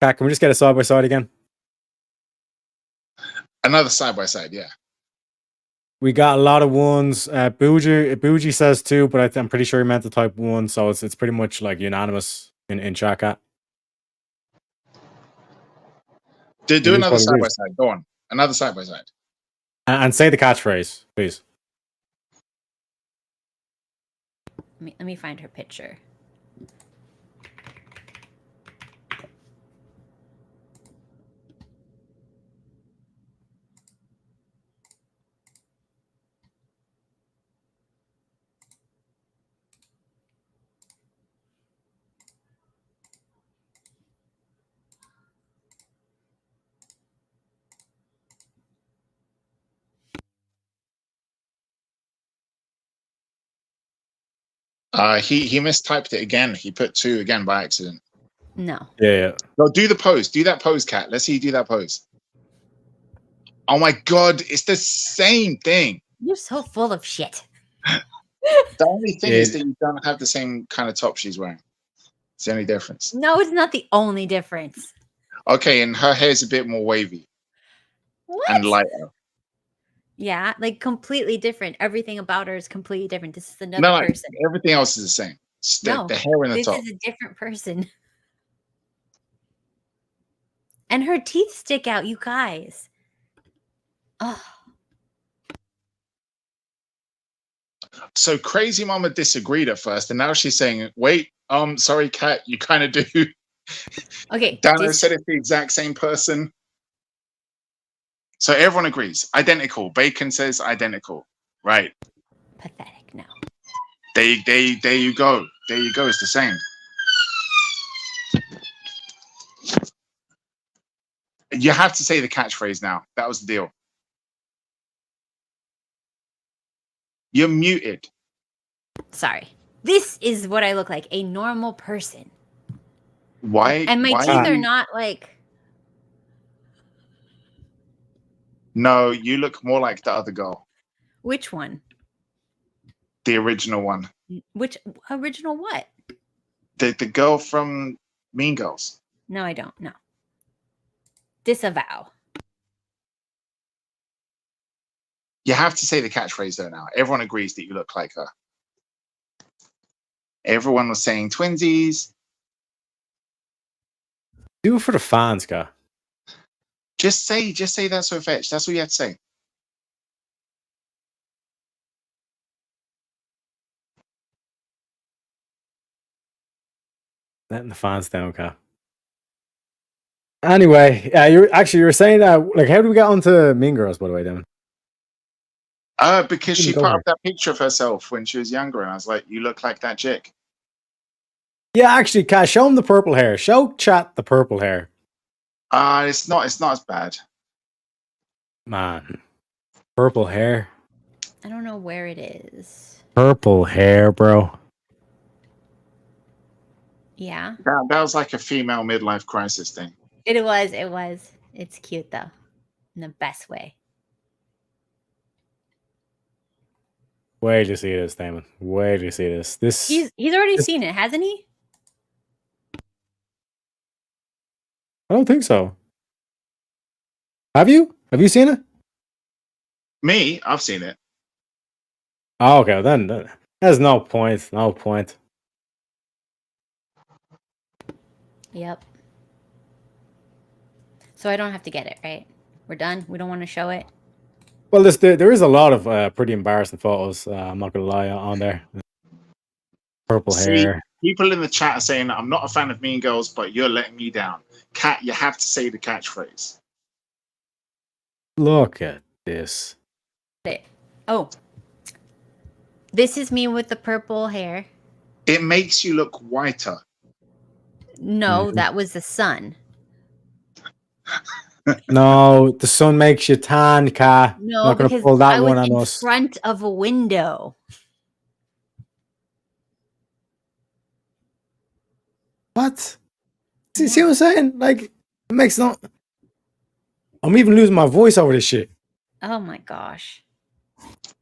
Kat, can we just get a side by side again? Another side by side, yeah. We got a lot of ones. Bougie says 2, but I'm pretty sure he meant to type 1, so it's pretty much like unanimous in chat, Kat. Do another side by side. Go on. Another side by side. And say the catchphrase, please. Let me find her picture. He mistyped it again. He put 2 again by accident. No. Yeah. No, do the pose. Do that pose, Kat. Let's see you do that pose. Oh my god, it's the same thing. You're so full of shit. The only thing is that you don't have the same kind of top she's wearing. It's the only difference. No, it's not the only difference. Okay, and her hair's a bit more wavy What? and lighter. Yeah, like completely different. Everything about her is completely different. This is another No, like, person. everything else is the same. It's No, the hair in the this top. is a different person. And her teeth stick out, you guys. Oh, So Crazy Mama disagreed at first, and now she's saying, "Wait, sorry, Kat, you kind of do." okay. Dano said it's the exact same person. So everyone agrees, identical. Bacon says identical, right? Pathetic. No. There you go. There you go. It's the same. You have to say the catchphrase now. That was the deal. You're muted. Sorry. This is what I look like, a normal person. Why? And my why teeth are you- not like. No, you look more like the other girl, Which one? the original one, Which original what? the girl from Mean Girls. No, I don't. No. Disavow. You have to say the catchphrase though now. Everyone agrees that you look like her. Everyone was saying twinsies. Do it for the fans, guy. Just say that's so fetch. That's all you have to say. Letting the fans down, guy. Anyway, you were saying that, like, how do we get onto Mean Girls, by the way, Damon? Because she Go put for up that picture of herself when she was younger, and I was like, you look like that chick. Yeah, actually, Kat, show him the purple hair. Show chat the purple hair. It's not as bad. Man. Purple hair. I don't know where it is. Purple hair, bro. Yeah. That was like a female midlife crisis thing. It was. It's cute though. In the best way. Wait to see this, Damon. Wait to see this. He's already seen it, hasn't he? I don't think so. Have you? Have you seen it? Me, I've seen it. Oh, okay. Then there's no point. No point. Yep. So I don't have to get it, right? We're done. We don't want to show it. Well, there is a lot of pretty embarrassing photos. I'm not gonna lie on there. Purple See, hair. people in the chat are saying, I'm not a fan of Mean Girls, but you're letting me down. Kat, you have to say the catchphrase. Look at this. Oh. This is me with the purple hair. It makes you look whiter. No, that was the sun. No, the sun makes you tan, Kat. No, Not gonna because pull that I was one on in us. front of a window. What? See what I'm saying? Like, it makes no. I'm even losing my voice over this shit. Oh my gosh.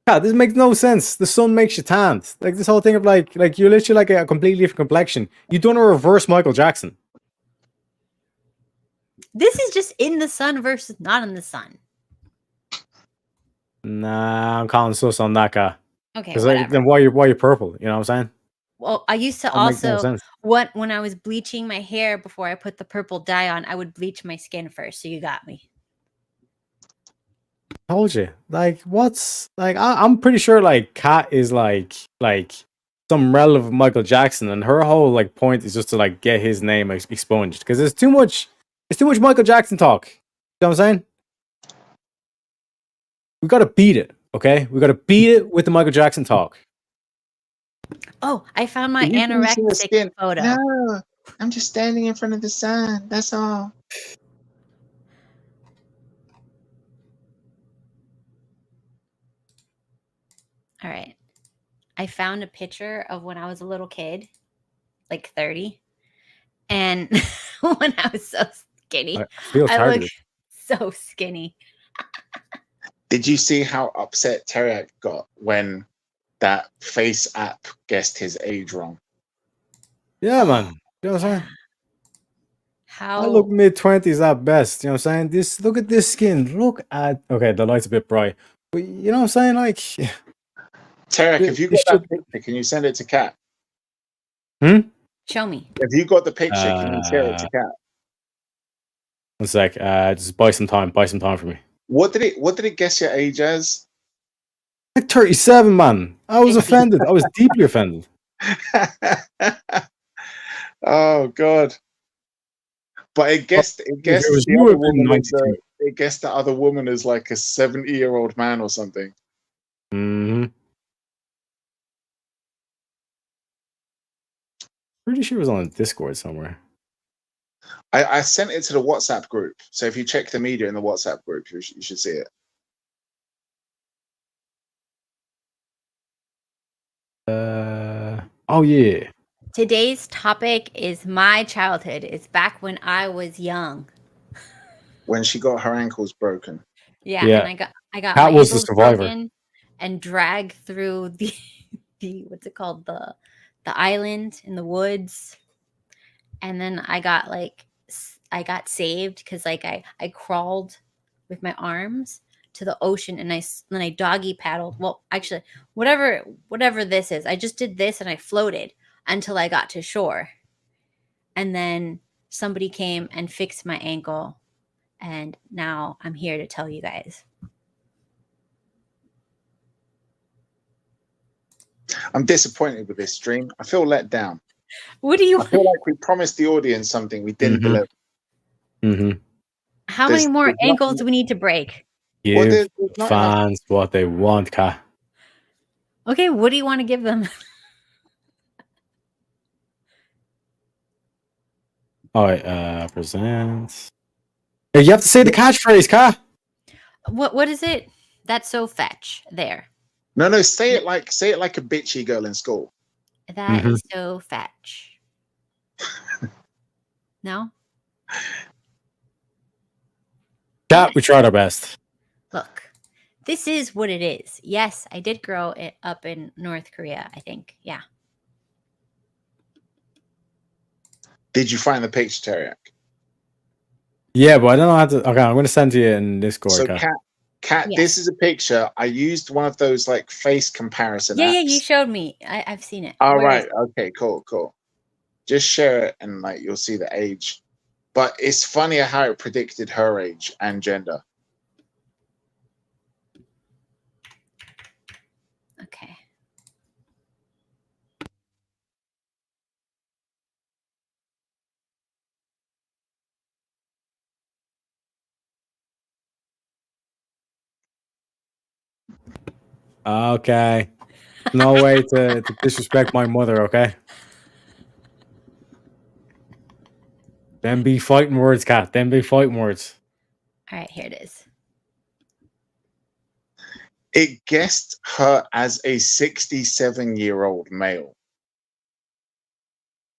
God, this makes no sense. The sun makes you tanned. Like this whole thing of like you're literally like a completely different complexion. You don't reverse Michael Jackson. This is just in the sun versus not in the sun. Nah, I'm calling sus on that guy. Okay, Because whatever. then why you purple? You know what I'm saying? Well, I used to That makes no also sense. when I was bleaching my hair before I put the purple dye on, I would bleach my skin first. So you got me. Told you. Like, what's like? I'm pretty sure like Kat is like some relative of Michael Jackson, and her whole like point is just to like get his name expunged because there's too much. It's too much Michael Jackson talk. You know what I'm saying? We gotta beat it, okay? We gotta beat it with the Michael Jackson talk. Oh, I found my You can see the skin. anorexic photo. No, I'm just standing in front of the sun. That's all. All right. I found a picture of when I was a little kid, like 30, and when I was so skinny, I feel I look targeted. so skinny. Did you see how upset Tareyak got when that face app guessed his age wrong? Yeah, man. You know what I'm Yeah. saying? How I look mid-20s at best. You know what I'm saying? Look at this skin. Look at. Okay, the light's a bit bright, but you know what I'm saying? Like, Tareyak, if you got should. that picture, can you send it to Kat? show me? If you got the picture, can you share it to Kat? One sec. Just buy some time. Buy some time for me. What did it guess your age as? Like 37, man. I was 50. offended. I was deeply offended. Oh God. But it guessed If it was the you, other it'd been woman as 92. it guessed the other woman as like a 70-year-old man or something. Mm-hmm. Pretty sure it was on Discord somewhere. I sent it to the WhatsApp group. So if you check the media in the WhatsApp group, you should see it. Oh yeah. Today's topic is my childhood. It's back when I was young. When she got her ankles broken. Yeah, Yeah. and I got Kat my was the ankles survivor. broken and dragged through the what's it called, the island in the woods, and then I got saved because like I crawled with my arms to the ocean, and then I doggy paddled. Well, actually, whatever this is, I just did this and I floated until I got to shore, and then somebody came and fixed my ankle, and now I'm here to tell you guys. I'm disappointed with this stream. I feel let down. What do you I feel like we promised the audience something we didn't deliver. Mm-hmm. How There's- many more there's ankles nothing- do we need to break? Give there's not enough. fans what they want, Kat. Okay, what do you want to give them? All right, presents. Hey, you have to say the catchphrase, Kat. What is it? That's so fetch. There. No, say it like a bitchy girl in school. That is so fetch. No? Kat, we tried our best. Look, this is what it is. Yes, I did grow it up in North Korea, I think. Yeah. Did you find the picture, Tareyak? Yeah, but I don't know how to. Okay, I'm going to send to you in Discord. So, Kat. Kat, Yes. this is a picture. I used one of those like face comparison Yeah, apps. yeah, you showed me. I've seen it. All Where right. is Okay, cool. Just share it and like you'll see the age. But it's funnier how it predicted her age and gender. it? Okay. Okay. No way to disrespect my mother, okay? Them be fighting words, Kat. Them be fighting words. All right, here it is. It guessed her as a 67-year-old male.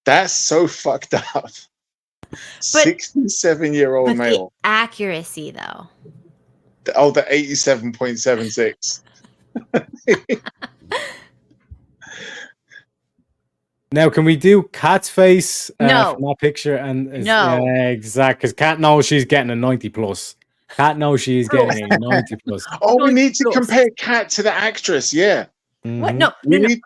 That's so fucked up. 67-year-old But male. the accuracy, though. The 87.76. Now, can we do Kat's face No. from that picture? And No. yeah, exact. Because Kat knows she's getting a 90 plus. Kat knows she's getting a 90 plus. Oh, we 90 need to plus. compare Kat to the actress. Yeah. What? Mhm. No. We No. need-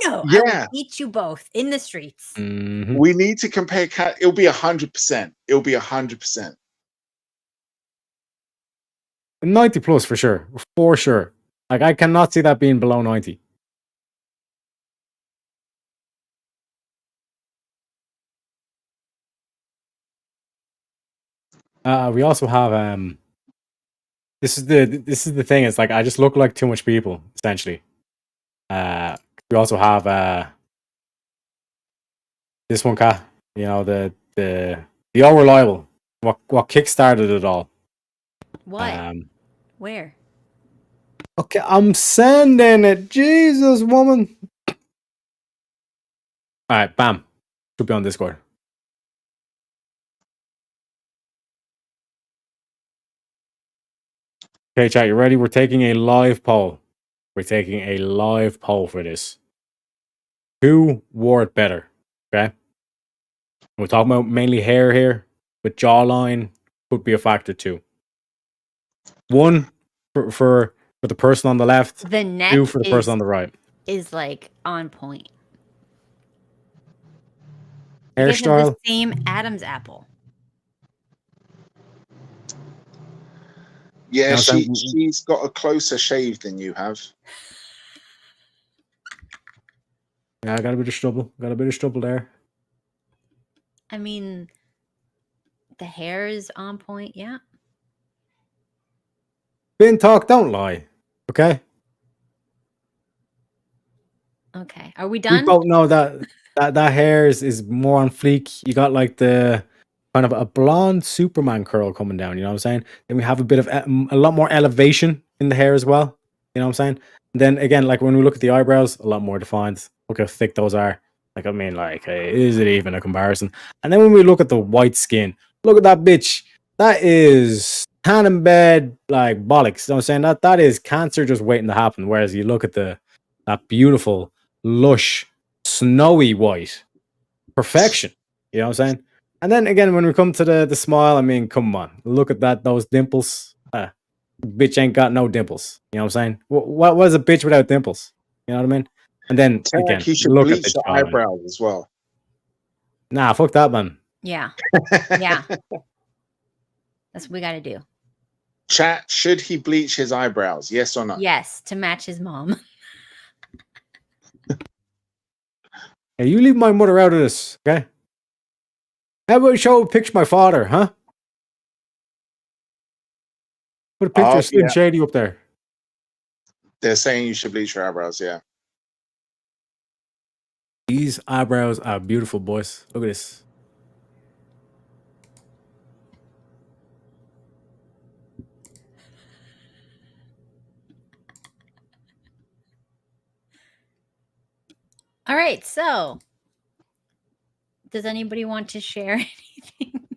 I Yeah. will beat you both in the streets. Mhm. We need to compare Kat. It'll be 100%. It'll be 100%. 90 plus for sure. For sure. Like, I cannot see that being below 90. We also have this is the thing, it's like I just look like too much people, essentially. We also have this one, Kat. You know, the all reliable. What kickstarted it all. What? Where? Okay, I'm sending it. Jesus, woman. All right, bam. Should be on Discord. Okay, chat, you ready? We're taking a live poll. We're taking a live poll for this. Who wore it better? Okay. We're talking about mainly hair here, but jawline could be a factor too. 1 for the person on the left, The neck 2 for the person on the right. is like on point. You guys have Hairstyle. the same Adam's apple. Yeah, Now, so- she's got a closer shave than you have. Yeah, I got a bit of stubble. Got a bit of stubble there. I mean, the hair is on point. Yeah. Bin talk, don't lie. Okay. Okay. Are we We done? both know that hair is more on fleek. You got like the kind of a blonde Superman curl coming down. You know what I'm saying? Then we have a bit of a lot more elevation in the hair as well. You know what I'm saying? And then again, like when we look at the eyebrows, a lot more defined. Look how thick those are. Like I mean, like is it even a comparison? And then when we look at the white skin, look at that bitch. That is tan in bed like bollocks. You know what I'm saying? That is cancer just waiting to happen. Whereas you look at that beautiful, lush, snowy white perfection. You know what I'm saying? And then again, when we come to the smile, I mean, come on, look at those dimples. Bitch ain't got no dimples. You know what I'm saying? What was a bitch without dimples? You know what I mean? And then again, Tareyak, you should look at bleach the your jawline. eyebrows as well. Nah, fuck that, man. Yeah. Yeah. That's what we got to do. Chat, should he bleach his eyebrows? Yes or no? Yes, to match his mom. Hey, you leave my mother out of this, okay? How about show a picture of my father, huh? Put a picture Oh, of Slim yeah. Shady up there. They're saying you should bleach your eyebrows, yeah. These eyebrows are beautiful, boys. Look at this. All right. So, does anybody want to share anything?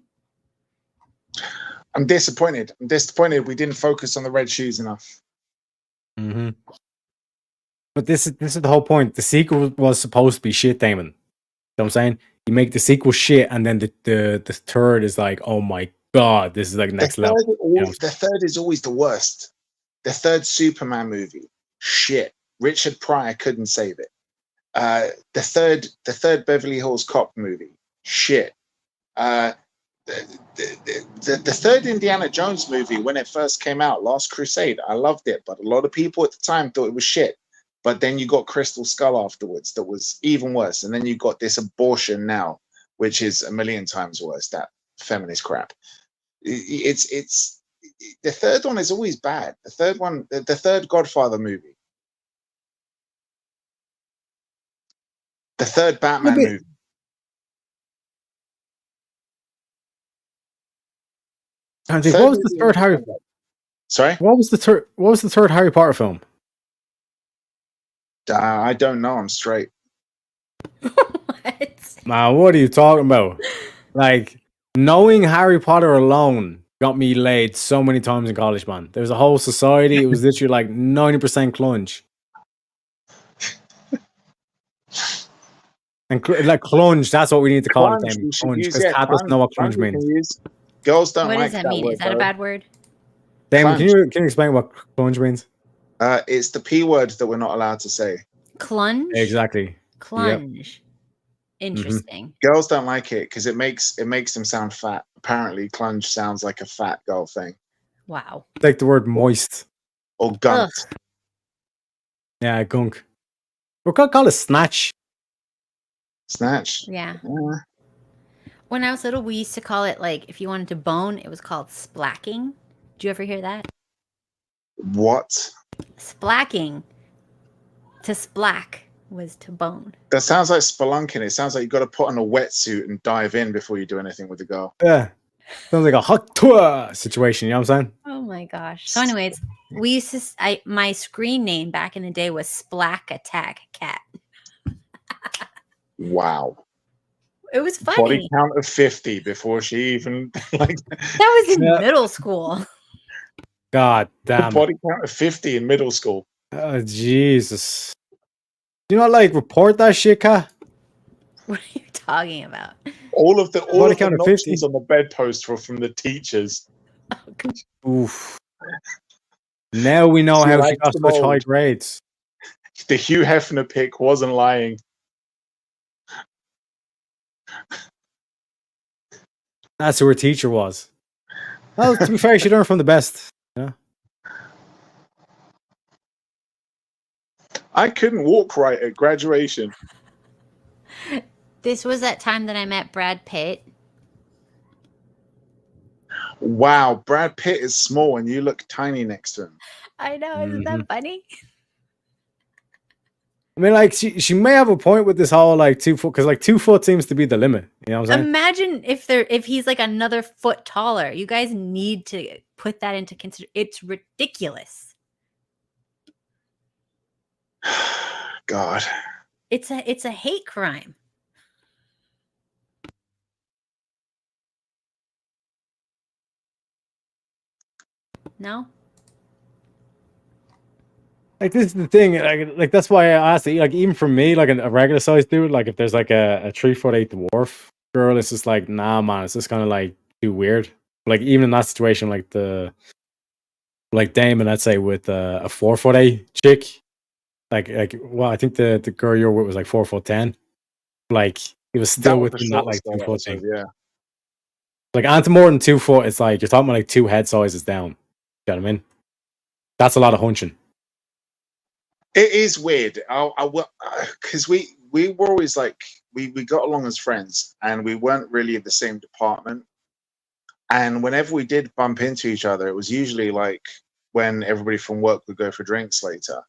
I'm disappointed. I'm disappointed we didn't focus on the red shoes enough. Mm-hmm. But this is the whole point. The sequel was supposed to be shit, Daemon. You know what I'm saying? You make the sequel shit, and then the third is like, oh my god, this is like next level. The third is always the worst. The third Superman movie, shit. Richard Pryor couldn't save it. The third Beverly Hills Cop movie, shit. The third Indiana Jones movie, when it first came out, Last Crusade, I loved it, but a lot of people at the time thought it was shit. But then you got Crystal Skull afterwards, that was even worse. And then you got this abortion now, which is a million times worse. That feminist crap. It's the third one is always bad. The third one, the third Godfather movie, the third Batman movie. Andy, what was the third Harry? Sorry, what was the third Harry Potter film? I don't know. I'm straight. What? Man, what are you talking about? Like, knowing Harry Potter alone got me laid so many times in college, man. There was a whole society. It was literally like 90% clunge. And like clunge, that's what we need to call it, Damon. Clunge, because Kat doesn't know what clunge means. Girls don't What like does that mean? word, Is that a bad word? Damon, can you explain what clunge means? It's the P word that we're not allowed to say. Clunge? Exactly. Clunge. Yep. Interesting. Girls don't like it because it makes them sound fat. Apparently, clunge sounds like a fat girl thing. Wow. Like the word moist. Or gunk. Ugh. Yeah, gunk. We're gonna call it snatch. Snatch. Yeah. When I was little, we used to call it, like, if you wanted to bone, it was called splacking. Did you ever hear that? What? Splacking. To splack was to bone. That sounds like spelunking. It sounds like you got to put on a wetsuit and dive in before you do anything with the girl. Yeah. Sounds like a hot tour situation, you know what I'm saying? Oh my gosh. So anyways, We used to. My screen name back in the day was Splack Attack Cat. Wow. It was Body funny. count of 50 before she even like That was in Yeah. middle school. God damn it. body count of 50 in middle school. Oh, Jesus. Do you not like report that shit, Kat? What are you talking about? All of the Body count of 50. nonsense on the bedpost were from the teachers. Oof. Now we know She how she likes got them such high old. grades. The Hugh Hefner pick wasn't lying. That's who her teacher was. Well, to be fair, she learned from the best. Yeah. I couldn't walk right at graduation. This was that time that I met Brad Pitt. Wow, Brad Pitt is small and you look tiny next to him. I know, isn't that funny? I mean, like, she may have a point with this whole, like, 2 foot, because, like, 2 foot seems to be the limit. You know what I'm saying? Imagine if he's like another foot taller. You guys need to put that into consideration. It's ridiculous. God. It's a hate crime. No? Like, this is the thing. Like that's why I asked it. Like, even for me, like a regular sized dude, like if there's like a 3'8" dwarf girl, it's just like, nah, man, it's just kind of like too weird. Like, even in that situation, like Daemon, let's say, with a 4'8" chick, like well, I think the girl you're with was like 4'10". Like, it was still was the within that short like 2 foot episode, thing. yeah. Like, anything more than 2 foot, it's like you're talking about like 2 head sizes down. You know what I mean? That's a lot of hunching. It is weird. I will, because we were always like we got along as friends, and we weren't really in the same department. And whenever we did bump into each other, it was usually like when everybody from work would go for drinks later.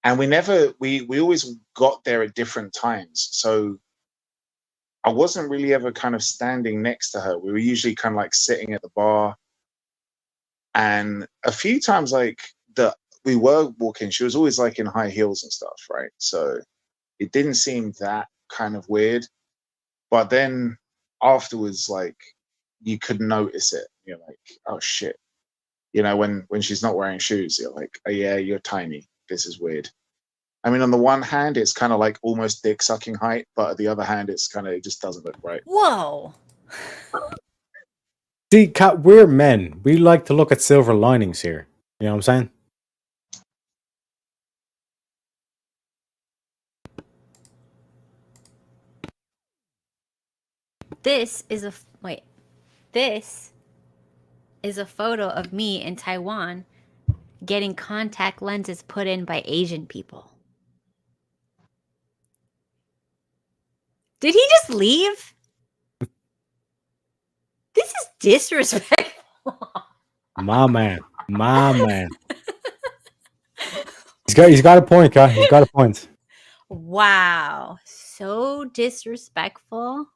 And we always got there at different times. So I wasn't really ever kind of standing next to her. We were usually kind of like sitting at the bar. And a few times, like we were walking, she was always like in high heels and stuff, right? So it didn't seem that kind of weird. But then afterwards, like you could notice it. You're like, oh shit. You know, when she's not wearing shoes, you're like, oh yeah, you're tiny. This is weird. I mean, on the one hand, it's kind of like almost dick sucking height, but on the other hand, it's kind of, it just doesn't look right. Whoa. See, Kat, we're men. We like to look at silver linings here. You know what I'm saying? This is a photo of me in Taiwan getting contact lenses put in by Asian people. Did he just leave? This is disrespectful. My man. He's got a point, Kat. He's got a point. Wow. So disrespectful.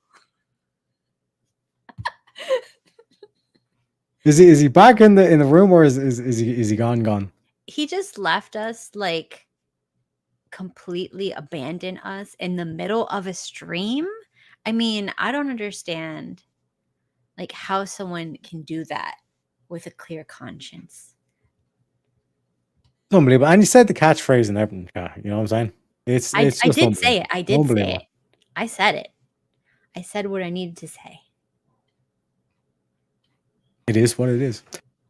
Is he back in the room, or is he gone? He just left us, like, completely abandoned us in the middle of a stream. I mean, I don't understand, like, how someone can do that with a clear conscience. It's unbelievable. And he said the catchphrase and everything, Kat. You know what I'm saying? It's I just did say it. I did say unbelievable. it. I said it. I said what I needed to say. It is what it is.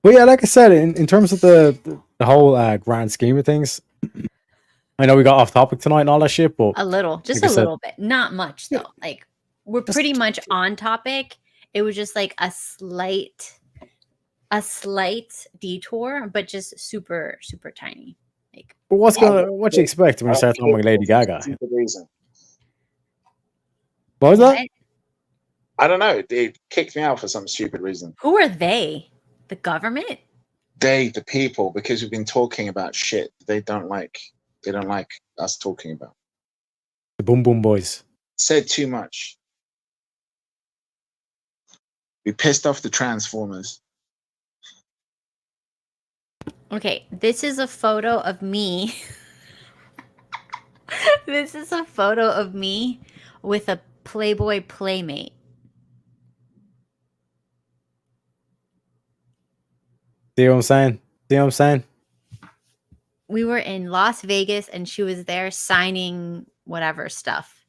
But yeah, like I said, in terms of the whole grand scheme of things, I know we got off topic tonight and all that shit, but A little, just like I a said, little bit. Not much, though. Like, we're Just- pretty much on topic. It was just like a slight detour, but just super, super tiny. Like, but what you expect when you start talking about Lady Gaga? Stupid reason. What was that? what? I don't know. They kicked me out for some stupid reason. Who are they? The government? The people, because we've been talking about shit they don't like us talking about. The Boom Boom Boys. Said too much. We pissed off the Transformers. Okay, this is a photo of me. This is a photo of me with a Playboy playmate. See what I'm saying? See what I'm saying? We were in Las Vegas and she was there signing whatever stuff.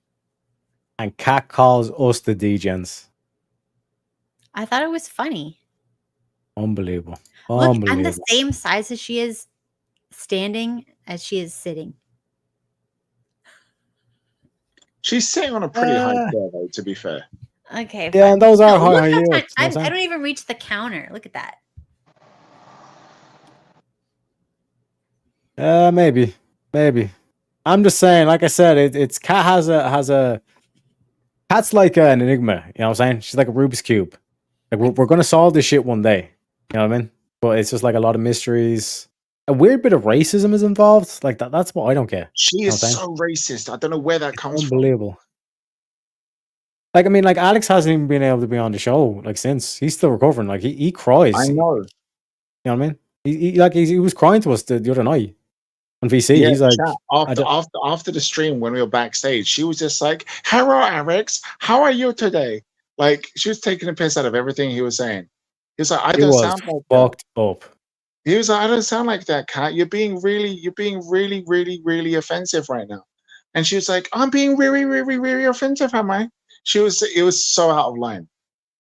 And Cat calls us the Degens. I thought it was funny. Unbelievable. Look, I'm the Unbelievable. same size as she is standing as she is sitting. She's sitting on a pretty high Uh, chair, though, to be fair. Okay, Yeah, fine. and those are high look heels. how You know much- what I'm I saying? don't even reach the counter. Look at that. Maybe. I'm just saying, like I said, it's Cat has a Cat's like an enigma, you know what I'm saying? She's like a Rubik's Cube. Like we're gonna solve this shit one day. You know what I mean? But it's just like a lot of mysteries. A weird bit of racism is involved. Like that's what I don't get. She You know is what I'm so racist. I don't know where that comes from. Unbelievable. Like I mean, like Alex hasn't even been able to be on the show like since. He's still recovering. Like he cries. I You know. know what I mean? He was crying to us the other night on VC. Yeah, He's like, chat. I don't- After the stream when we were backstage, she was just like, "Hello, Alex. How are you today?" Like she was taking the piss out of everything he was saying. He was like, "I it don't was sound like that." fucked up. He was like, "I don't sound like that, Kat. You're being really, really offensive right now." And she was like, "I'm being really offensive, am I?" It was so out of line.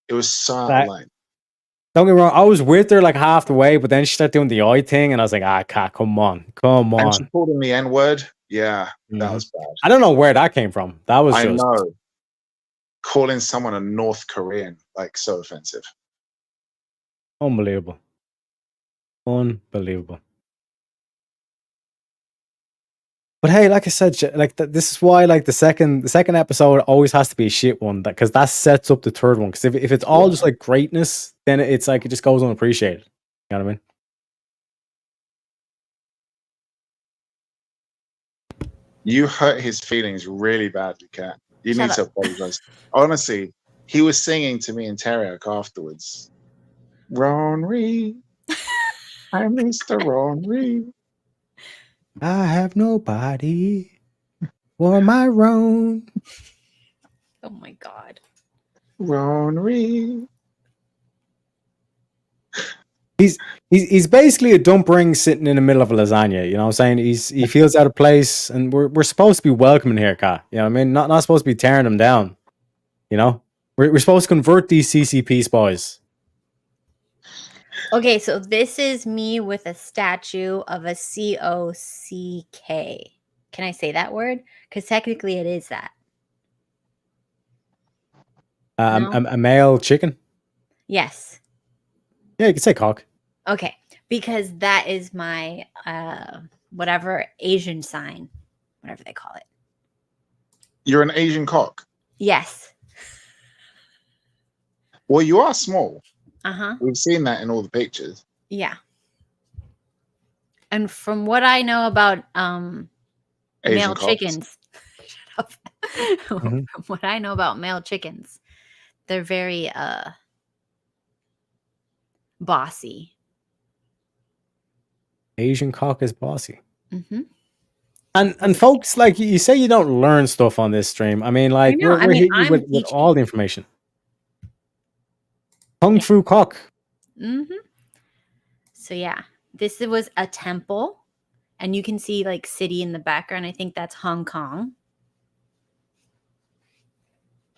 It was so out of Like, line. don't get me wrong, I was with her like half the way, but then she started doing the eye thing, and I was like, Cat, come on. And she called him the N-word. Yeah, that Mhm. was bad. I don't know where that came from. That was I just know. Calling someone a North Korean, like so offensive. unbelievable. Unbelievable. But hey, like I said, like this is why like the second episode always has to be a shit one, because that sets up the third one. Because if it's all just like greatness, then it's like it just goes unappreciated. You know what I mean? You hurt his feelings really badly, Kat. You Shut need to up. apologize. Honestly, he was singing to me and Tareyak afterwards. Ron Reed. I'm Mr. Ron Reed. I have nobody for my own. Oh my god. Ron Reed. He's basically a dump ring sitting in the middle of a lasagna. You know what I'm saying? He feels out of place, and we're supposed to be welcoming here, Kat. You know what I mean? Not supposed to be tearing him down. You know, we're supposed to convert these CCP spies. Okay, so this is me with a statue of a COCK. Can I say that word? Because technically it is that. No? A male chicken. Yes. Yeah, you could say cock. Okay. Because that is my whatever Asian sign, whatever they call it. You're an Asian cock. Yes. Well, you are small. Uh-huh. We've seen that in all the pictures. Yeah. And from what I know about Asian male cocks. chickens, shut up. Mhm. From what I know about male chickens, they're very bossy. Asian cock is bossy. Mm-hmm. And folks, like you say, you don't learn stuff on this stream. I mean, like know. we're I mean, hitting you I'm with teaching. all the information. Kung Fu cock. Mm-hmm. So yeah, this was a temple, and you can see like city in the background. I think that's Hong Kong.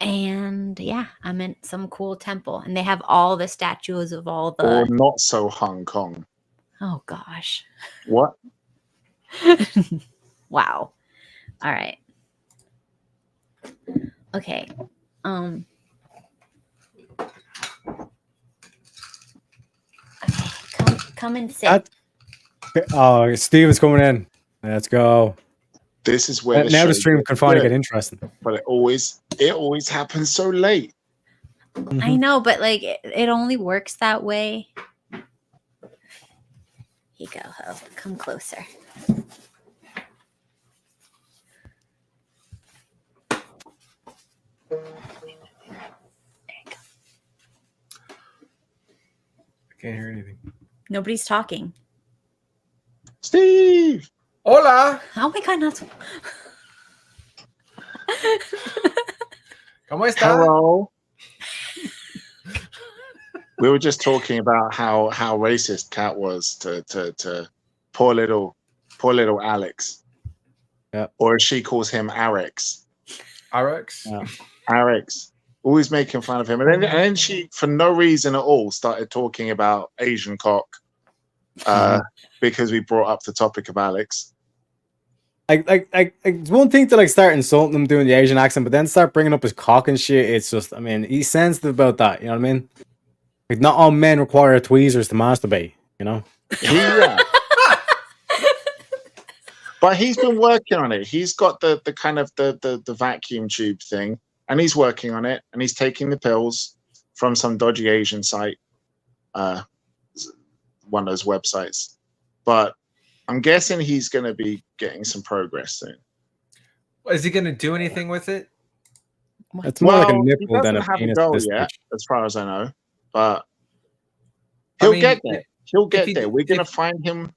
And yeah, I'm in some cool temple, and they have all the statues of all the. Or not so Hong Kong. Oh gosh! What? Wow. All right. Okay. Okay, come and sit. Oh, Steve is coming in. Let's go. This is where Now the show stream gets can finally good, get interesting. but it always happens so late. I know, but like it only works that way. Here you go, Ho. Come closer. I can't hear anything. Nobody's talking. Steve. Hola. Oh my god, not so. ¿Cómo está? Hello. We were just talking about how racist Kat was to poor little Alex. Yeah. Or as she calls him, Arex. Arex. Yeah. Arex. Always making fun of him. And then she, for no reason at all, started talking about Asian cock. Because we brought up the topic of Alex. It's one thing to like start insulting him doing the Asian accent, but then start bringing up his cock and shit. It's just, I mean, he's sensitive about that. You know what I mean? Like, not all men require tweezers to masturbate. You know? Yeah. But he's been working on it. He's got the kind of the vacuum tube thing, and he's working on it, and he's taking the pills from some dodgy Asian site, one of those websites. But I'm guessing he's going to be getting some progress soon. Is he going to do anything with it? It's more like a He nipple than doesn't a have a penis. goal At this yet, stage. as far as I know. But he'll get there. He'll get he- there. We're going to find him.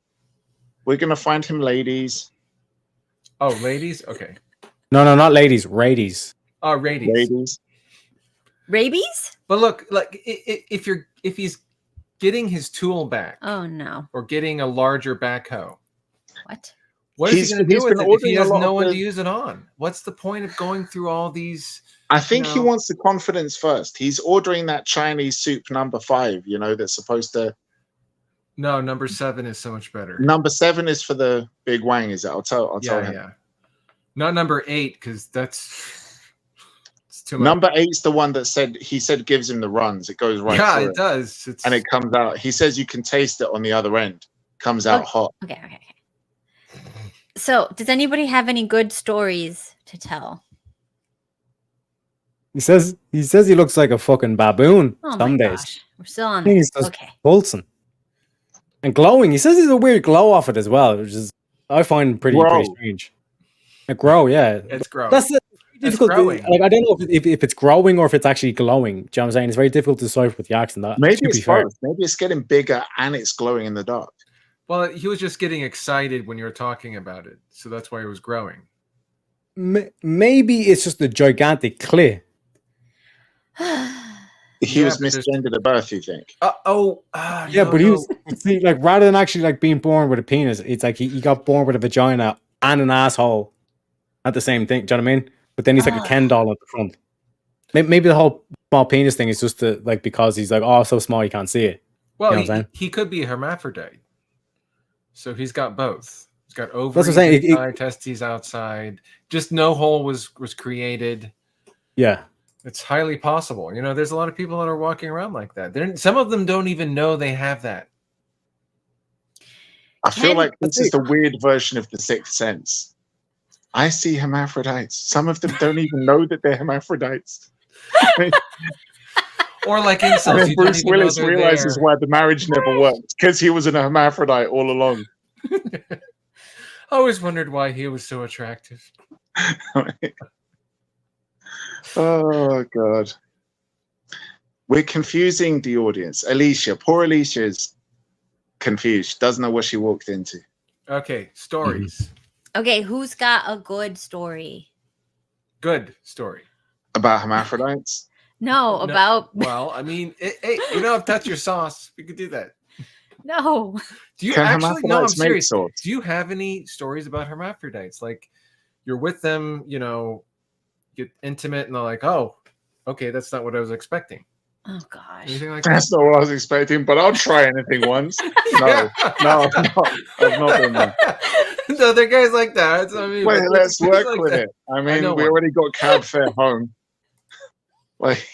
We're going to find him, ladies. Oh, ladies? Okay. No, not ladies, radies. Oh, ladies. Ladies. Rabies? But look, like if he's getting his tool back Oh no. or getting a larger backhoe, What? what is He's- he going to he's do with been it if he ordering a has lot no of one to the- use it on? What's the point of going through all these? I think he No. wants the confidence first. He's ordering that Chinese soup number 5, that's supposed to. No, number 7 is so much better. Number 7 is for the big wang, is it? I'll tell yeah, him. yeah. Not number 8 because it's too much. Number 8's the one that he said gives him the runs. It goes right yeah, through it does. It's, and it comes out. He says you can taste it on the other end. Comes out Okay. hot. Okay. So, does anybody have any good stories to tell? He says he looks like a fucking baboon Oh some my days. gosh. We're still on I think this. he's just Okay. pulsing and glowing. He says he's a weird glow off it as well, which is I find pretty Grow. strange. A grow, yeah. it's gross. That's the difficult. growing. Like, I don't know if it's growing or if it's actually glowing. Do you know what I'm saying? It's very difficult to decipher with the accent. That Maybe to it's be fair. both. Maybe it's getting bigger and it's glowing in the dark. Well, he was just getting excited when you were talking about it, so that's why it was growing. Maybe it's just a gigantic clit. He Yeah, was but there's- misgendered at birth, you think? Yeah, but he was see, like rather than actually like being born with a penis, it's like he got born with a vagina and an asshole at the same thing. Do you know what I mean? But then he's like a Ken doll at the front. Maybe the whole small penis thing is just like because he's like, oh, so small you can't see it. Well, You know what I'm saying? he could be a hermaphrodite. So he's got both. He's got ovaries what I'm saying. inside, testes outside. Just no hole was created. Yeah. It's highly possible. There's a lot of people that are walking around like that. Some of them don't even know they have that. I feel Ken- like this is the weird version of the Sixth Sense. I see hermaphrodites. Some of them don't even know that they're hermaphrodites. Or like And insults. then You don't Bruce even know Willis they're realizes there. why the marriage never worked because he was an hermaphrodite all along. I always wondered why he was so attractive. Oh God, we're confusing the audience. Poor Alicia is confused. Doesn't know what she walked into. Okay, stories. Okay, who's got a good story? Good story. About hermaphrodites. No, No. about Well, I mean, hey, you know, touch your sauce. We could do that. no. Do you Can actually? No, I'm hermaphrodites make serious. sauce? Do you have any stories about hermaphrodites? Like, you're with them, get intimate, and they're like, "Oh, okay, that's not what I was expecting." Oh gosh. Anything like that? That's not what I was expecting, but I'll try anything once. No, I've not been there. No, there are guys like that. So, I mean, Wait, but let's guys work like with that. it. I mean, know we one. already got cab fare home. Like,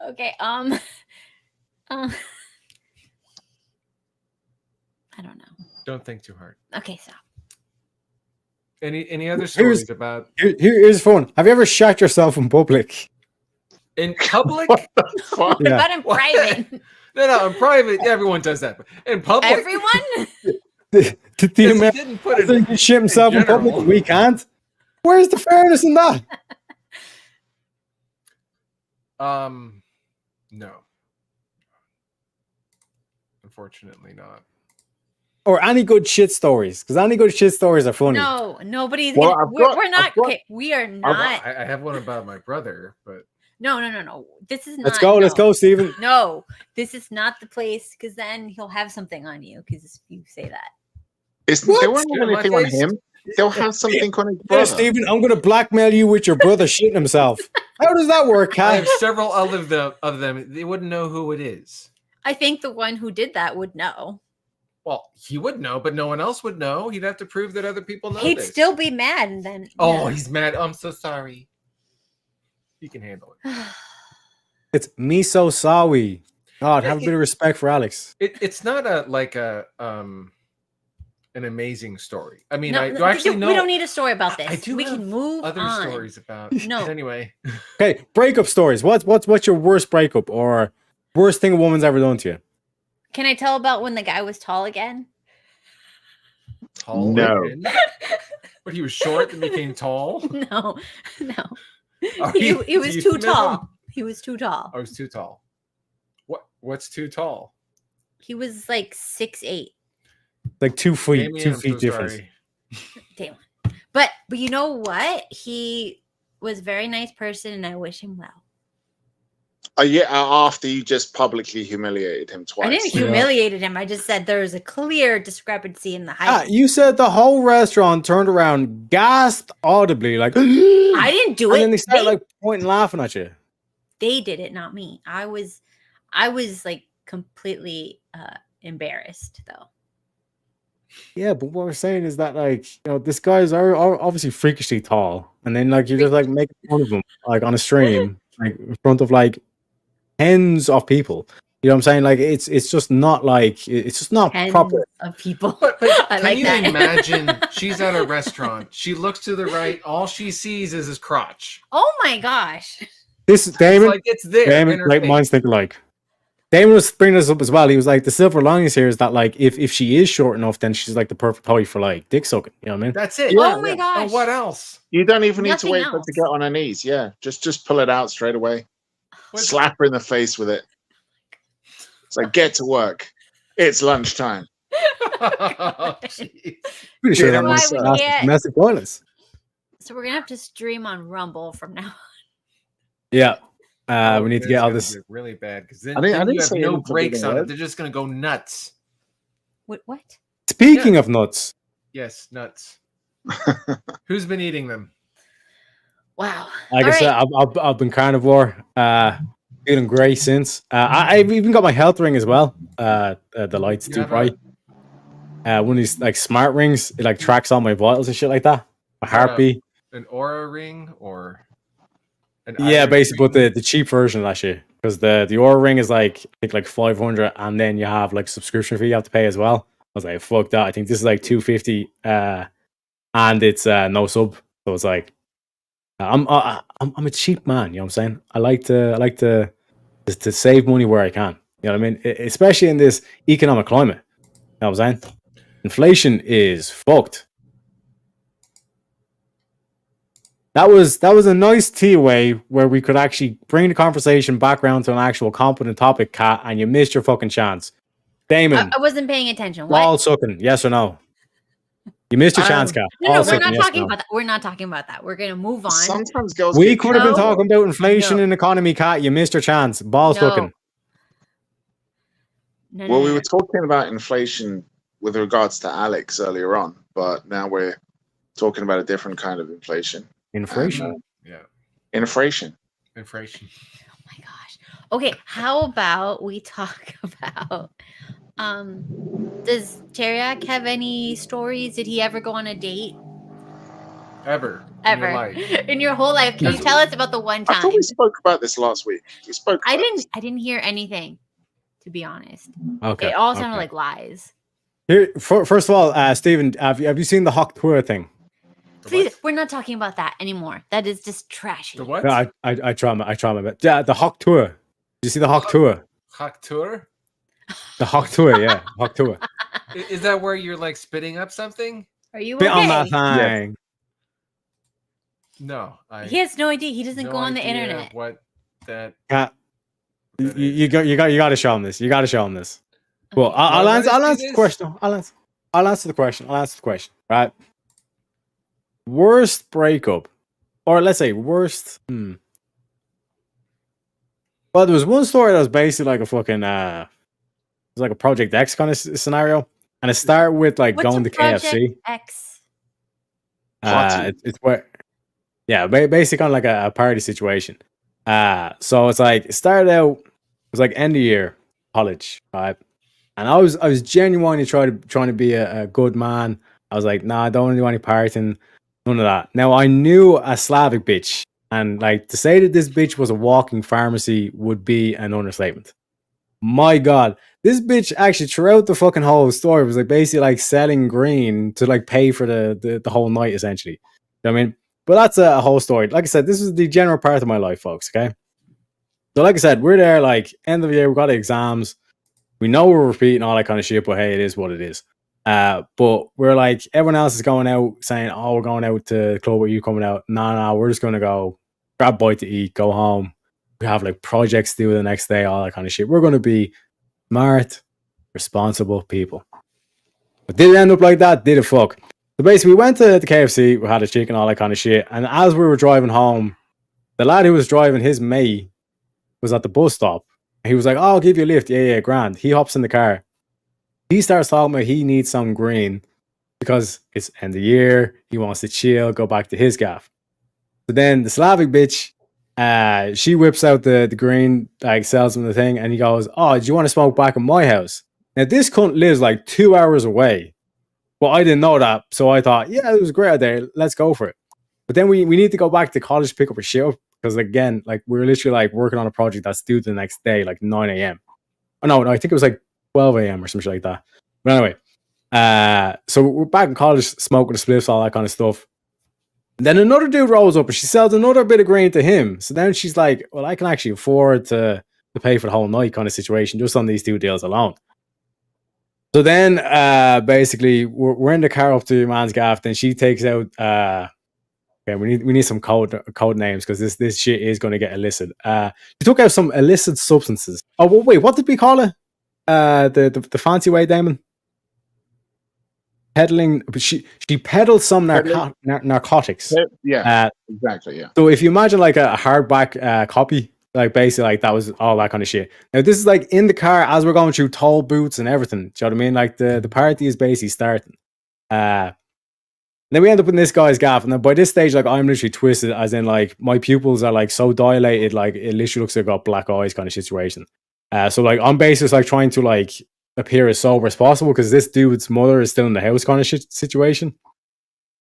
Okay, I don't know. Don't think too hard. Okay, stop. Any other stories about Here's fun. Have you ever shot yourself in public? in public? what the fuck? What Yeah. about in What? private? No, in private, everyone does that. But in public, Everyone? The Yes, he American didn't put it. can shit himself in public general. and we can't. Where's the fairness in that? No. Unfortunately, not. Or any good shit stories, because any good shit stories are funny. No, nobody's Well, gonna. We're not. I've got- Okay, we are not. I have one about my brother, but No. This is not. Let's go, let's no. go, Steven. No, this is not the place because then he'll have something on you because you say that. They won't Spit have on my anything on face? him. They'll have something on his Yeah, brother. Steven, I'm gonna blackmail you with your brother shitting himself. How does that work, I Kat? have several of them. They wouldn't know who it is. I think the one who did that would know. Well, he would know, but no one else would know. He'd have to prove that other people know He'd this. still be mad, and then. Oh, he's mad. I'm so sorry. He can handle it. It's me so sorry. God, have a bit of respect for Alex. It's not an amazing story. I mean, No, I no, actually know we don't need a story about this. I do we have can move other on. stories about. No. But anyway, Okay, breakup stories. What's your worst breakup or worst thing a woman's ever done to you? Can I tell about when the guy was tall again? tall. No. again? But he was short and became tall. No. Are He we- was do you too remember? tall. He was too tall. I was too tall. What's too tall? He was like 6'8". Like 2 feet, Damien, 2 I'm feet so difference. sorry. Damn. But you know what? He was a very nice person, and I wish him well. Yeah, after you just publicly humiliated him twice. I didn't Yeah. humiliated him. I just said there was a clear discrepancy in the height. You said the whole restaurant turned around, gasped audibly, like, I didn't do and it. then they started like pointing, laughing at you. They did it, not me. I was like completely embarrassed though. Yeah, but what we're saying is that, like, this guy's obviously freakishly tall, and then like you're just like making fun of him like on a stream, like in front of like tens of people. You know what I'm saying? Like it's just not like it's just not Tens proper. of people. But I can like you that. imagine? She's at a restaurant. She looks to the right. All she sees is his crotch. Oh my gosh. This It's Damon, like it's there. Damon, in her like face. minds think alike. Damon was bringing this up as well. He was like, the silver linings here is that like if she is short enough, then she's like the perfect height for like dick sucking. You know what I mean? That's it. Oh my gosh. And what else? You don't even need to Nothing wait for her else. to get on her knees. Yeah, just pull it out straight away. What's- Slap her in the face with it. It's like, get to work. It's lunchtime. Oh, jeez. Pretty sure Yeah, that why was we can't- domestic violence. So we're gonna have to stream on Rumble from now on. Yeah. Oh, We need to it's get all gonna this. be really bad because then, I didn't you have say no any brakes forbidden on it. words. They're just gonna go nuts. What? Speaking of nuts, Yes, nuts. Who's been eating them? Wow. like All I said, right. I've been carnivore, feeling great since. I've even got my health ring as well. The lights You too have bright. One of these like smart rings, it like tracks all my vitals and shit like that. My heartbeat. An aura ring or an Yeah, iris basically, ring? but the cheap version of that shit. Because the Aura ring is like I think like 500, and then you have like subscription fee you have to pay as well. I was like, fuck that. I think this is like 250, and it's no sub. So it's like I'm a cheap man. You know what I'm saying? I like to save money where I can. You know what I mean? Especially in this economic climate. You know what I'm saying? Inflation is fucked. That was a nice tea away where we could actually bring the conversation back around to an actual competent topic, Kat, and you missed your fucking chance. Damon, I wasn't paying attention. What? ball sucking, yes or no? You missed your chance, Kat. No, Ball we're sucking, not yes or talking no? about that. We're not talking about that. We're gonna move on. Sometimes girls We get could have been No. talking about inflation No. and economy, Kat. You missed your chance. Ball No. sucking. No, Well, no, we no. were talking about inflation with regards to Alex earlier on, but now we're talking about a different kind of inflation. Inflation. Yeah, Inflation. inflation. Oh my gosh. Okay, how about we talk about does Tareyak have any stories? Did he ever go on a date? Ever. In your Ever. life. In your whole life? Can you tell us about the one I time? thought we spoke about this last week. We spoke. I about this. didn't hear anything, to be honest. Okay. It all sounded okay. like lies. Here, first of all, Stephen, have you seen the Hawk Tour thing? The Please, what? we're not talking about that anymore. That is just trashy. The what? Yeah, I try my best. Yeah, the Hawk Tour. Did you see the Hawk Tour? Hawk tour? The Hawk Tour, yeah, Hawk Tour. Is that where you're like spitting up something? Are you Bit on okay? that thing. No, I. He has no idea. He doesn't no go on the idea internet. What that? Cat, you got to show him this. You got to show him this. Well, Okay. I'll What answer. is I'll he answer the this? question. I'll answer the question. I'll answer the question. Right. Worst breakup, or let's say worst. Well, there was one story that was basically like a fucking it was like a Project X kind of scenario, and it started with like What's going a to Project KFC. X? Party. It's where, yeah, basically kind of like a party situation. So it's like it started out. It was like end of year college, right? And I was genuinely trying to be a good man. I was like, nah, I don't want to do any partying, none of that. Now I knew a Slavic bitch, and like to say that this bitch was a walking pharmacy would be an understatement. My God, this bitch actually throughout the fucking whole story was like basically like selling green to like pay for the whole night essentially. You know what I mean? But that's a whole story. Like I said, this is the general part of my life, folks. Okay. So like I said, we're there like end of the year, we got exams. We know we're repeating all that kind of shit, but hey, it is what it is. But we're like everyone else is going out saying, "Oh, we're going out to the club. Are you coming out?" No, we're just gonna go grab a bite to eat, go home. We have like projects to do the next day, all that kind of shit. We're gonna be smart, responsible people. But did it end up like that? Did it fuck? So basically, we went to the KFC, we had a chicken, all that kind of shit. And as we were driving home, the lad who was driving his mate was at the bus stop. He was like, "Oh, I'll give you a lift." Yeah, grand. He hops in the car. He starts talking about he needs some green because it's end of year. He wants to chill, go back to his gaff. So then the Slavic bitch, she whips out the green, like sells him the thing, and he goes, "Oh, do you want to smoke back in my house?" Now this cunt lives like 2 hours away. Well, I didn't know that, so I thought, yeah, it was a great idea. Let's go for it. But then we need to go back to college to pick up a shit up because again, like we're literally like working on a project that's due the next day, like 9 a.m. Oh no, I think it was like 12 a.m. or something like that. But anyway, so we're back in college smoking the spliffs, all that kind of stuff. And then another dude rolls up and she sells another bit of green to him. So then she's like, well, I can actually afford to pay for the whole night kind of situation just on these two deals alone. So then basically we're in the car up to man's gaff. Then she takes out okay, we need some code names because this shit is going to get illicit. She took out some illicit substances. Oh well, wait, what did we call it? The fancy way, Daemon? Peddling, but she peddled some narcotics. Yeah, exactly. Yeah. So if you imagine like a hardback copy, like basically like that was all that kind of shit. Now this is like in the car as we're going through toll booths and everything. Do you know what I mean? Like the party is basically starting. Then we end up in this guy's gaff, and then by this stage, like I'm literally twisted, as in like my pupils are like so dilated, like it literally looks like I've got black eyes kind of situation. So like I'm basically like trying to like appear as sober as possible because this dude's mother is still in the house kind of situation.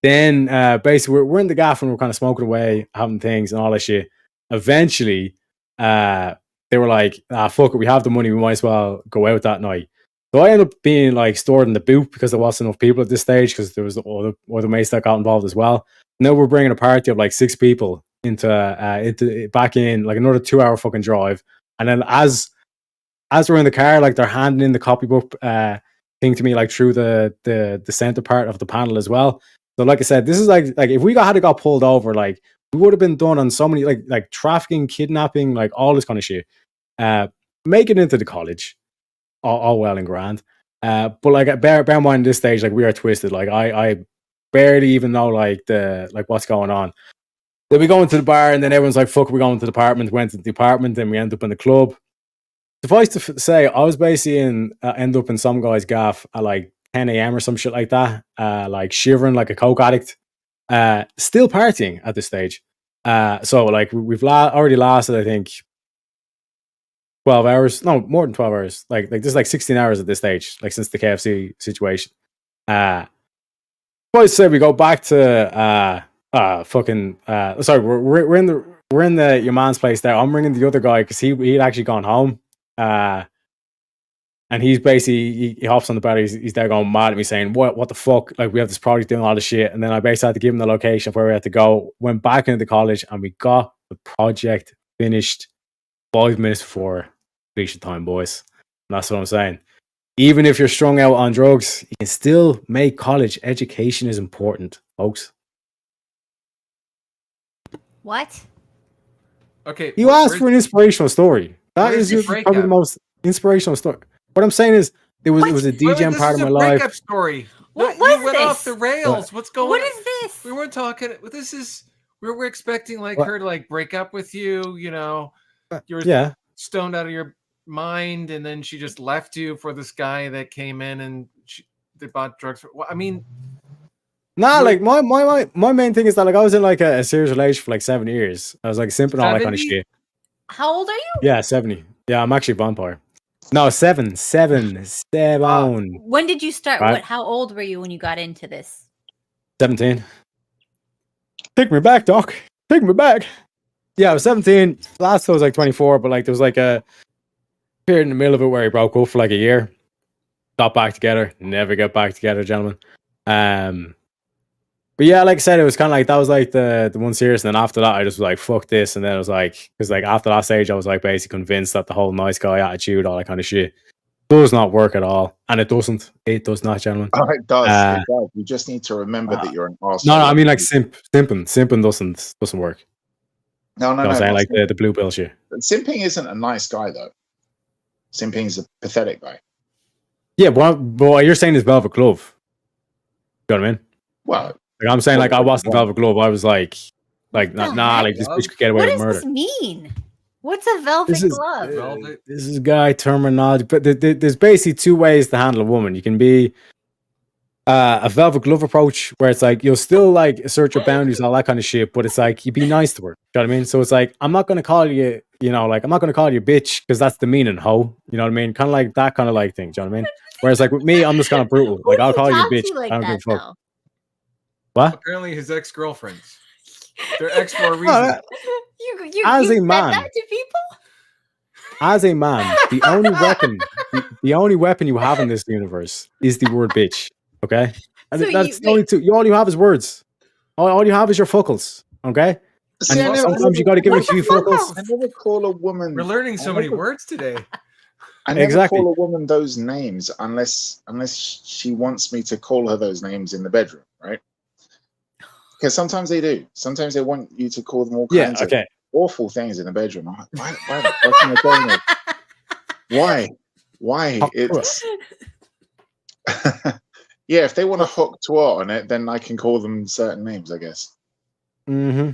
Then basically we're in the gaff and we're kind of smoking away, having things and all that shit. Eventually, they were like, fuck it, we have the money, we might as well go out that night. So I ended up being like stored in the boot because there wasn't enough people at this stage because there was other mates that got involved as well. Now we're bringing a party of like 6 people into back in like another 2-hour fucking drive. And then as we're in the car, like they're handing in the copybook thing to me like through the center part of the panel as well. So like I said, this is like if we had got pulled over, like we would have been done on so many like trafficking, kidnapping, like all this kind of shit. Make it into the college. All well and grand. But like bear in mind this stage, like we are twisted. Like I barely even know like what's going on. Then we go into the bar and then everyone's like, fuck, we're going to the apartment. Went to the apartment, then we end up in the club. Suffice to say, I was basically end up in some guy's gaff at like 10 a.m. or some shit like that. Like shivering like a coke addict. Still partying at this stage. So like we've already lasted, I think, 12 hours, no, more than 12 hours. Like this is like 16 hours at this stage, like since the KFC situation. I say we go back to sorry, we're in the your man's place there. I'm ringing the other guy because he'd actually gone home. And he's basically he hops on the bed, he's there going mad at me saying, what the fuck? Like we have this project doing all this shit. And then I basically had to give him the location of where we had to go, went back into the college, and we got the project finished 5 minutes before completion time, boys. And that's what I'm saying. Even if you're strung out on drugs, you can still make college. Education is important, folks. What? Okay. You asked for an inspirational story. That where's is your probably breakup? the most inspirational story. What I'm saying is, It was a Wait, DJing this part is of a my life. breakup story. What No, you was went off this? the rails. What's going What on? is this? We weren't talking. This is we were expecting like What? her to like break up with you. You know, you were Yeah. stoned out of your mind, and then she just left you for this guy that came in and they bought drugs. Well, I mean, Nah, like my main thing is that like I was in like a serious relationship for like 7 years. I was like simping all that kind of 70? shit. How old are you? Yeah, 70. Yeah, I'm actually a vampire. No, seven. When did you start? Right. How old were you when you got into this? 17. Take me back, Doc. Take me back. Yeah, I was 17. Last I was like 24, but like there was like a period in the middle of it where he broke up for like a year. Got back together. Never got back together, gentlemen. But yeah, like I said, it was kind of like that was like the one serious, and then after that, I just was like, "Fuck this," and then I was like, because like after that stage, I was like basically convinced that the whole nice guy attitude, all that kind of shit, does not work at all, and it doesn't. It does not, gentlemen. Oh, it does. It does. You just need to remember that you're an arsehole. No, I mean like simping doesn't work. No. You know what I'm saying, like the blue pill shit. Simping isn't a nice guy though. Simping is a pathetic guy. Yeah, but what you're saying is Velvet Glove. You know what I mean? Well, like I'm saying, like I wasn't Velvet Glove. I was like the nah, heck? like this bitch could get away What with does murder. this mean? What's a velvet glove? This is guy terminology, but there's basically two ways to handle a woman. You can be a velvet glove approach, where it's like you'll still like assert your boundaries and all that kind of shit, but it's like you be nice to her. You know what I mean? So it's like I'm not gonna call you, like I'm not gonna call you bitch because that's demeaning, hoe. You know what I mean? Kind of like that kind of like thing. Do you know what I mean? Whereas like with me, I'm just kind of brutal. Like I'll call you bitch. Like I don't give a fuck. though? What? apparently his ex-girlfriends. They're ex for a reason. You As a said man. that to people? As a man, the only weapon you have in this universe is the word bitch. Okay, and So that's the only two. All you have is words. All you have is your fuckles. Okay, see, and sometimes you got to give a What's a few fuckle? fuckles. I never call a woman. We're learning so many words today. I never Exactly. call a woman those names unless she wants me to call her those names in the bedroom, right? Because sometimes they do. Sometimes they want you to call them all kinds of awful things in the bedroom. I'm like, why the fuck am I calling it? Why? It's yeah. If they want to hook twat on it, then I can call them certain names, I guess. Mm-hmm.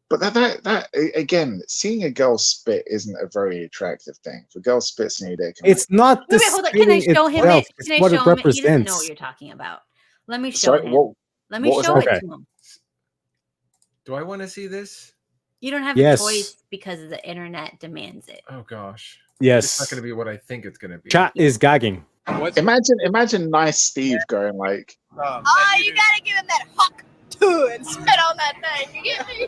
But that again, seeing a girl spit isn't a very attractive thing. If a girl spits in your dick, It's not the Wait, hold on. Can I spitting show him itself, it? it's Can I what show it him it? He doesn't know represents. what you're talking about. Let me show him. Let me what was show that? it Okay. to him. Do I want to see this? You don't have Yes. a choice because the internet demands it. Oh gosh. Yes. It's not going to be what I think it's going to be. Chat is gagging. Imagine nice Steve going like, Oh, you gotta give him that hawk too and spit on that thing. You get me?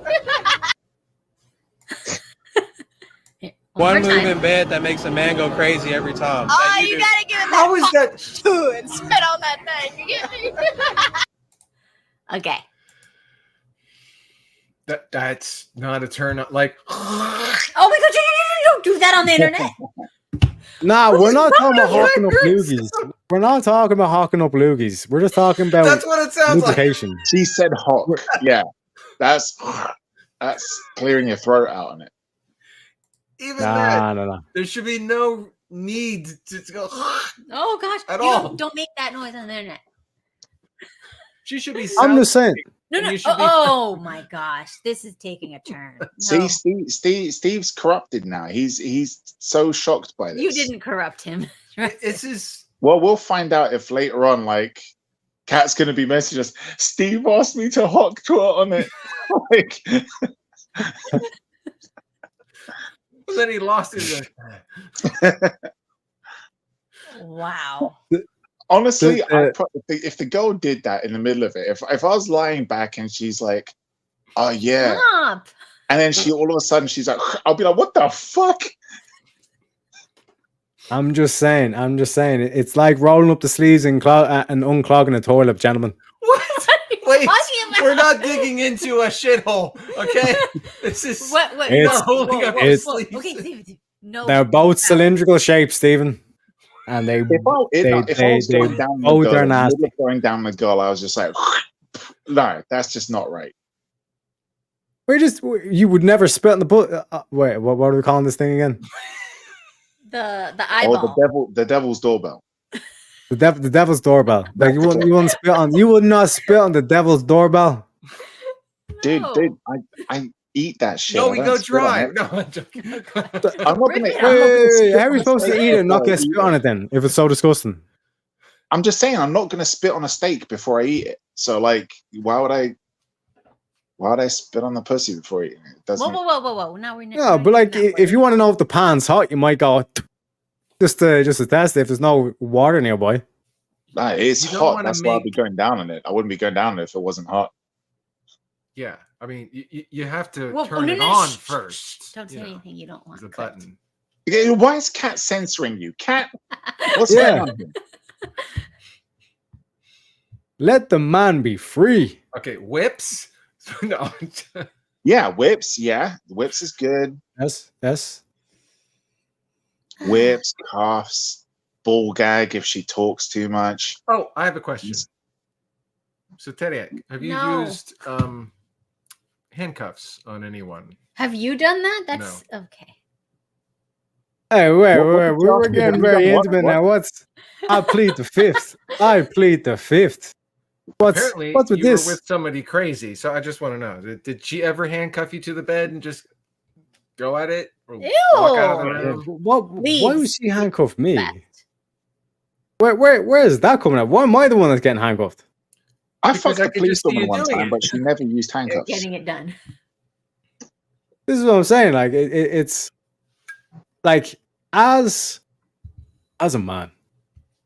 Here, One more move time. in bed that makes a man go crazy every time. Oh, That you do. gotta give him How is hawk that? too and spit on that thing. You get me? Okay. That's not a turn on. Like, Oh my god, you don't do that on the internet. Nah, we're not talking about wrong with hawking up you? loogies. We're not talking about hawking up loogies. We're just talking about that's what it sounds like. lubrication. she said hawk. Yeah, that's clearing your throat out on it. Even that, No. there should be no need to go. Oh gosh. At You all. don't make that noise on the internet. She should be. I'm just saying. No. And you should be- Oh my gosh. This is taking a turn. No. See, Steve's corrupted now. He's so shocked by this. You didn't corrupt him. This is. Well, we'll find out if later on, like, Kat's gonna be messaging us. Steve asked me to hawk twat on it. Like, Then he lost his. Wow. honestly, if the girl did that in the middle of it, if I was lying back and she's like, "Oh yeah," Stop. and then she all of a sudden she's like, "I'll be like, what the fuck?" I'm just saying. It's like rolling up the sleeves and unclogging a toilet, gentlemen. What? Wait, Talking about- we're not digging into a shithole, okay? This is. What? It's- not holding up our it's- sleeves. Okay, Steve. No. They're both cylindrical shapes, Stephen, and they If I was going down the both girl, are in the nasty. middle of going down the girl, I was just like, no, that's just not right. you would never spit in the butt. Wait, what are we calling this thing again? The Or eyeball. the devil's doorbell. The devil's doorbell. Like you wouldn't spit on. You would not spit on the devil's doorbell. Dude, No. I eat that shit. No, I we don't go spit on dry. it. No, I'm joking. I'm not Rip gonna. it I'm not gonna spit How are on you a supposed to steak eat it and not before I get spit eat on it. it then? If it's so disgusting. I'm just saying, I'm not gonna spit on a steak before I eat it. So like, why would I spit on the pussy before eating it? It doesn't. Whoa. Now we're Yeah, but like if you want to know if the pan's hot, you might go just to test it if there's no water nearby. Nah, it's You don't hot. wanna That's why I'd be make- going down on it. I wouldn't be going down on it if it wasn't hot. Yeah, I mean, you have to Well, turn no, it no, on shh, first. Don't say you know, anything you don't want. There's a Kurt. button. Yeah, why is Cat censoring you? Cat, what's Yeah. going on here? Let the man be free. Okay, whips. No, Yeah, whips. Yeah, whips is good. Yes. Whips, cuffs, ball gag if she talks too much. oh, I have a question. So, Tareyak, have you No. used handcuffs on anyone? Have you done that? That's okay. Hey, wait, What did you we're ask me? getting Have you very done what? intimate What? now. What's? I plead the fifth. Apparently, What's with you this? were with somebody crazy. So I just want to know: did she ever handcuff you to the bed and just go at it, or walk out of the room? Why would Please. she handcuff me? Best. Where is that coming up? Why am I the one that's getting handcuffed? I Because fucked I the could police just see woman you one doing time, it. but she never used You're handcuffs. getting it done. This is what I'm saying. Like it's like as a man.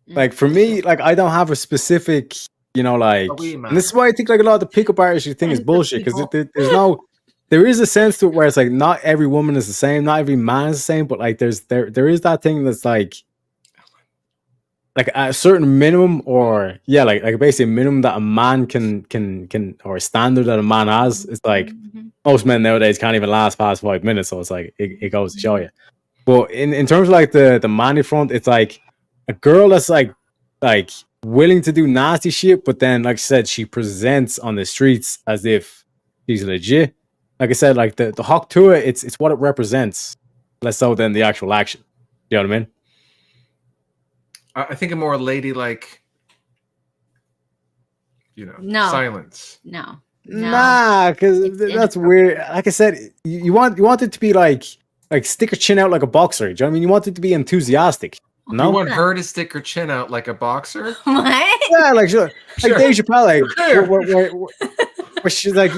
Like for me, like I don't have a specific, like, and this is why I think like a lot of the pickup artistry thing is And the bullshit because people. there is a sense to it where it's like not every woman is the same, not every man is the same, but like there is that thing that's like a certain minimum or like basically a minimum that a man can or a standard that a man has. It's like most men nowadays can't even last past 5 minutes, so it's like it goes to show you. But in terms of like the manly front, it's like a girl that's like willing to do nasty shit, but then like I said, she presents on the streets as if she's legit. Like I said, like the hawk to it, it's what it represents, less so than the actual action. You know what I mean? I think a more ladylike, No. silence. No. Nah, because It's that's weird. Like I said, you want it to be like stick her chin out like a boxer. Do you know what I mean? You want it to be enthusiastic. You No, want her to stick her chin out like a boxer? What? yeah, like sure. Sure. Like Dave Chappelle, Sure. where she's like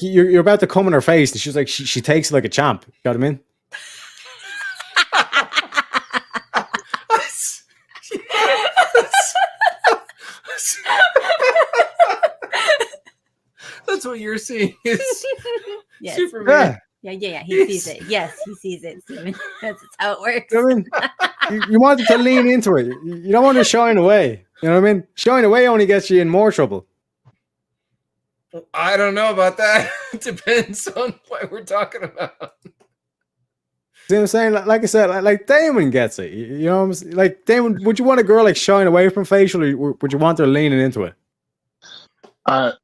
you're about to come in her face, and she's like she takes it like a champ. You know what I mean? That's what you're seeing is Yes. Superman. Yeah. He sees it. Yes, he sees it, Steven. That's how it works. You know what I mean? You want it to lean into it. You don't want to shine away. You know what I mean? Shine away only gets you in more trouble. I don't know about that. It depends on what we're talking about. See what I'm saying? Like I said, like Daemon gets it. You know what I'm saying? Like Daemon, would you want a girl like shying away from facial, or would you want her leaning into it?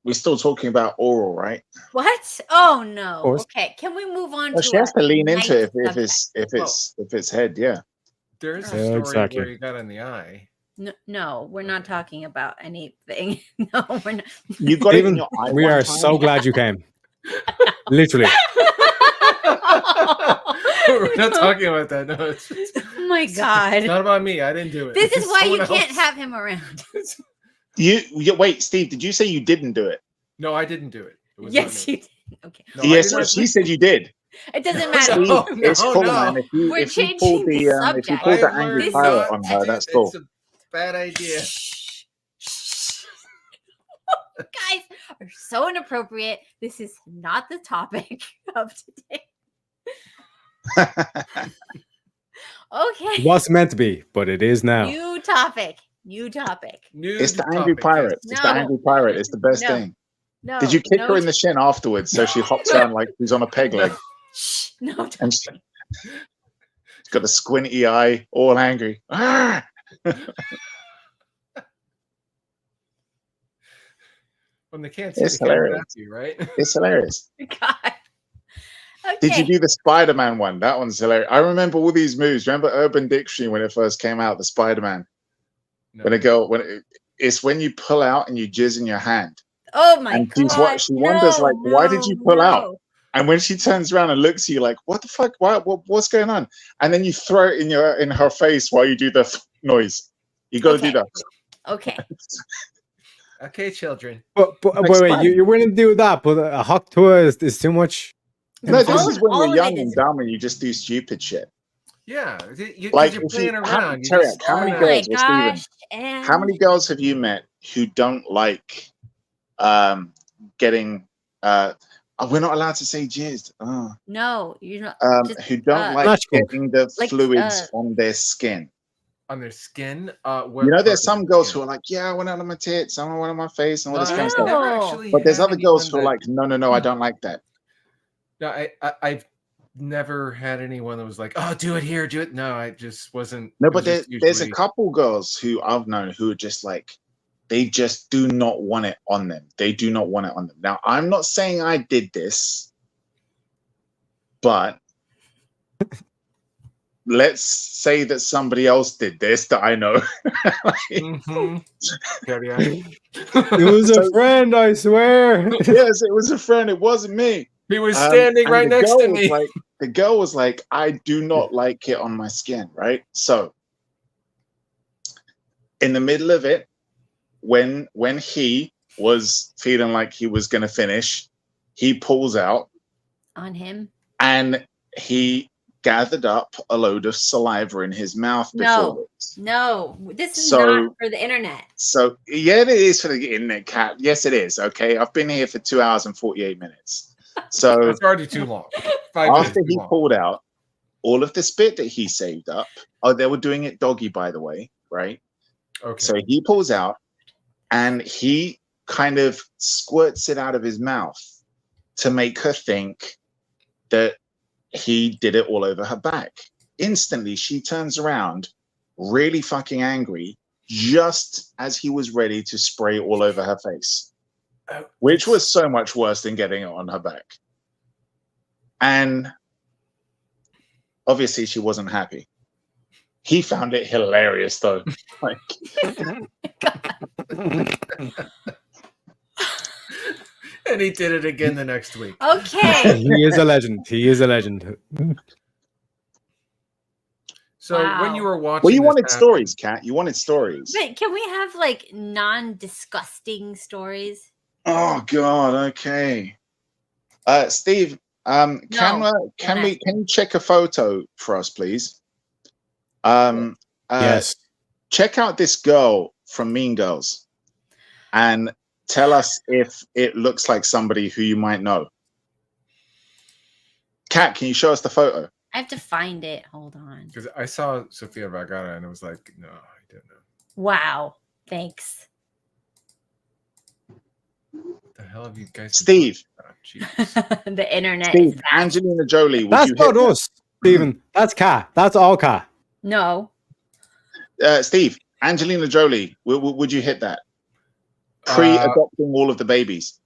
We're still talking about oral, right? What? Oh no. course. Okay. Can we move on Well, to she has to lean nice into it if subject? it's head, yeah. There's Yeah, a story exactly. where you got in the eye. No, we're not talking about anything. No, we're not. You got it in Steven, your eye. we one are time? so glad you came. Literally. We're not talking about that. No, it's Oh my god. it's not about me. I didn't do it. This is It's why you someone can't else. have him around. You wait, Steve. Did you say you didn't do it? No, I didn't do it. It was Yes, not me. you did. Okay. No, I Yes, did not- she said you did. It doesn't matter. Steve, No, it's no, cool, no. man. If you We're if you pulled changing the the if you subject. pulled the I've angry learned pirate not on to her, do- that's cool. It's a bad idea. Guys are so inappropriate. This is not the topic of today. Okay. It was meant to be, but it is now. New topic. Nude It's the angry topic, pirate. yes. It's the No. angry pirate. It's the best No. thing. No. Did you kick no her in the shin afterwards so she hops around like she's on a peg leg? Shh, no. And she's got a squinty eye, all angry. Ah! When they can't see, It's they can't hilarious. at you, right? It's hilarious. God. Did you Okay. do the Spider-Man one? That one's hilarious. I remember all these moves. Remember Urban Dictionary when it first came out, the Spider-Man. No. It's when you pull out and you jizz in your hand. Oh my And god. she wonders like, why did you pull out? No. And when she turns around and looks at you like, what the fuck? What's going on? And then you throw it in her face while you do the noise. You got to do Okay. that. Okay. Okay, children. But wait, you're willing to do that, but a hawk tua is too much. No, this is when all you're of young it and is- dumb and you just do stupid shit. Yeah, Like, you're if playing you- around. Tareyak, just, how many Oh girls my or Steven? gosh. And How many girls have you met who don't like getting we're not allowed to say jizzed. No, you're not. Just, Who don't like Magical. getting the like, fluids on their skin. on their skin. You know, there's some girls who are like, yeah, I want it on my tits, I want it on my face, and all this kind of stuff. No. But there's other girls who are like, no, I don't like that. No, I've never had anyone that was like, oh, do it here, do it. No, I just wasn't. No, it but was just there's a usually- couple girls who I've known who are just like, they just do not want it on them. They do not want it on them. Now, I'm not saying I did this, but let's say that somebody else did this that I know. Mhm. Tareyak. It was a So- friend, I swear. Yes, it was a friend. It wasn't me. He was standing And right the next girl to was me. Like, the girl was like, I do not like it on my skin, right? So in the middle of it, when he was feeling like he was going to finish, he pulls out on him. and he gathered up a load of saliva in his mouth before No. this. No, this is So- not for the internet. So yeah, it is for the internet, cat. Yes, it is. Okay, I've been here for 2 hours and 48 minutes. So It's already too long. 5 minutes after too he long. pulled out all of the spit that he saved up, they were doing it doggy, by the way, right? Okay. So he pulls out and he kind of squirts it out of his mouth to make her think that he did it all over her back. Instantly, she turns around, really fucking angry, just as he was ready to spray all over her face, Oh, which was so much worse than getting it on her back. And obviously, she wasn't happy. He found it hilarious, though. Like, and he did it again the next week. Okay. He is a legend. He is a legend. So when Wow. you were watching, well, you this wanted happen- stories, Kat. You wanted stories. But can we have like non-disgusting stories? Oh God. Okay. Steve, can you check a photo for us, please? Yes. Check out this girl from Mean Girls, and tell us if it looks like somebody who you might know. Kat, can you show us the photo? I have to find it. Hold on. Because I saw Sofia Vergara and I was like, no, I don't know. Wow. Thanks. What the hell have you guys? been Steve. talking about? Jeez. The internet Steve, is back. Angelina Jolie. Would That's you not hit us, Stephen. That's Kat. That's all Kat. No. Steve, Angelina Jolie. Would you hit that? Pre-adopting all of the babies.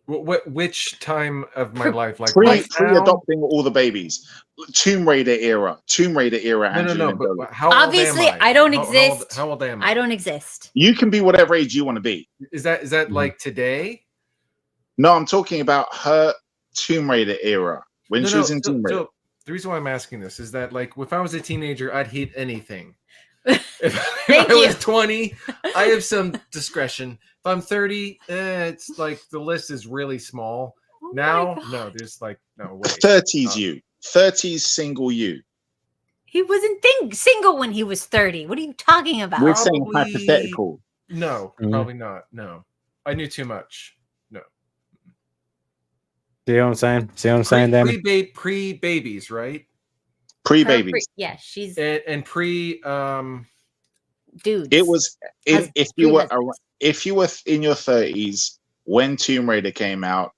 Which time of my life? Like Pre right now? adopting all the babies. Tomb Raider era. No, Angelina but Jolie. how Obviously, old am I? I don't How old- exist. How old am I? I don't exist. You can be whatever age you want to be. Is that like today? No, I'm talking about her Tomb Raider era when she was in Tomb Raider. So the reason why I'm asking this is that, like, if I was a teenager, I'd hate anything. If Thank I was you. 20, I have some discretion. If I'm 30, it's like the list is really small. Oh my Now, God. no, there's like no way. 30s you. 30s single you. He wasn't single when he was 30. What are you talking about? We're saying Probably- hypothetical. No, Mhm. probably not. No, I knew too much. No, See what I'm saying? See what I'm saying, Damon? pre-babies, right? Pre-babies. Yeah, she's And pre dudes. It was Has if you were pre-husbands. if you were in your 30s when Tomb Raider came out,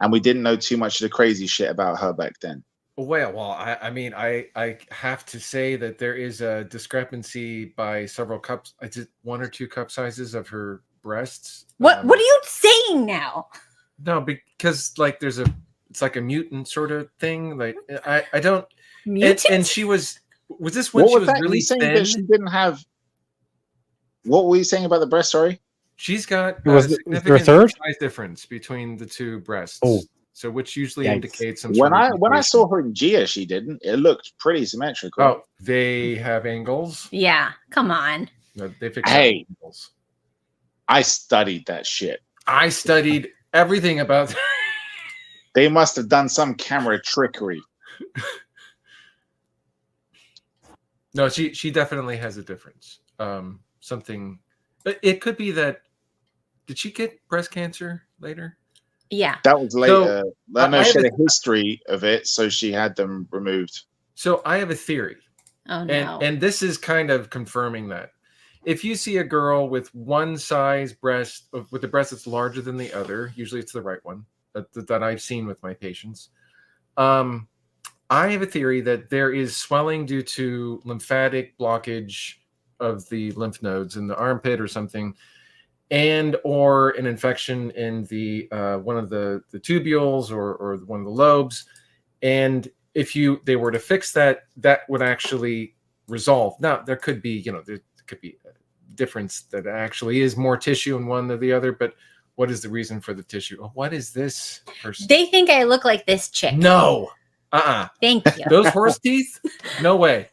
and we didn't know too much of the crazy shit about her back then. well, I mean, I have to say that there is a discrepancy by several cups. I did 1 or 2 cup sizes of her breasts. What are you saying now? No, because like there's a it's like a mutant sort of thing. Like I don't. Mutant? And she was this when What she was was that? really You saying thin? that she didn't have? What were you saying about the breast? Sorry. She's got a Was there a significant third? size difference between the two breasts. Oh. So which usually Yikes. indicates some When sort I of when I mutation. saw her in Gia, she didn't. It looked pretty symmetrical. Oh, they have angles. Yeah, come on. No, they fix Hey. angles. I studied that shit. I studied everything about. They must have done some camera trickery. No, she definitely has a difference. Something. It could be that. Did she get breast cancer later? Yeah. That was later. I know I she have had a history of it, so she had them removed. So I have a theory. Oh no. And this is kind of confirming that. If you see a girl with one size breast, with a breast that's larger than the other, usually it's the right one that I've seen with my patients. I have a theory that there is swelling due to lymphatic blockage of the lymph nodes in the armpit or something, and or an infection in the one of the tubules or one of the lobes. And if they were to fix that, that would actually resolve. Now there could be, there could be a difference that actually is more tissue in one than the other, but what is the reason for the tissue? Oh, what is this person? They think I look like this chick. No. Thank you. Those horse teeth? No way.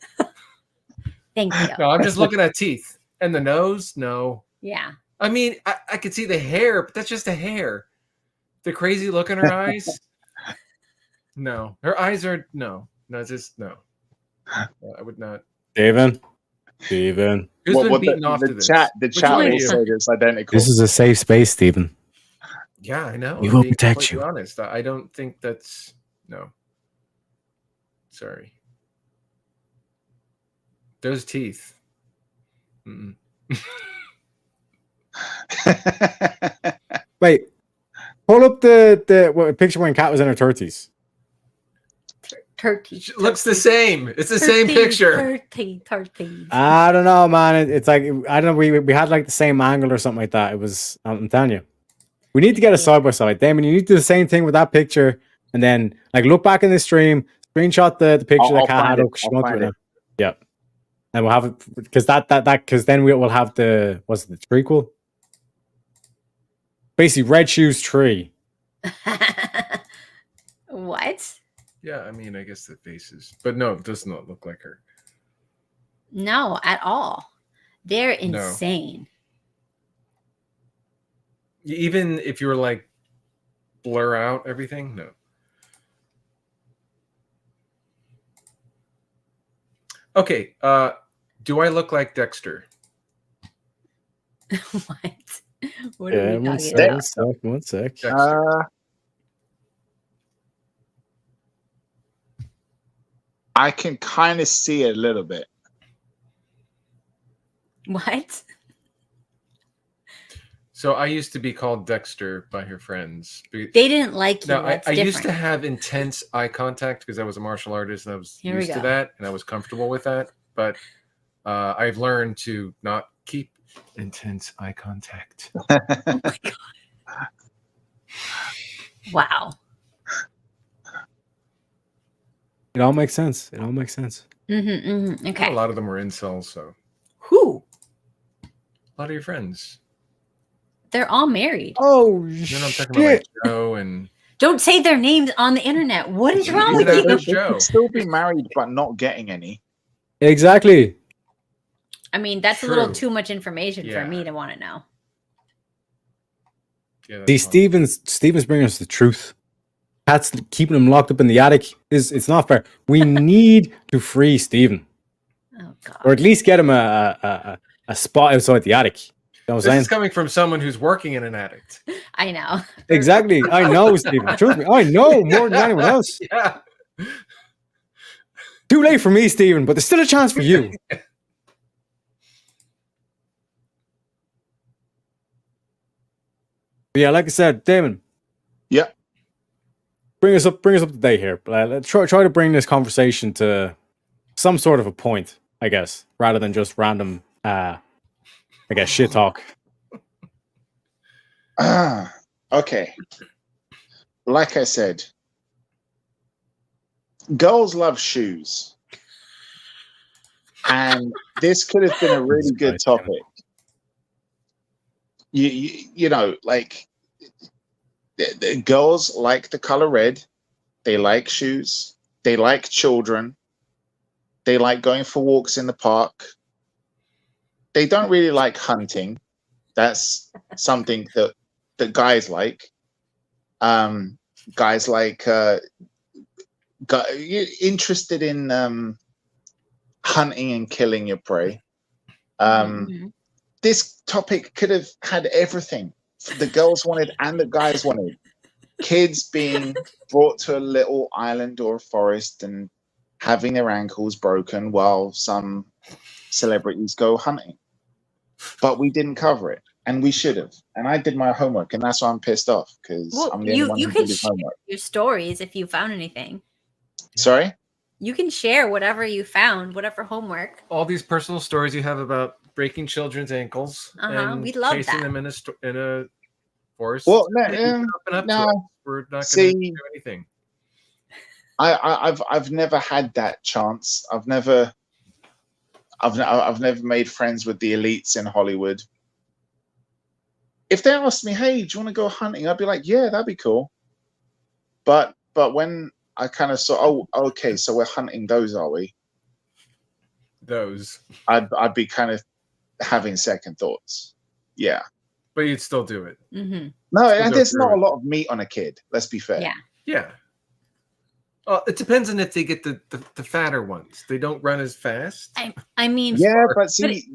Thank you. No, I'm just looking at teeth. And the nose? No. Yeah. I mean, I could see the hair, but that's just a hair. The crazy look in her eyes? No. Her eyes are no. No, just no. I would not. Steven. Who's been beaten off to this? The chat one will of you? say it's identical. This is a safe space, Steven. Yeah, I know. We I'm will being protect completely you. honest. I don't think that's no. Sorry. Those teeth. Mm-mm. Wait, pull up the picture when Kat was in her 30s. Turkey. It looks the same. It's the same picture. Turkey. I don't know, man. It's like I don't know. We had like the same angle or something like that. It was. I'm telling you, we need to get a side by side. Damon, you need to do the same thing with that picture, and then like look back in the stream, screenshot the picture that Kat had up. I'll find it. Yeah, and we'll have it because because then we'll have the the trequel. Basically, red shoes tree. What? Yeah, I mean, I guess the faces, but no, it does not look like her. No, at all. They're No. insane. Even if you were like blur out everything, no. Okay, do I look like Dexter? What? What are we talking about? One sec. Dexter. I can kind of see it a little bit. What? So I used to be called Dexter by her friends. They didn't like you. No, That's I used to different. have intense eye contact because I was a martial artist and I was Here we used to go. that and I was comfortable with that. But I've learned to not keep intense eye contact. Oh my God. Wow. It all makes sense. It all makes sense. Okay. A lot of them were incels, so Who? a lot of your friends. They're all married. Oh Then I'm talking about like Joe and Don't say their names on the internet. What is wrong with There's you? Joe. Still be married, but not getting any. Exactly. I mean, that's a little True. too much information Yeah. for me to want to know. Yeah, that's See, fine. Steven's bringing us the truth. Pat's keeping him locked up in the attic. It's not fair. We need to free Steven, Oh God. or at least get him a spot outside the attic. You know what I'm This saying? is coming from someone who's working in an addict. I know. Exactly. I know, Steven. Trust me. I know more than anyone else. Yeah. Too late for me, Steven, but there's still a chance for you. But yeah, like I said, Damon. Yeah. Bring us up to date here. Let's try to bring this conversation to some sort of a point, I guess, rather than just random, I guess, shit talk. Okay. Like I said, Girls love shoes, and this could have been a really good topic. You know, like the girls like the color red. They like shoes. They like children. They like going for walks in the park. They don't really like hunting. That's something that guys like. Guys like interested in hunting and killing your prey. This topic could have had everything the girls wanted and the guys wanted. Kids being brought to a little island or a forest and having their ankles broken while some celebrities go hunting. But we didn't cover it, and we should have. And I did my homework, and that's why I'm pissed off, because I'm the only one who did his homework. Your stories if you found anything. Sorry? You can share whatever you found, whatever homework. All these personal stories you have about breaking children's ankles and we'd love chasing that. them in a forest. Well, no, we're not going to do anything. I've never had that chance. I've never made friends with the elites in Hollywood. If they asked me, "Hey, do you want to go hunting?" I'd be like, "Yeah, that'd be cool." But when I kind of saw, oh, okay, so we're hunting those, are we? Those. I'd be kind of having second thoughts. Yeah. But you'd still do it. Mm-hmm. No, and there's not a lot of meat on a kid. Let's be fair. Yeah. Yeah. It depends on if they get the fatter ones. They don't run as fast. I mean, yeah, but see,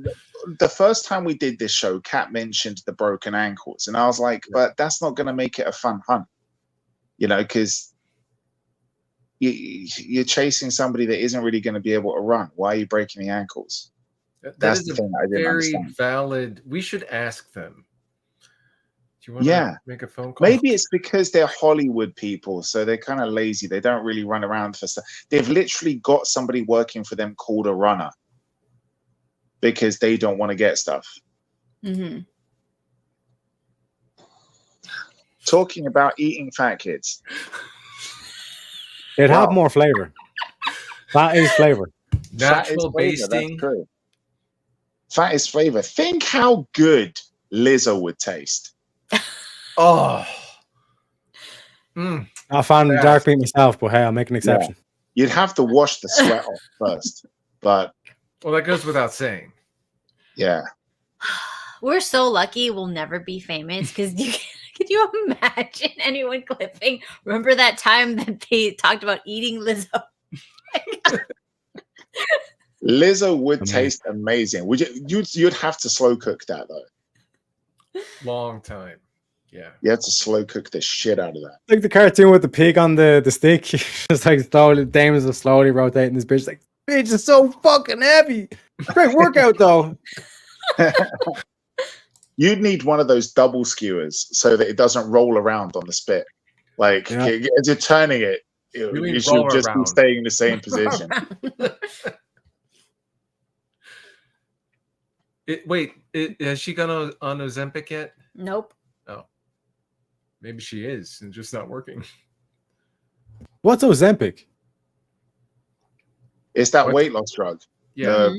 the first time we did this show, Kat mentioned the broken ankles, and I was like, but that's not going to make it a fun hunt, you know, because you're chasing somebody that isn't really going to be able to run. Why are you breaking the ankles? That's the thing I didn't understand. Valid. We should ask them. Do you want to make a phone call? Maybe it's because they're Hollywood people, so they're kind of lazy. They don't really run around for stuff. They've literally got somebody working for them called a runner because they don't want to get stuff. Mm-hmm. Talking about eating fat kids. It'd have more flavor. That is flavor. Natural basting. That's true. Fat is flavor. Think how good Lizzo would taste. Oh. I found dark meat myself, but hey, I'll make an exception. Yeah. You'd have to wash the sweat off first. But well, that goes without saying. Yeah. We're so lucky we'll never be famous because could you imagine anyone clipping? Remember that time that they talked about eating Lizzo? Lizzo would taste amazing. You'd have to slow cook that though. Long time. Yeah. You have to slow cook the shit out of that. Like the cartoon with the pig on the stick. Just like slowly, Damon's just slowly rotating this bitch. Like, bitch is so fucking heavy. Great workout though. You'd need one of those double skewers so that it doesn't roll around on the spit. Like as you're turning it, you should just be staying in the same position. Has she gone on Ozempic yet? Nope. Oh, maybe she is, and just not working. What's Ozempic? It's that weight loss drug. Yeah,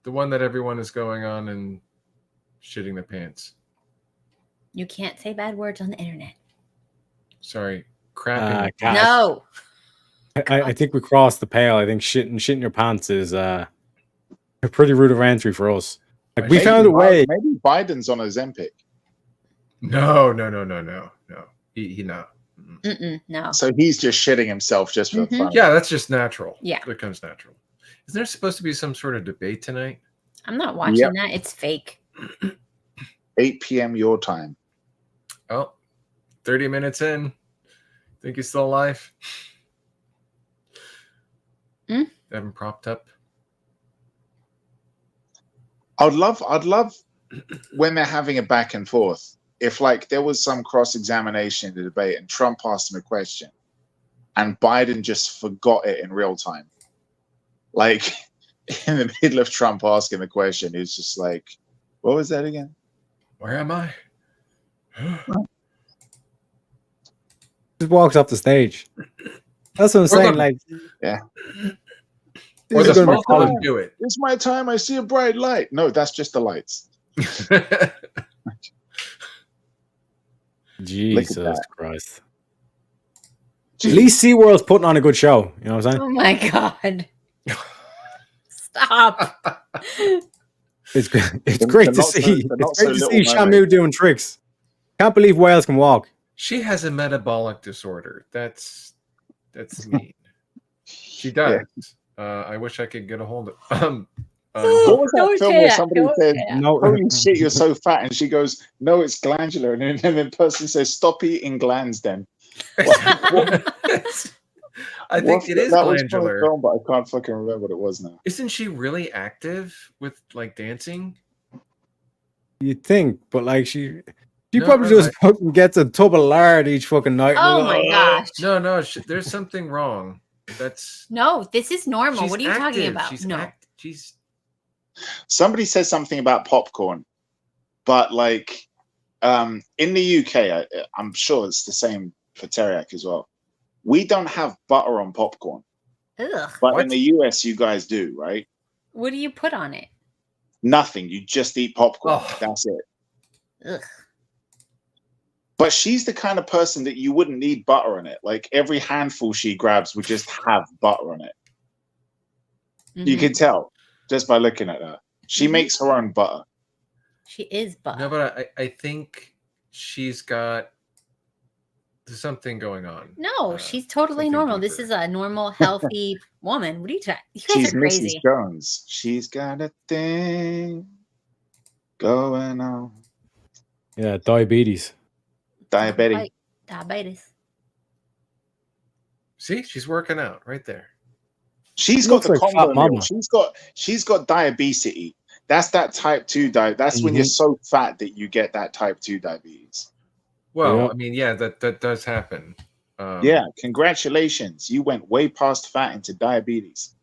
the one that everyone is going on and shitting their pants. You can't say bad words on the internet. Sorry, crapping. No. I think we crossed the pale. I think shitting your pants is a pretty rudimentary for us. Like we found a way. Maybe Biden's on Ozempic. No. He no. No. So he's just shitting himself just for fun. Yeah, that's just natural. Yeah, that comes natural. Is there supposed to be some sort of debate tonight? I'm not watching that. It's fake. 8 p.m. your time. Oh, 30 minutes in. Think he's still alive? Haven't propped up. I'd love when they're having a back and forth. If like there was some cross-examination in the debate and Trump asked him a question and Biden just forgot it in real time. Like in the middle of Trump asking the question, it's just like, what was that again? Where am I? Just walks off the stage. That's what I'm Or saying. the- Like, Yeah. Or this the is gonna be both of fun. them do it. It's my time. I see a bright light. No, that's just the lights. Jesus that. Christ. At Jeez. least SeaWorld's putting on a good show. You know what I'm saying? Oh my god. Stop. It's great. It's The- great the to not so- see. the It's not so great to little see mermaid. Shamu doing tricks. Can't believe whales can walk. She has a metabolic disorder. That's mean. She does. I wish I could get a hold of. What was that Don't film say where that, somebody don't said, say that. No, "Holy shit, you're so fat," and she goes, "No, it's glandular," and then the person says, "Stop eating glands, then." I think it is that was from a glandular. film, but I can't fucking remember what it was now. Isn't she really active with like dancing? you'd think, but like she No, probably no, just fucking gets a tub of lard each fucking night. Oh my gosh. No, there's something wrong. That's No, this is normal. she's What are you talking active. about? She's No. she's Somebody said something about popcorn, but like in the UK, I'm sure it's the same for Tareyak as well. We don't have butter on popcorn, Ugh. but What? in the US, you guys do, right? What do you put on it? Nothing. You just eat popcorn. Oh. That's it. Ugh. But she's the kind of person that you wouldn't need butter on it. Like every handful she grabs would just have butter on it. You Mhm. can tell just by looking at her. She Mhm. makes her own butter. She is butter. no, but I think she's got something going on. No, she's totally something normal. This deeper. is a normal, healthy woman. What are you talking? You guys She's are Mrs. crazy. Jones. She's got a thing going on. Yeah, diabetes. Diabetic. Like diabetes. See, she's working out right there. She's She got looks the like combo Fat meal. Mama. She's got diabetes. That's that type 2 diet. That's when you're Mhm. so fat that you get that type 2 diabetes. Well, Yeah. I mean, yeah, that does happen. Yeah, congratulations. You went way past fat into diabetes.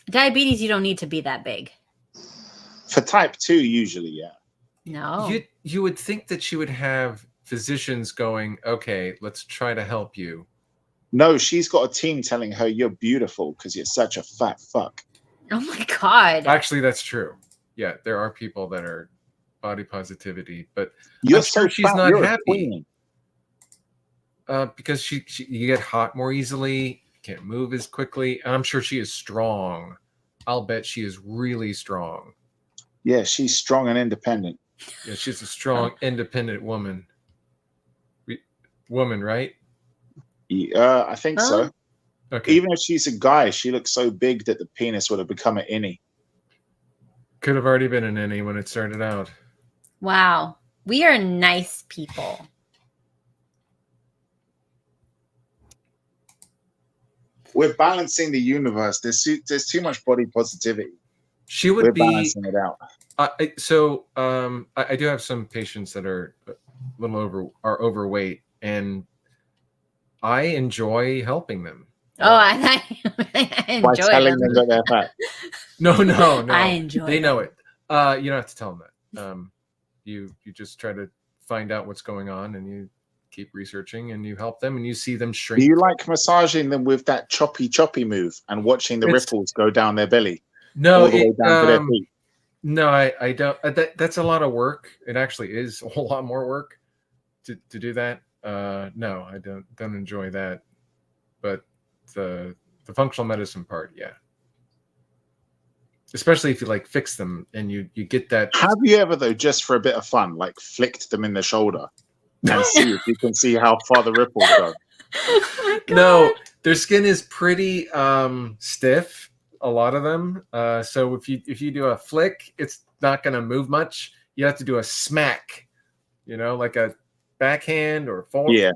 Diabetes, you don't need to be that big. For type 2, usually, yeah. No. You would think that she would have physicians going, okay, let's try to help you. No, she's got a team telling her you're beautiful because you're such a fat fuck. Oh my god. Actually, that's true. Yeah, there are people that are body positivity, but You're I'm so sure she's fat, not you're a happy. queen. Because she you get hot more easily, can't move as quickly, and I'm sure she is strong. I'll bet she is really strong. Yeah, she's strong and independent. Yeah, she's a strong, independent woman. Woman, right? I think so. Okay. Even if she's a guy, she looks so big that the penis would have become an innie. Could have already been an innie when it started out. Wow. We are nice people. We're balancing the universe. There's too much body positivity. She would We're be. balancing it out. I do have some patients that are a little overweight, and I enjoy helping them. Oh, I By enjoy telling them. them that they're fat. No. I enjoy They them. know it. You don't have to tell them that. You just try to find out what's going on, and you keep researching, and you help them, and you see them Do shrink. you like massaging them with that choppy move and watching the It's- ripples go down their belly No, all the way down to their feet? No, I don't. That's a lot of work. It actually is a whole lot more work to do that. No, I don't enjoy that. But the functional medicine part, yeah. Especially if you like fix them and you get that. Have you ever, though, just for a bit of fun, like flicked them in the shoulder and see if you can see how far the ripples go? Oh my god. No, their skin is pretty stiff. A lot of them. So if you do a flick, it's not going to move much. You have to do a smack, like a backhand or forward, Yeah.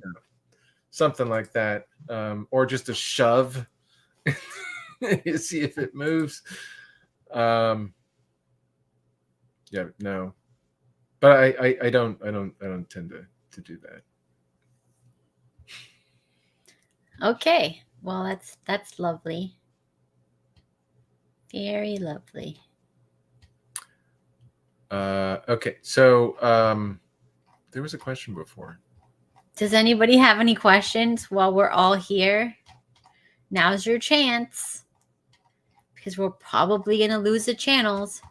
something like that, or just a shove. You see if it moves. Yeah, no, but I don't tend to do that. Okay. Well, that's lovely. Very lovely. Okay, so there was a question before. Does anybody have any questions while we're all here? Now's your chance. Because we're probably going to lose the channels.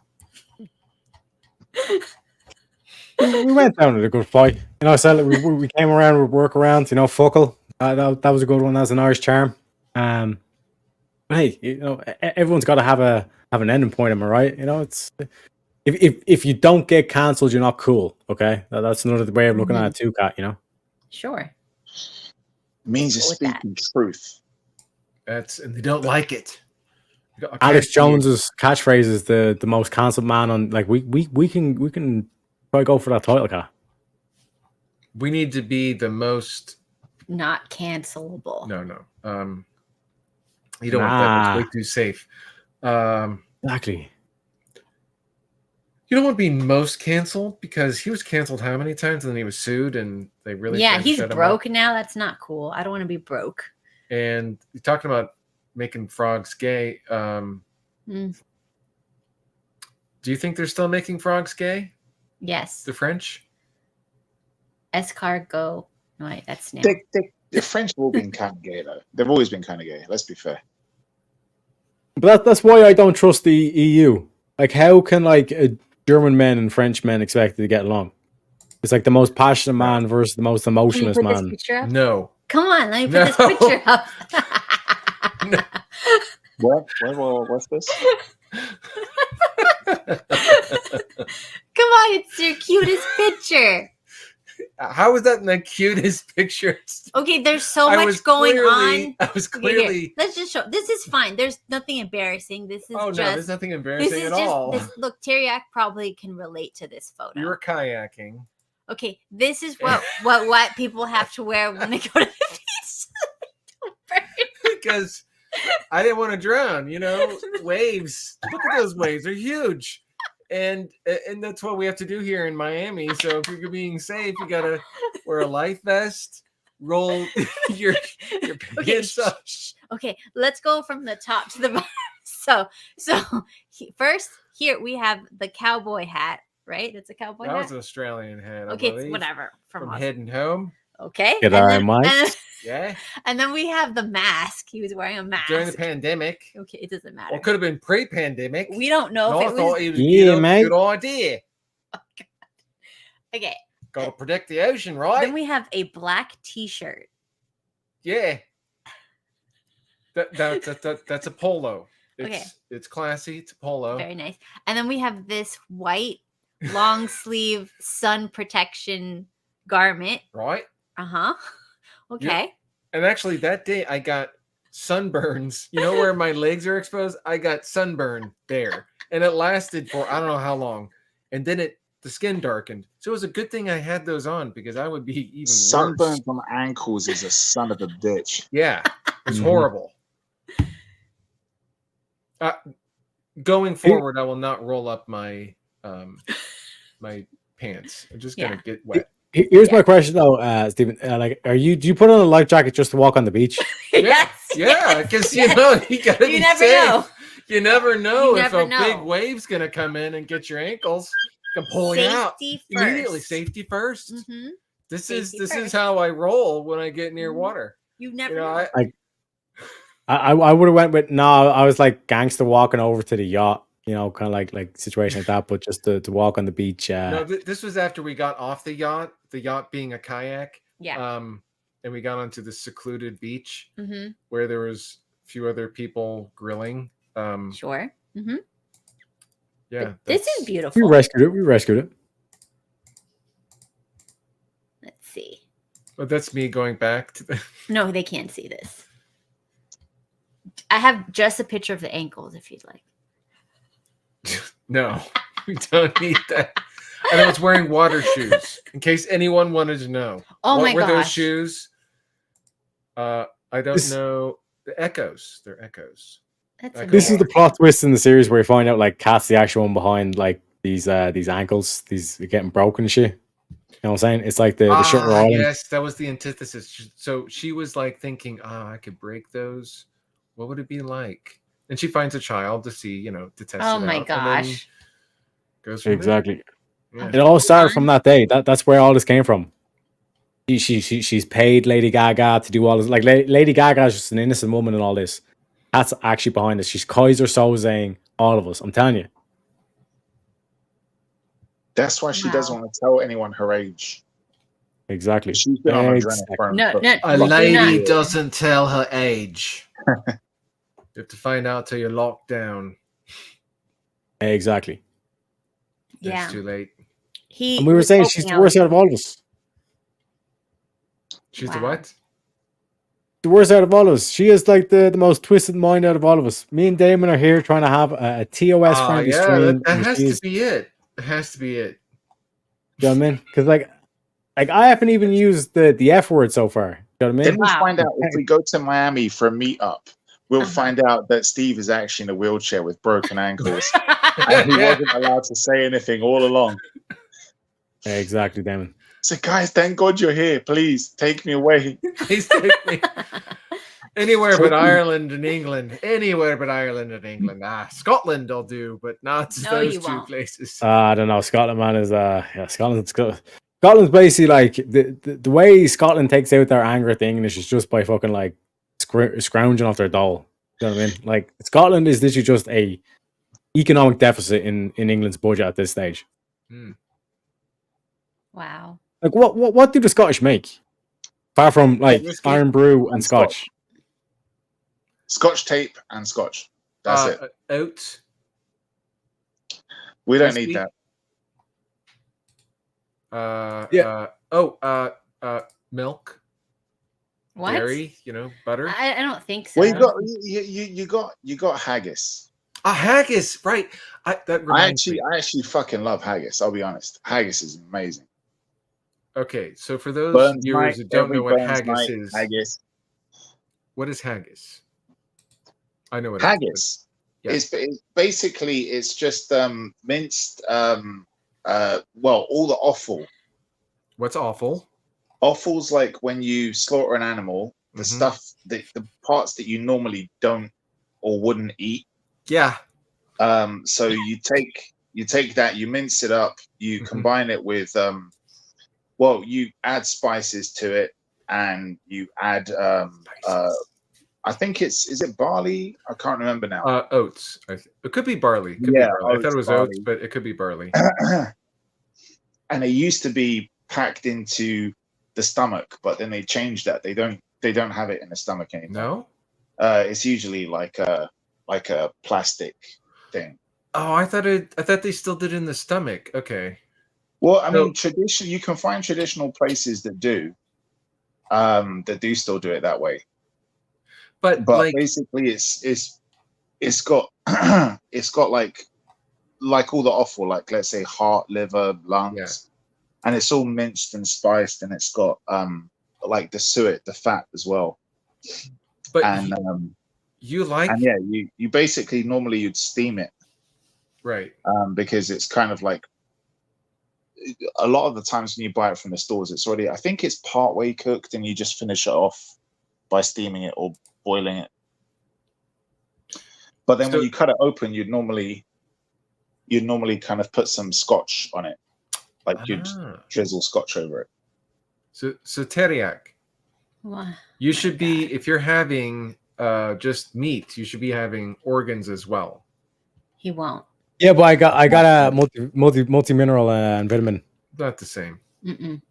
We went down with a good fight. You know, so we came around with workarounds, you know, Fuckle. That was a good one. That was an Irish charm. But hey, you know, everyone's got to have an ending point, am I right? You know, it's if you don't get cancelled, you're not cool. Okay, that's another way of looking at it too, Kat. You know. Sure. Means you're Go with that. speaking truth. And they don't like it. Alex Jones's catchphrase is the most cancelled man on. Like we can probably go for that title, Kat. We need to be the most Not cancelable. No. You don't want that. It's way too safe. Exactly. You don't want to be most canceled because he was canceled how many times and then he was sued and they really he's shut him broke up. now. That's not cool. I don't want to be broke. And you're talking about making frogs gay. Do you think they're still making frogs gay? Yes. The French? Escargot. No, wait, that's snail. The French have all been kind of gay, though. They've always been kind of gay. Let's be fair. But that's why I don't trust the EU. Like, how can like German men and French men expect to get along? It's like the most passionate man versus the most emotionless Can you put man. this picture up? No. Come on, let me put this picture up. No. What's this? Come on, it's your cutest picture. How is that the cutest picture? Okay, there's so much going on. I was Okay, clearly. here, let's just show. This is fine. There's nothing embarrassing. This is Oh no, just. there's nothing This embarrassing is at just. all. Look, Tareyak probably can relate to this photo. You're kayaking. Okay, this is what people have to wear when they go to the beach. Because I didn't want to drown, you know, waves. Look at those waves; they're huge, and that's what we have to do here in Miami. So if you're being safe, you gotta wear a life vest, roll your pants up. Okay, let's go from the top to the bottom. First here we have the cowboy hat, right? That's a cowboy That hat. was an Australian hat. Okay, I it's believe, whatever. from Aus- heading home. Okay. G'day, and mate. then, Yeah, and then we have the mask. He was wearing a mask. during the pandemic. Okay, it doesn't matter. Well, could have been pre-pandemic. We don't know No, if I it thought was. it was Yeah, mate. good idea. Okay. Got to protect the ocean, right? Then we have a black T-shirt. Yeah. That's a polo. Okay. It's classy. It's a polo. Very nice. And then we have this white long sleeve sun protection garment. Right? Uh-huh. Okay. And actually, that day I got sunburns. You know where my legs are exposed? I got sunburn there. And it lasted for I don't know how long. And then the skin darkened. So it was a good thing I had those on because I would be even Sunburn worse. from ankles is a son of a bitch. Yeah. It's Mhm. horrible. Going forward, I will not roll up my my pants. I'm just gonna get wet. Here's my question though, Stephen. Do you put on a life jacket just to walk on the beach? Yes. Yeah, because yes. you know you gotta You be never safe. know. You never know You if never a big know. wave's gonna come in and get your ankles. Can pull you out Safety immediately. first. Safety 1st. Mm-hmm. This Safety is first. how I roll when I get near Mhm. water. You never You know, know. I would have went with no. I was like gangster walking over to the yacht, you know, kind of like situation like that, but just to walk on the beach. no, this was after we got off the yacht being a kayak. Yeah. And we got onto the secluded beach Mm-hmm. where there was a few other people grilling. Sure. Mm-hmm. Yeah. This is we beautiful. rescued it. Let's see. But that's me going back to the No, they can't see this. I have just a picture of the ankles if you'd like. No, we don't need that. And I was wearing water shoes in case anyone wanted to know. Oh What my were those gosh. shoes? I don't know. The echoes. They're echoes. That's This This is the amazing. plot twist in the series where you find out like Cat's the actual one behind like these ankles, these getting broken and shit. You know what I'm saying? It's like the Shutter Island. Yes, that was the antithesis. So she was like thinking, I could break those. What would it be like? And she finds a child to see, to test Oh it my out, and then gosh. goes from there. Exactly. Yeah. It all started from that day. That's where all this came from. she's paid Lady Gaga to do all this. Like Lady Gaga is just an innocent woman in all this. That's actually behind this. She's Kaiser Soze, all of us. I'm telling you. That's why she doesn't Wow. want to tell anyone her age. Exactly. She's been on Exactly. adrenaline. No, no, A do lady not- doesn't tell her age. You have to find out till you're locked down. Exactly. Yeah. It's too late. And we were saying she's the worst out of all of us. She's the Wow. what? The worst out of all of us. She is like the most twisted mind out of all of us. Me and Damon are here trying to have a TOS friendly Yeah, stream. that and has she's- to be it. It has to be it. You know what I mean? Because like I haven't even used the F word so far. You know what I Then mean? we Wow. find out if we go to Miami for a meetup, we'll Uh-huh. find out that Steve is actually in a wheelchair with broken ankles, and he wasn't allowed to say anything all along. Yeah, exactly, Damon. So, guys, thank God you're here. Please take me away. Please take me anywhere Take but me- Ireland and England. Anywhere but Ireland and England. Scotland I'll do, but not No, those you two won't. places. I don't know. Scotland, man, is Scotland's basically like the way Scotland takes out their anger at the English is just by fucking like scrounging off their dole. You know what I mean? Like Scotland is literally just a economic deficit in England's budget at this stage. Wow. Like what do the Scottish make? Apart from like whiskey Iron Brew and and Scotch. Scotch tape and Scotch. That's it. Oats. We don't whiskey? need that. Milk. What? Dairy, butter. I don't think so. Well, you got haggis. Haggis, right. That reminds me. I actually fucking love haggis. I'll be honest. Haggis is amazing. Okay, so for those Burns viewers night, who don't every know what Burns haggis night, is, Haggis. what is haggis? I know what it is, Haggis. Yeah. It's basically it's just minced all the offal. but what's awful? Offal's like when you slaughter an animal, the Mhm. stuff the parts that you normally don't or wouldn't eat. Yeah. So you take that, you mince it up, you Mhm. combine it with you add spices to it, and you add I think is it barley? I can't remember now. Oats. It could be barley. It could Yeah, be barley. I thought it was barley. oats, but it could be barley. And it used to be packed into the stomach, but then they changed that. They don't have it in the stomach anymore. No. It's usually like a plastic thing. Oh, I thought they still did it in the stomach. Okay. Well, I mean, So- you can find traditional places that do still do it that way. But But basically, it's got it's got like all the offal, like let's say heart, liver, lungs, and it's all minced and spiced, and it's got like the suet, the fat as well. but And you like and yeah, you basically normally you'd steam it right. because it's kind of like a lot of the times when you buy it from the stores, it's already I think it's part way cooked, and you just finish it off by steaming it or boiling it. But then So- when you cut it open, you'd normally kind of put some scotch on it, like you'd drizzle scotch over it. So Tareyak, What? you should be if you're having just meat, you should be having organs as well. He won't. Yeah, but I got a multi mineral and vitamin. Not the same. Mm-mm.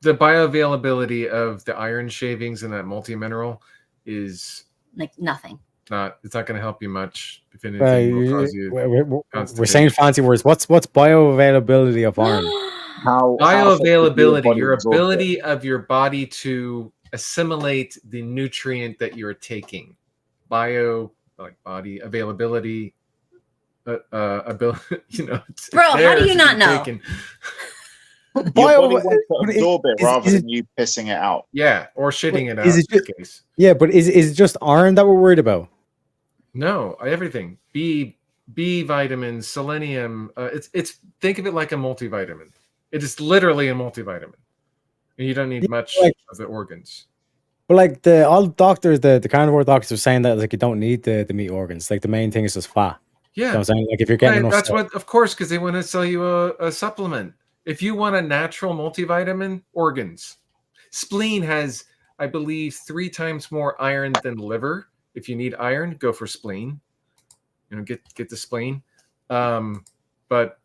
The bioavailability of the iron shavings in that multi-mineral is Like nothing. it's not going to help you much. If anything, will cause you We're saying fancy words. What's bioavailability of iron? How bioavailability, your absorb it. ability of your body to assimilate the nutrient that you're taking. Like body availability, ability. Bro, how do you not know? Your body wants to absorb it rather than you pissing it out. Yeah, or shitting it out. Is In it this just- case. Yeah, but is it just iron that we're worried about? No, everything. B vitamins, selenium. It's think of it like a multivitamin. It is literally a multivitamin, and you don't need much of the organs. But like all doctors, the carnivore doctors are saying that like you don't need the meat organs. Like the main thing is just fat. Yeah, You know what I'm saying? Like if you're getting enough that's stuff- what, of course, because they want to sell you a supplement. If you want a natural multivitamin, organs. Spleen has, I believe, 3 times more iron than liver. If you need iron, go for spleen. Get the spleen. But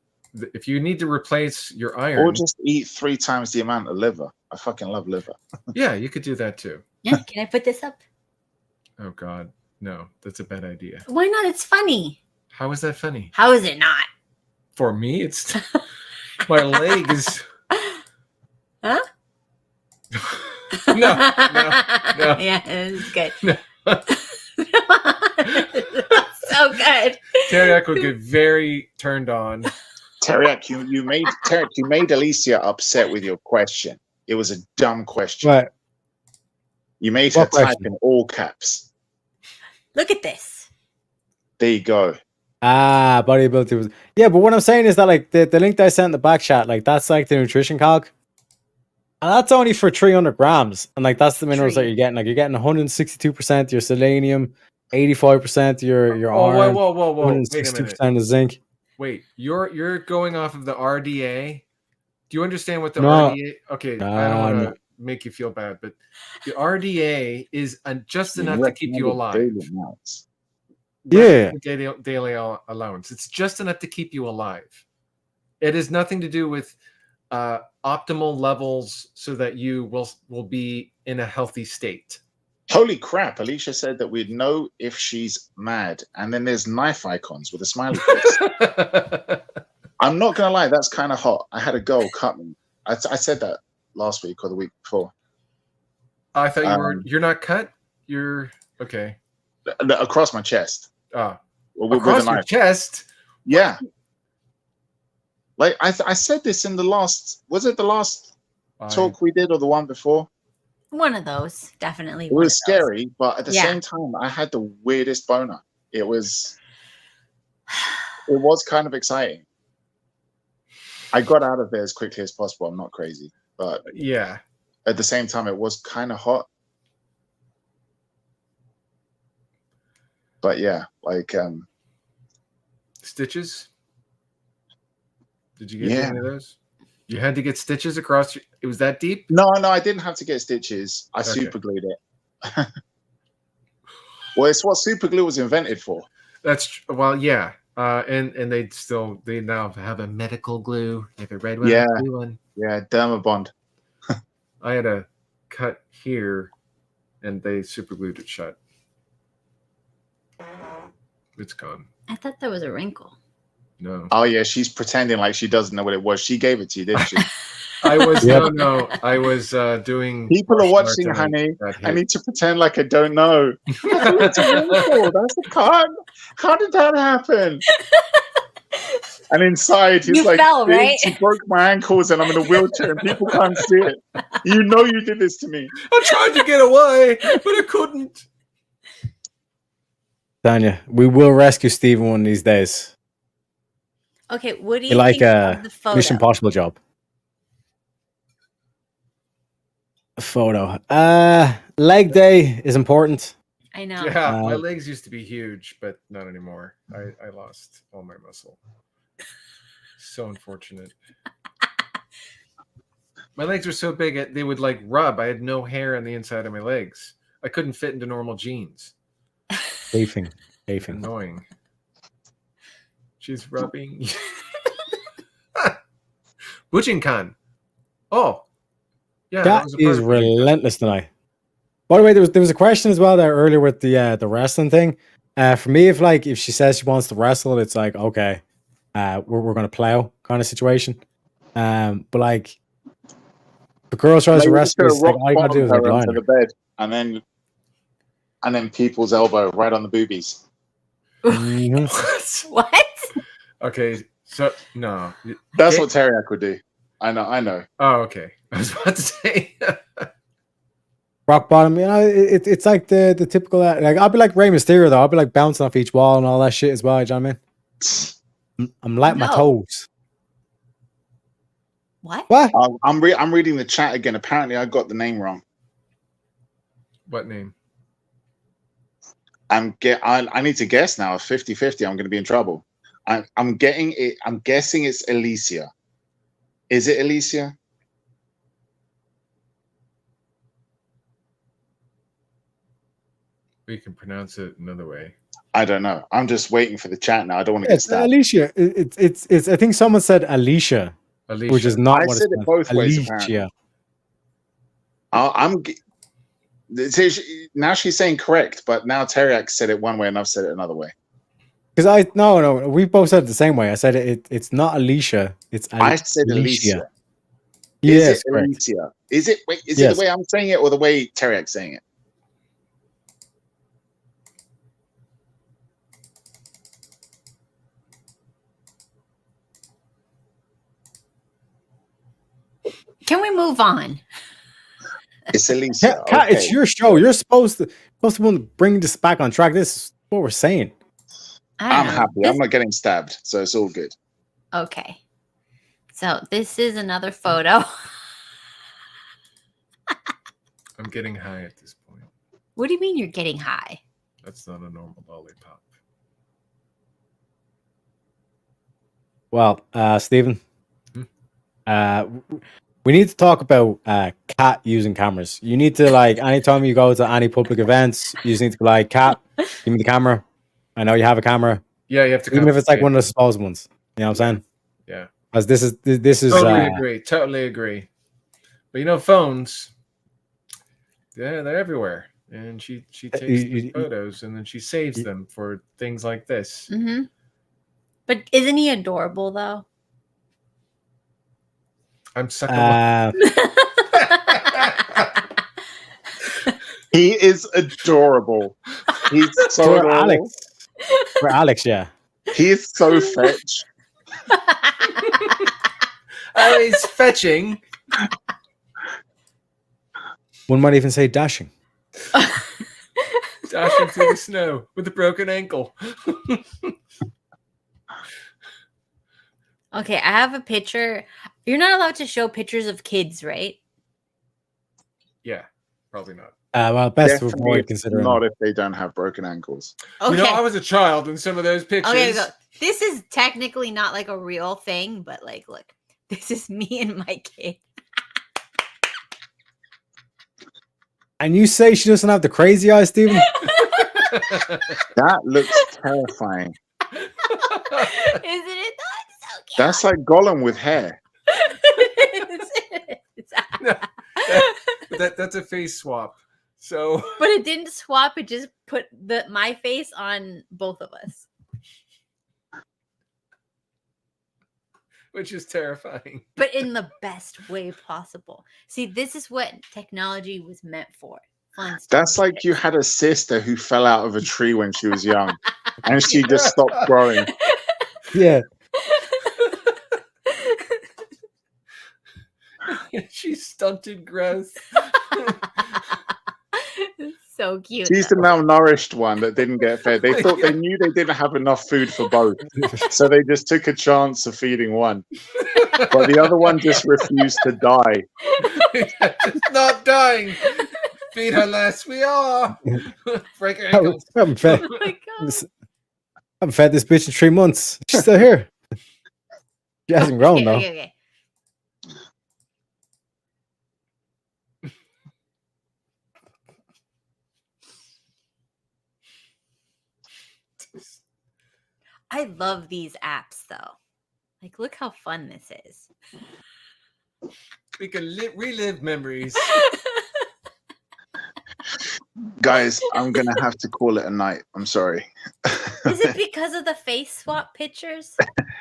if you need to replace your iron, Or just eat 3 times the amount of liver. I fucking love liver. yeah, you could do that too. Yeah, can I put this up? Oh God, no, that's a bad idea. Why not? It's funny. How is that funny? How is it not? For me, it's my leg is. Huh? No. Yeah, it's good. No. So good. Tareyak would get very turned on. Tareyak, you made Alicia upset with your question. It was a dumb question. What? You made her What type question? in all caps. Look at this. There you go. Bodybuilder was. Yeah, but what I'm saying is that like the link that I sent in the back chat, like that's like the nutrition calc. And that's only for 300 grams. And like that's the minerals that you're getting. Like you're getting 162% your selenium, 85% your Oh, iron, whoa! Wait a minute. 162% of zinc. Wait, you're going off of the RDA. Do you understand what the No. RDA? Okay, No, I don't want no. to make you feel bad, but the RDA is just enough to keep you alive. Daily amounts. Yeah. Daily allowance. It's just enough to keep you alive. It has nothing to do with optimal levels so that you will be in a healthy state. Holy crap! Alicia said that we'd know if she's mad, and then there's knife icons with a smiley face. I'm not gonna lie, that's kind of hot. I had a girl cut me. I said that last week or the week before. I thought you're not cut. You're okay. Across my chest. With Across a your knife. chest. Yeah. Like I said this in the last. Was it the last talk we did or the one before? One of those, definitely. It was scary, but at the Yeah. same time, I had the weirdest boner. It was kind of exciting. I got out of there as quickly as possible. I'm not crazy, but yeah, at the same time, it was kind of hot. But yeah, like stitches. Did you get any of those? You had to get stitches across. It was that deep? No, I didn't have to get stitches. I super glued it. Well, it's what super glue was invented for. Yeah. And they now have a medical glue, like a red one. Yeah, blue one. Yeah, Dermabond. I had a cut here, and they super glued it shut. It's gone. I thought there was a wrinkle. No. Oh yeah, she's pretending like she doesn't know what it was. She gave it to you, didn't she? I was no. I was doing. People are watching, honey. I need to pretend like I don't know. That's a card. How did that happen? And inside, he's like, fell, right? She broke my ankles, and I'm in a wheelchair, and people can't see it. You know, you did this to me. I tried to get away, but I couldn't. Tanya, we will rescue Stephen one of these days. Okay, what do you You like think a of the photo? Mission Impossible job? A photo. Leg day is important. I know. Yeah, my legs used to be huge, but not anymore. I lost all my muscle. So unfortunate. My legs were so big they would like rub. I had no hair on the inside of my legs. I couldn't fit into normal jeans. Chafing. Annoying. She's rubbing. Bujinkan. Oh. Yeah. That is relentless tonight. By the way, there was a question as well there earlier with the wrestling thing. For me, if she says she wants to wrestle, it's like, okay, we're gonna plow kind of situation. But like the girls tries to wrestle, it's like, all you gotta do is like lie to the bed and then people's elbow right on the boobies. Mm-hmm. What? Okay, so no. That's what Tareyak would do. I know. Oh, okay. I was about to say rock bottom, it's like the typical like I'll be like Rey Mysterio though. I'll be like bouncing off each wall and all that shit as well. You know what I mean? I'm like my toes. What? I'm reading the chat again. Apparently, I got the name wrong. What name? I need to guess now. 50-50. I'm going to be in trouble. I'm getting it. I'm guessing it's Alicia. Is it Alicia? We can pronounce it another way. I don't know. I'm just waiting for the chat now. I don't want to get It's stabbed. Alicia. It's. I think someone said Alicia, Alicia. which is not I what said it's it both ways, apparently. Alicia. Now she's saying correct, but now Tareyak said it one way and I've said it another way. Because no, we both said it the same way. I said it's not Alicia. It's I said Alicia. Yes, Is it correct. Alicia? Is it? Wait, is Yes. it the way I'm saying it or the way Tareyak's saying it? Can we move on? It's Alicia. Kat, it's Okay. your show. You're supposed to bring this back on track. This is what we're saying. I don't I'm know. happy. This- I'm not getting stabbed, so it's all good. Okay. So this is another photo. I'm getting high at this point. What do you mean you're getting high? That's not a normal lollipop. Well, Stephen, Hmm? we need to talk about Kat using cameras. You need to, like, anytime you go to any public events, you just need to be like, Kat, give me the camera. I know you have a camera, Yeah, you have to. even if it's like one of the compensate. disposable ones. You know what I'm saying? Yeah. As this is Totally agree. Totally agree. But you know, phones, they're everywhere. And she takes these photos and then she saves them for things like this. Mm-hmm. But isn't he adorable though? I'm sucking. He is adorable. He's so for adorable. Alex. For Alex, yeah. He is so fetch. Oh, he's fetching. One might even say dashing. Dashing through the snow with a broken ankle. Okay, I have a picture. You're not allowed to show pictures of kids, right? Yeah, probably not. Well, best to Definitely avoid considering. not if they don't have broken ankles. Okay. You know, I was a child in some of those pictures. Okay, go. This is technically not like a real thing, but like, look, this is me and my kid. And you say she doesn't have the crazy eyes, Stephen? That looks terrifying. Isn't it? That's so cute. That's like Gollum with hair. That's a face swap. So, But it didn't swap. It just put my face on both of us. which is terrifying. But in the best way possible. See, this is what technology was meant for. Fun stuff. That's like you had a sister who fell out of a tree when she was young and she just stopped growing. Yeah. She stunted growth. So cute. She's the malnourished one that didn't get fed. They thought they knew they didn't have enough food for both. So they just took a chance of feeding one. But the other one just refused to die. Just not dying. Feed her less. We are. Break her ankles. I haven't fed, Oh my God. I haven't fed this bitch in 3 months. She's still here. She hasn't grown, though. Okay. I love these apps though. Like, look how fun this is. We can relive memories. Guys, I'm going to have to call it a night. I'm sorry. Is it because of the face swap pictures?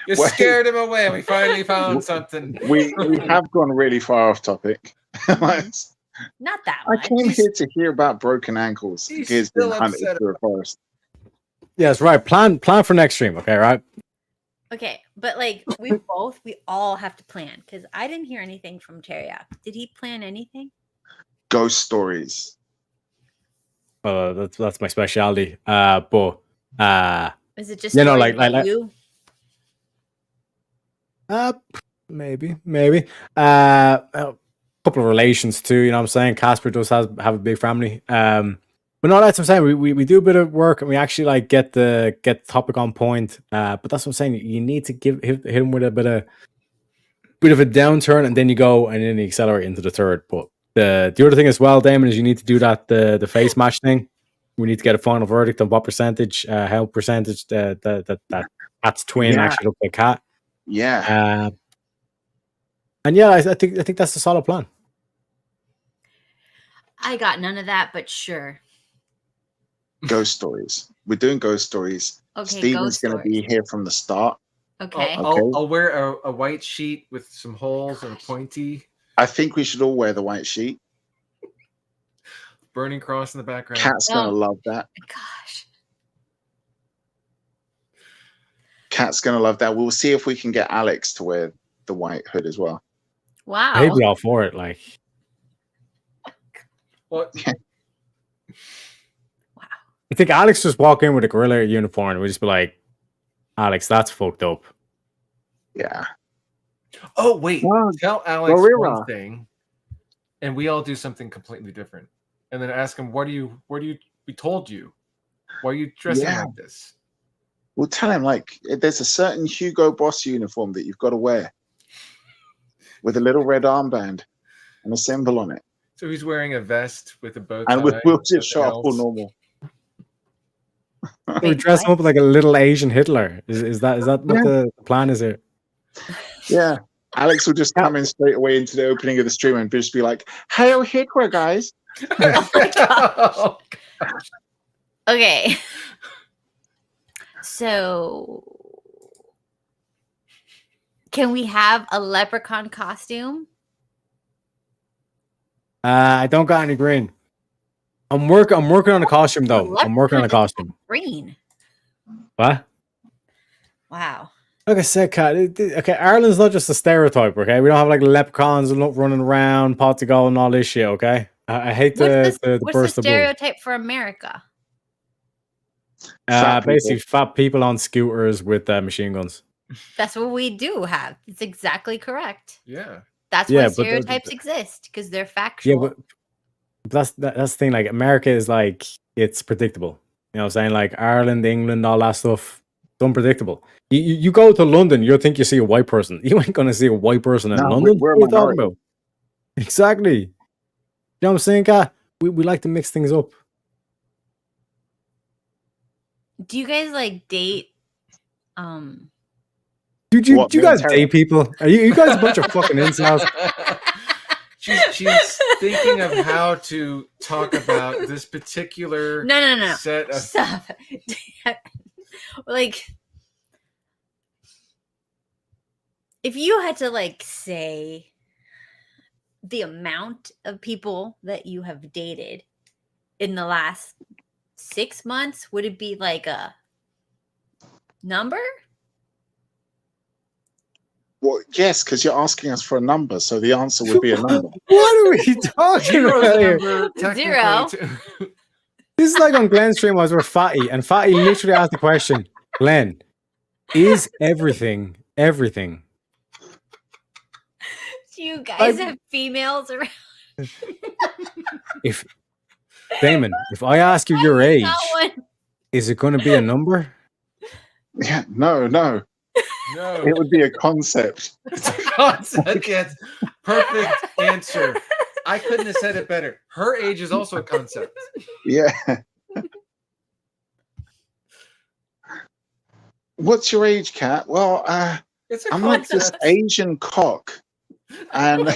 You Wait. scared him away. We finally found something. We have gone really far off topic. Not that I much. came here to hear about broken ankles. He's Kids being still hunted upset through a forest. Yes, right. Plan for next stream, okay, right? Okay, but like we all have to plan because I didn't hear anything from Tareyak. Did he plan anything? Ghost stories. That's my specialty. But Is it just You know, stories like- about you? maybe. A couple of relations too, you know what I'm saying? Casper does have a big family. But no, that's what I'm saying. We do a bit of work and we actually like get the topic on point. But that's what I'm saying. You need to hit him with a bit of a downturn and then you go and then you accelerate into the third. But the other thing as well, Daemon, is you need to do that the face match thing. we need to get a final verdict on what percentage, how percentage that cat's twin Yeah. actually looked like cat. Yeah. And yeah, I think that's a solid plan. I got none of that, but sure. Ghost stories. We're doing ghost stories. Okay, Steven's ghost going to be stories. here from the start. Okay. I'll wear a white sheet with some holes and a pointy I think we should all wear the white sheet. burning cross in the background. Cat's going to Oh. love that. Gosh. Cat's going to love that. We'll see if we can get Alex to wear the white hood as well. Wow. I'd be all for it. Like, What? I think Alex just walk in with a gorilla uniform and we just be like, Alex, that's fucked up. Yeah. Oh wait, Well, tell Alex gorilla. one thing, and we all do something completely different, and then ask him, we told you, why are you dressing Yeah. like this? We'll tell him, like, there's a certain Hugo Boss uniform that you've got to wear with a little red armband and a symbol on it. So he's wearing a vest with a bow tie. And we'll just nothing show up all else. normal. We dress him up like a little Asian Hitler. Is that what the plan is here? Yeah. Alex will just come in straight away into the opening of the stream and just be like, "Hail Hitler, guys." Oh, Okay. So, can we have a leprechaun costume? I don't got any green. I'm working on a costume though. I'm working on a costume. Green. What? Wow. Like I said, Kat, okay, Ireland's not just a stereotype, okay? We don't have like leprechauns and running around, pot to go and all this shit, okay? I hate the What's burst the of blood. stereotype for America? Fat people. Basically, fat people on scooters with machine guns. That's what we do have. It's exactly correct. yeah. That's Yeah, why but stereotypes exist because they're Yeah, factual. but that's the thing. Like America is like it's predictable. You know what I'm saying? Like Ireland, England, all that stuff, it's unpredictable. You go to London, you'll think you see a white person. You ain't gonna see a white person in No, London. we're a What are you talking minority. about? Exactly. You know what I'm saying, Kat? We like to mix things up. Do you guys like date? Dude, you What, guys military? date people? Are you guys a bunch of fucking incels? She's thinking of how to talk about this particular No. set of Stop. Like, if you had to like say the amount of people that you have dated in the last 6 months, would it be like a number? Well, yes, because you're asking us for a number, so the answer would be a number. What are we talking Zero's about here? number technically Zero. too. This is like on Glenn's stream. I was with Fatty, and Fatty literally asked the question, Glenn, is everything everything? Do you guys Like- have females around? If Damon, if I ask you your age, Not one. is it going to be a number? Yeah, no. No, It would be a concept. it's a concept. Yes, perfect answer. I couldn't have said it better. Her age is also a concept. Yeah. What's your age, Kat? Well, It's a I'm like this concept. Asian cock. And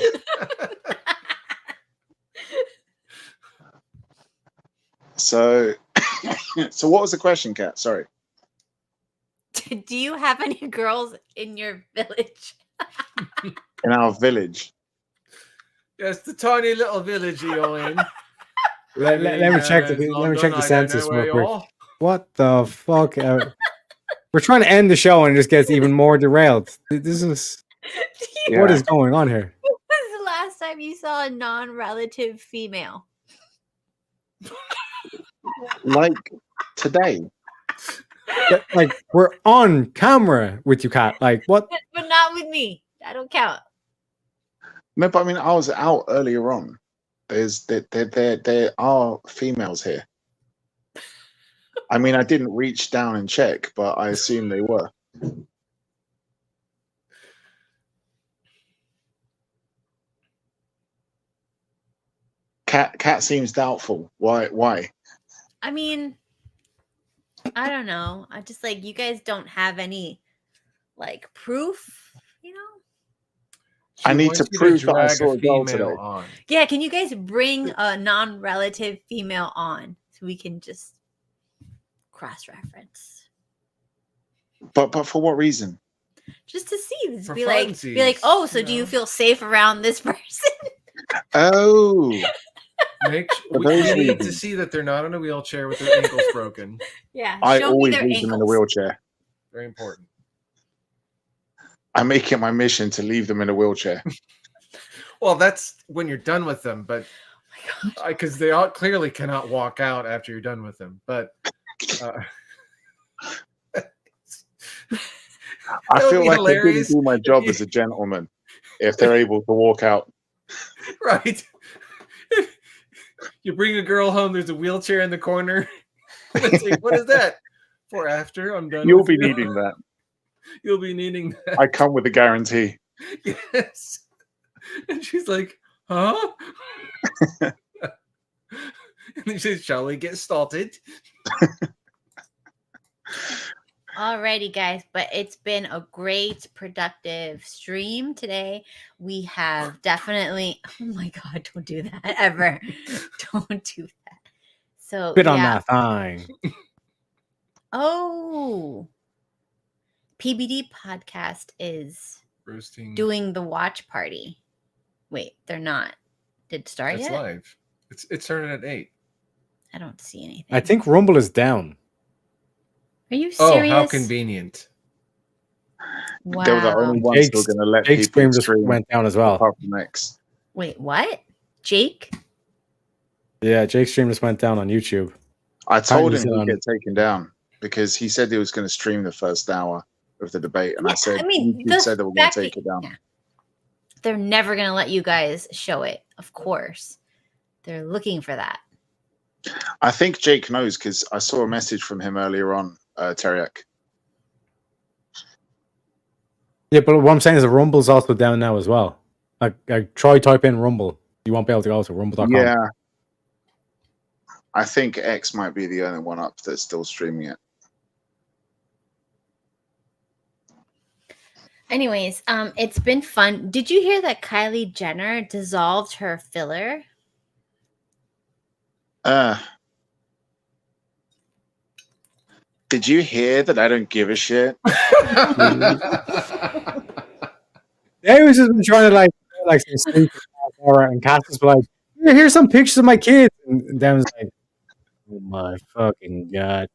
so what was the question, Kat? Sorry. Do you have any girls in your village? In our village. Yes, the tiny little village you're in. Let me check the census real quick. What the fuck? We're trying to end the show and it just gets even more derailed. This is what Yeah. is going on here? When was the last time you saw a non-relative female? Like today. Like we're on camera with you, Kat. Like what? But not with me. I don't count. No, but I mean, I was out earlier on. There are females here. I mean, I didn't reach down and check, but I assume they were. Cat seems doubtful. Why? I mean, I don't know. I just like you guys don't have any like proof, you know? I need wants to you prove that I drag saw a girl female today. on. Yeah, can you guys bring a non-relative female on so we can just cross-reference? But for what reason? Just to see, just For be like, funsies, oh, so you do you know. feel safe around this person? Oh, For We those need to reasons. see that they're not in a wheelchair with their ankles broken. Yeah, I show me always their leave them in a ankles. wheelchair. Very important. I make it my mission to leave them in a wheelchair. Well, that's when you're done with them, but Oh my God. because they all clearly cannot walk out after you're done with them. But I That would feel be like I didn't hilarious do my if job you- as a gentleman if they're able to walk out. right, you bring a girl home. There's a wheelchair in the corner. It's like, what is that? For after I'm done. You'll with be you. needing that. You'll be needing that. I come with a guarantee. Yes. And she's like, huh? And then she says, shall we get started? Alrighty, guys, but it's been a great, productive stream today. We have definitely. Oh my God! Don't do that ever. Don't do that. So Spit on that thing. Oh, PBD podcast is Roasting. doing the watch party. Wait, they're not. Did it start It's yet? live. It started at 8. I don't see anything. I think Rumble is down. Are you Oh, serious? how convenient. Wow. They were the only ones who were Jake's- going to let Jake's people stream just stream went down as well. apart from X. Wait, what? Jake? Yeah, Jake's stream just went down on YouTube. I told Apparently him he's he'd on- get taken down because he said he was going to stream the first hour of the debate, and I Yeah, said I mean, YouTube the said they were going fact to take that- it down. yeah. They're never going to let you guys show it, of course. They're looking for that. I think Jake knows because I saw a message from him earlier on, Tareyak. Yeah, but what I'm saying is the Rumble's also down now as well. Like try type in Rumble. You won't be able to go to rumble.com. Yeah. I think X might be the only one up that's still streaming it. Anyways, it's been fun. Did you hear that Kylie Jenner dissolved her filler? Did you hear that I don't give a shit? They was just been trying to like some sleep and Cass was like, here's some pictures of my kids, and Dan was like, oh my fucking god.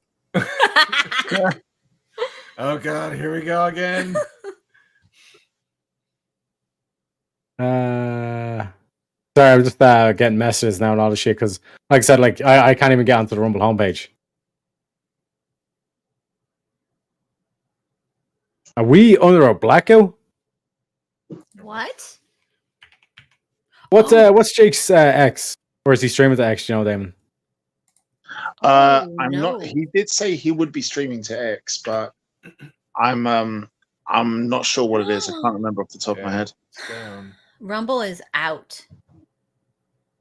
Oh God, here we go again. Sorry, I'm just getting messages now and all this shit because, like I said, like I can't even get onto the Rumble homepage. Are we under a blackout? What? What's Jake's X? Or is he streaming to X? You know, Daemon? Oh, I'm no. not. He did say he would be streaming to X, but I'm not sure what it is. I can't remember off the top of my Yeah. head. It's down. Rumble is out.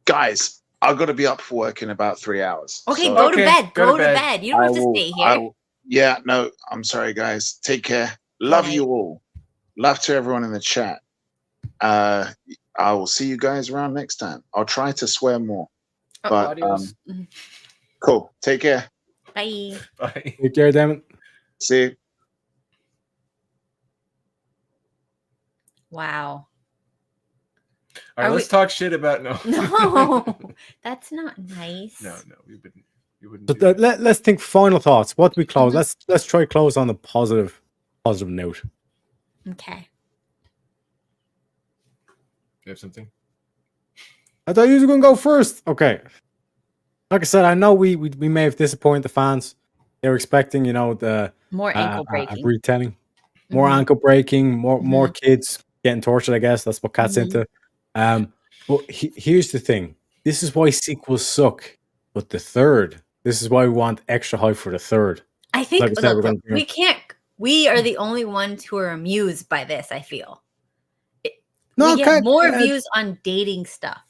Guys, I've got to be up for work in about 3 hours. Okay, so go to Okay, bed. go to Go to bed. bed. You don't have to stay here. Yeah, no, I'm sorry, guys. Take care. Love night. you all. Love to everyone in the chat. I will see you guys around next time. I'll try to swear more. Oh, But Adios. cool. Take care. Bye. Bye. Take care, Daemon. See you. Wow. All right, Are let's talk shit about no. No, that's not nice. No, we wouldn't. So do that. let's think final thoughts. What do we close? Mhm. Let's try close on a positive note. Okay. You have something? I thought you were going to go first. Okay. Like I said, I know we may have disappointed the fans. They were expecting, you know, the More ankle a breaking. retelling, more Mhm. ankle breaking, more kids getting tortured. I guess that's what Cat's Mhm. into. But here's the thing: this is why sequels suck. But the third, this is why we want extra hype for the third. I think Like I said, we're look, gonna bring we up- can't. We are the only ones who are amused by this. I feel. No, we get okay, more views on dating stuff.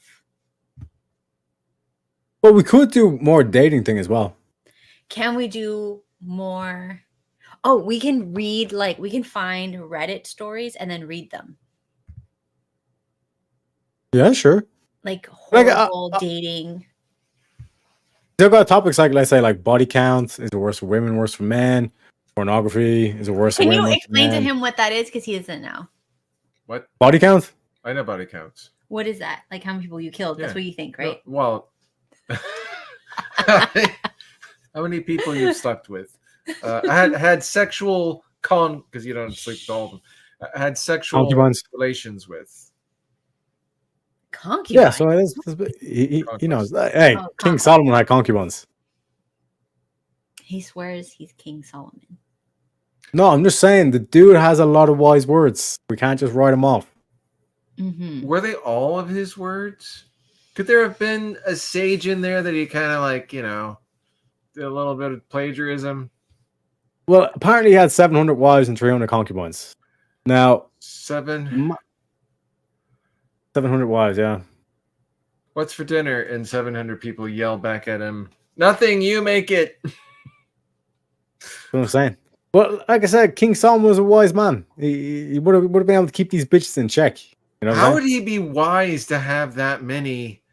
But we could do more dating thing as well. Can we do more? Oh, we can read, like, we can find Reddit stories and then read them. Yeah, sure. Like Like, horrible dating. They've got topics like, let's say, like body count. Is it worse for women, worse for men? Pornography. Is it worse for Can you women? worse for explain to men? him what that is? Because he doesn't know. What? Body count? I know body counts. What is that? Like how many people you killed? That's Yeah. what you think, No, right? well, how many people you've slept with? I had sexual because you don't sleep with all of them. I had sexual Concubines. relations with. Concubine. Yeah, so it is, he knows. Hey, Oh, King Solomon had concubines. He swears he's King Solomon. No, I'm just saying the dude has a lot of wise words. We can't just write them off. Mm-hmm. Were they all of his words? Could there have been a sage in there that he kind of like, did a little bit of plagiarism? Well, apparently he had 700 wives and 300 concubines. Now, 700 wives, yeah. What's for dinner? And 700 people yell back at him, "Nothing, you make it." That's what I'm saying. But like I said, King Solomon was a wise man. He would have been able to keep these bitches in check. You know what I'm How saying? would he be wise to have that many?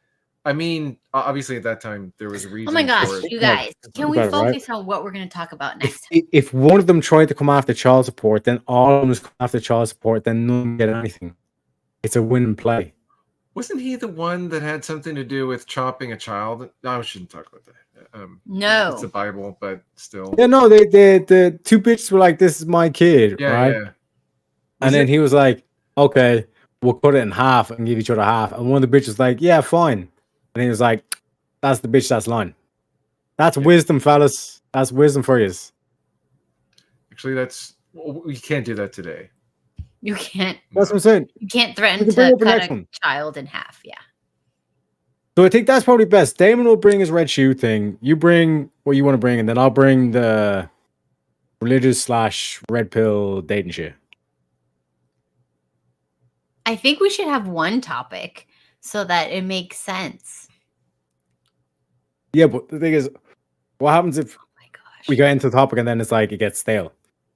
I mean, obviously at that time there was a reason. Oh my gosh, for it. you guys, can we About it, right? focus on what we're going to talk about next? If one of them tried to come after child support, then all of them come after child support, then none get anything. It's a win and play. Wasn't he the one that had something to do with chopping a child? No, I shouldn't talk about that. No. It's the Bible, but still. Yeah, no, the two bitches were like, "This is my kid," Yeah, right? yeah. And then he was like, "Okay, we'll cut it in half and give each other half." And one of the bitches was like, "Yeah, fine." And he was like, "That's the bitch that's lying." That's wisdom, fellas. That's wisdom for you. Actually, you can't do that today. You can't. That's what I'm saying. You can't threaten We can bring to up the cut next a one. child in half. Yeah. So I think that's probably best. Daemon will bring his red shoe thing. You bring what you want to bring, and then I'll bring the religious / red pill dating shit. I think we should have one topic so that it makes sense. Yeah, but the thing is, what happens if Oh my gosh. we go into the topic and then it's like it gets stale?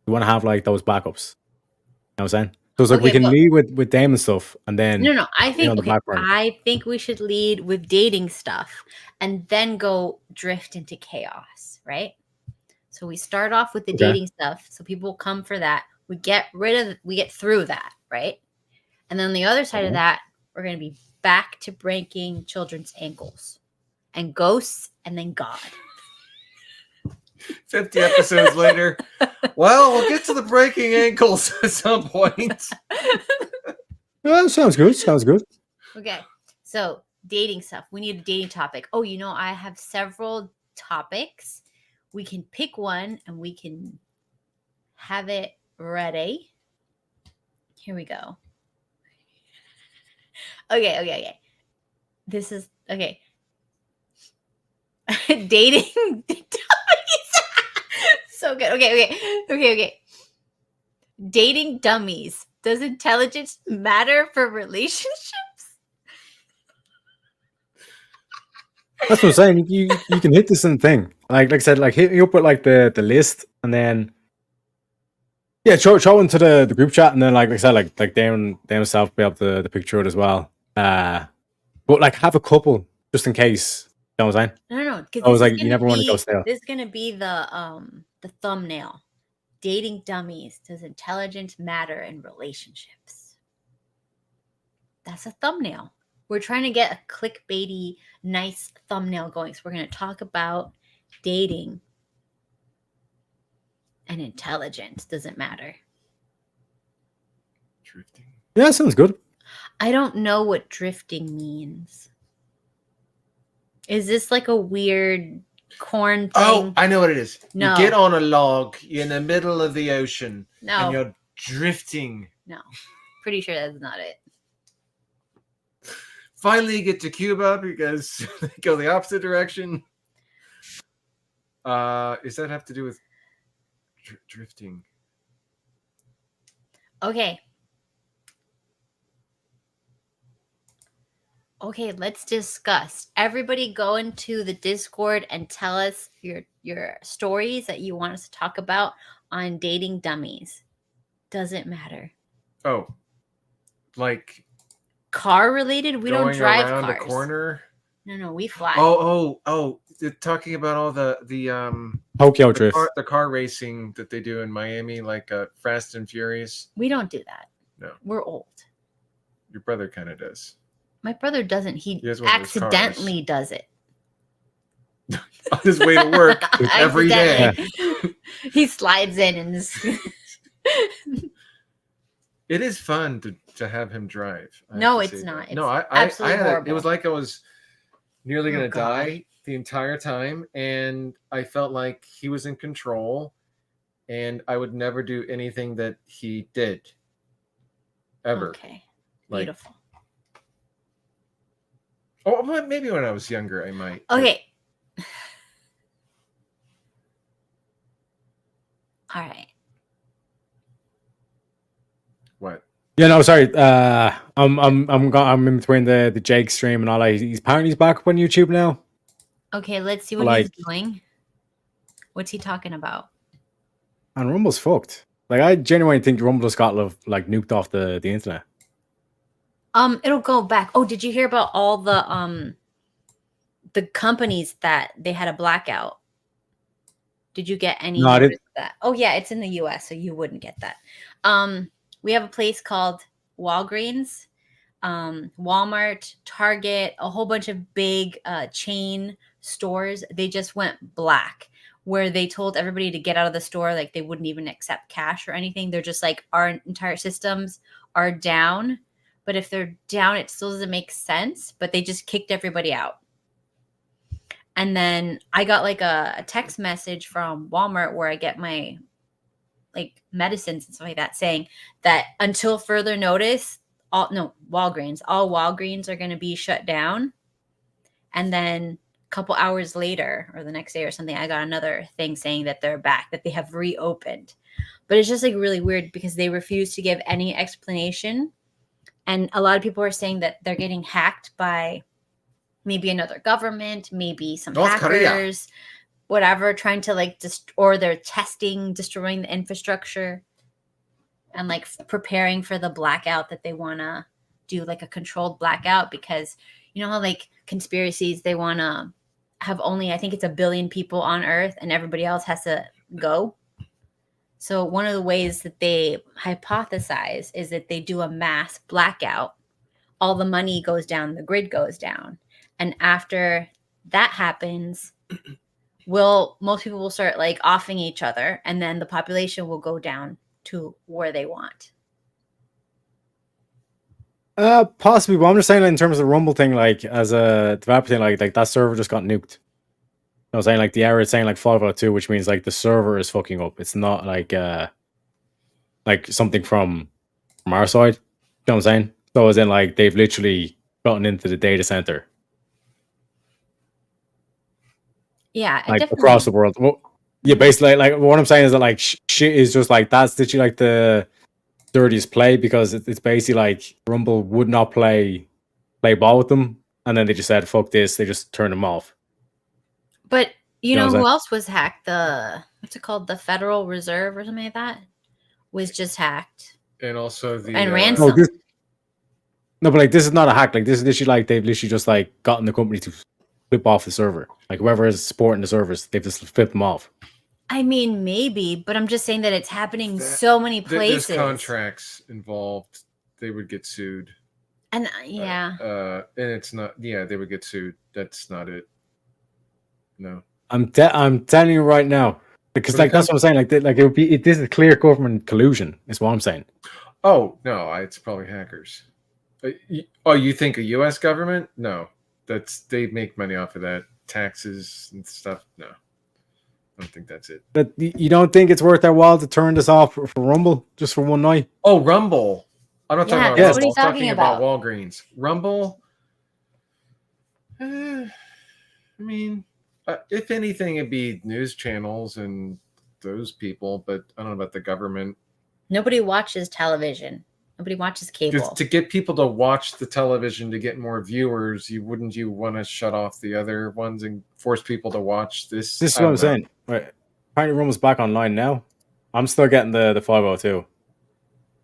We want to have like those backups. You know what I'm saying? So it's like we Okay, can but- lead with Daemon stuff, and then No, I think on the back burner. I think we should lead with dating stuff and then go drift into chaos, right? So we start off with the Okay. dating stuff, so people come for that. We get through that, right? And then on the other side of that, we're going to be back to breaking children's ankles and ghosts and then God. 50 episodes later. Well, we'll get to the breaking ankles at some point. Yeah, sounds good. Sounds good. Okay, so dating stuff. We need a dating topic. Oh, I have several topics. We can pick one and we can have it ready. Here we go. Okay. This is okay. Dating dummies. So good. Okay. Dating dummies. Does intelligence matter for relationships? That's what I'm saying. You can hit this in thing. Like I said, like hit you up with like the list, and then show into the group chat, and then like I said, like Damon himself be able to pick through it as well. But like have a couple just in case. You know what I'm saying? No. Because I was like, you never want to go stale. This is gonna be the thumbnail. Dating dummies. Does intelligence matter in relationships? That's a thumbnail. We're trying to get a clickbaity, nice thumbnail going. So we're going to talk about dating and intelligence. Does it matter? Drifting. Yeah, sounds good. I don't know what drifting means. Is this like a weird corn thing? Oh, I know what it is. No. You get on a log, you're in the middle of the ocean, No. and you're drifting. No. Pretty sure that's not it. Finally, you get to Cuba because they go the opposite direction. Does that have to do with drifting? Okay. Okay, let's discuss. Everybody go into the Discord and tell us your stories that you want us to talk about on dating dummies. Doesn't matter. Oh, like Car related, we don't going drive around cars. a corner. No, we fly. Oh! They're talking about all the Tokyo Drift. the car racing that they do in Miami, like Fast and Furious. We don't do that. No, We're old. your brother kind of does. My brother doesn't. He has one of those cars. accidentally does it. On his way to work every day. Accidentally. He slides in and It is fun to have him drive. No, have to it's say not. that. It's No, I absolutely had it horrible. was like I was nearly Oh, going to God. die the entire time, and I felt like he was in control, and I would never do anything that he did. Ever. Okay. Like, Beautiful. oh, well, maybe when I was younger, I might. but- Okay. All right. What? Yeah, no, sorry. I'm in between the Jake stream and all that. He's apparently back up on YouTube now. Okay, let's see what Like- he's doing. What's he talking about? And Rumble's fucked. Like, I genuinely think Rumble just got like nuked off the internet. It'll go back. Oh, did you hear about all the companies that they had a blackout? Did you get any No, I notice didn't. of that? Oh yeah, it's in the US, so you wouldn't get that. We have a place called Walgreens, Walmart, Target, a whole bunch of big chain stores. They just went black, where they told everybody to get out of the store, like they wouldn't even accept cash or anything. They're just like, our entire systems are down. But if they're down, it still doesn't make sense. But they just kicked everybody out. And then I got like a text message from Walmart where I get my like medicines and stuff like that, saying that until further notice, all Walgreens are going to be shut down. And then a couple hours later, or the next day or something, I got another thing saying that they're back, that they have reopened. But it's just like really weird because they refuse to give any explanation. And a lot of people are saying that they're getting hacked by maybe another government, maybe some North Korea. hackers, whatever, trying to like or they're destroying the infrastructure and like preparing for the blackout that they want to do, like a controlled blackout, because you know how like Conspiracies, they want to have only, I think it's 1 billion people on Earth and everybody else has to go. So one of the ways that they hypothesize is that they do a mass blackout. All the money goes down, the grid goes down. And after that happens, most people will start like offing each other, and then the population will go down to where they want. Possibly, but I'm just saying, like, in terms of the Rumble thing, like as a developer thing, like that server just got nuked. I was saying like the error is saying like 502, which means like the server is fucking up. It's not like something from our side. You know what I'm saying? So as in like they've literally gotten into the data center. Yeah, Like across the world. Well, yeah, basically, like what I'm saying is that like shit is just like that's literally like the dirtiest play, because it's basically like Rumble would not play ball with them, and then they just said fuck this. They just turned them off. But you know know what I'm who else was hacked? What's it called? The Federal Reserve or something like that was just hacked. And also the And ransom. No, but like this is not a hack. Like this is literally like they've literally just like gotten the company to flip off the server. Like whoever is supporting the servers, they've just flipped them off. I mean, maybe, but I'm just saying that it's happening so many places. There's contracts involved. They would get sued. And yeah. And it's not. Yeah, they would get sued. That's not it. No. I'm telling you right now, because like that's what I'm saying. Like it would be. This is clear government collusion. Is what I'm saying. Oh no, it's probably hackers. Oh, you think a U.S. government? No, they make money off of that, taxes and stuff. No, I don't think that's it. But you don't think it's worth their while to turn this off for Rumble just for one night? Oh, Rumble. I'm not talking about yes. Rumble. What are you I'm talking talking about about? Walgreens. Rumble. I mean, if anything, it'd be news channels and those people, but I don't know about the government. Nobody watches television. Nobody watches Because cable. to get people to watch the television to get more viewers, you want to shut off the other ones and force people to watch this? This is I what I'm don't know. saying. Right. Apparently, Roman's back online now. I'm still getting the 502.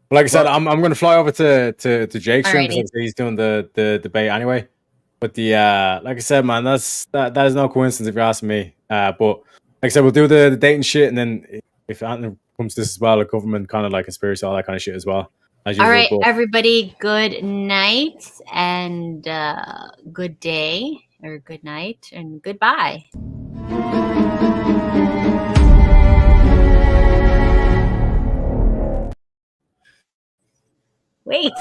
But like I said, Well- I'm going to fly over to Jake's room Alrighty. because he's doing the debate anyway. But the like I said, man, that is no coincidence if you're asking me. But like I said, we'll do the dating shit, and then if anything comes to this as well, the government kind of like conspiracy, all that kind of shit as well. As All usual. right, But everybody, good night and good day or good night and goodbye. Wait.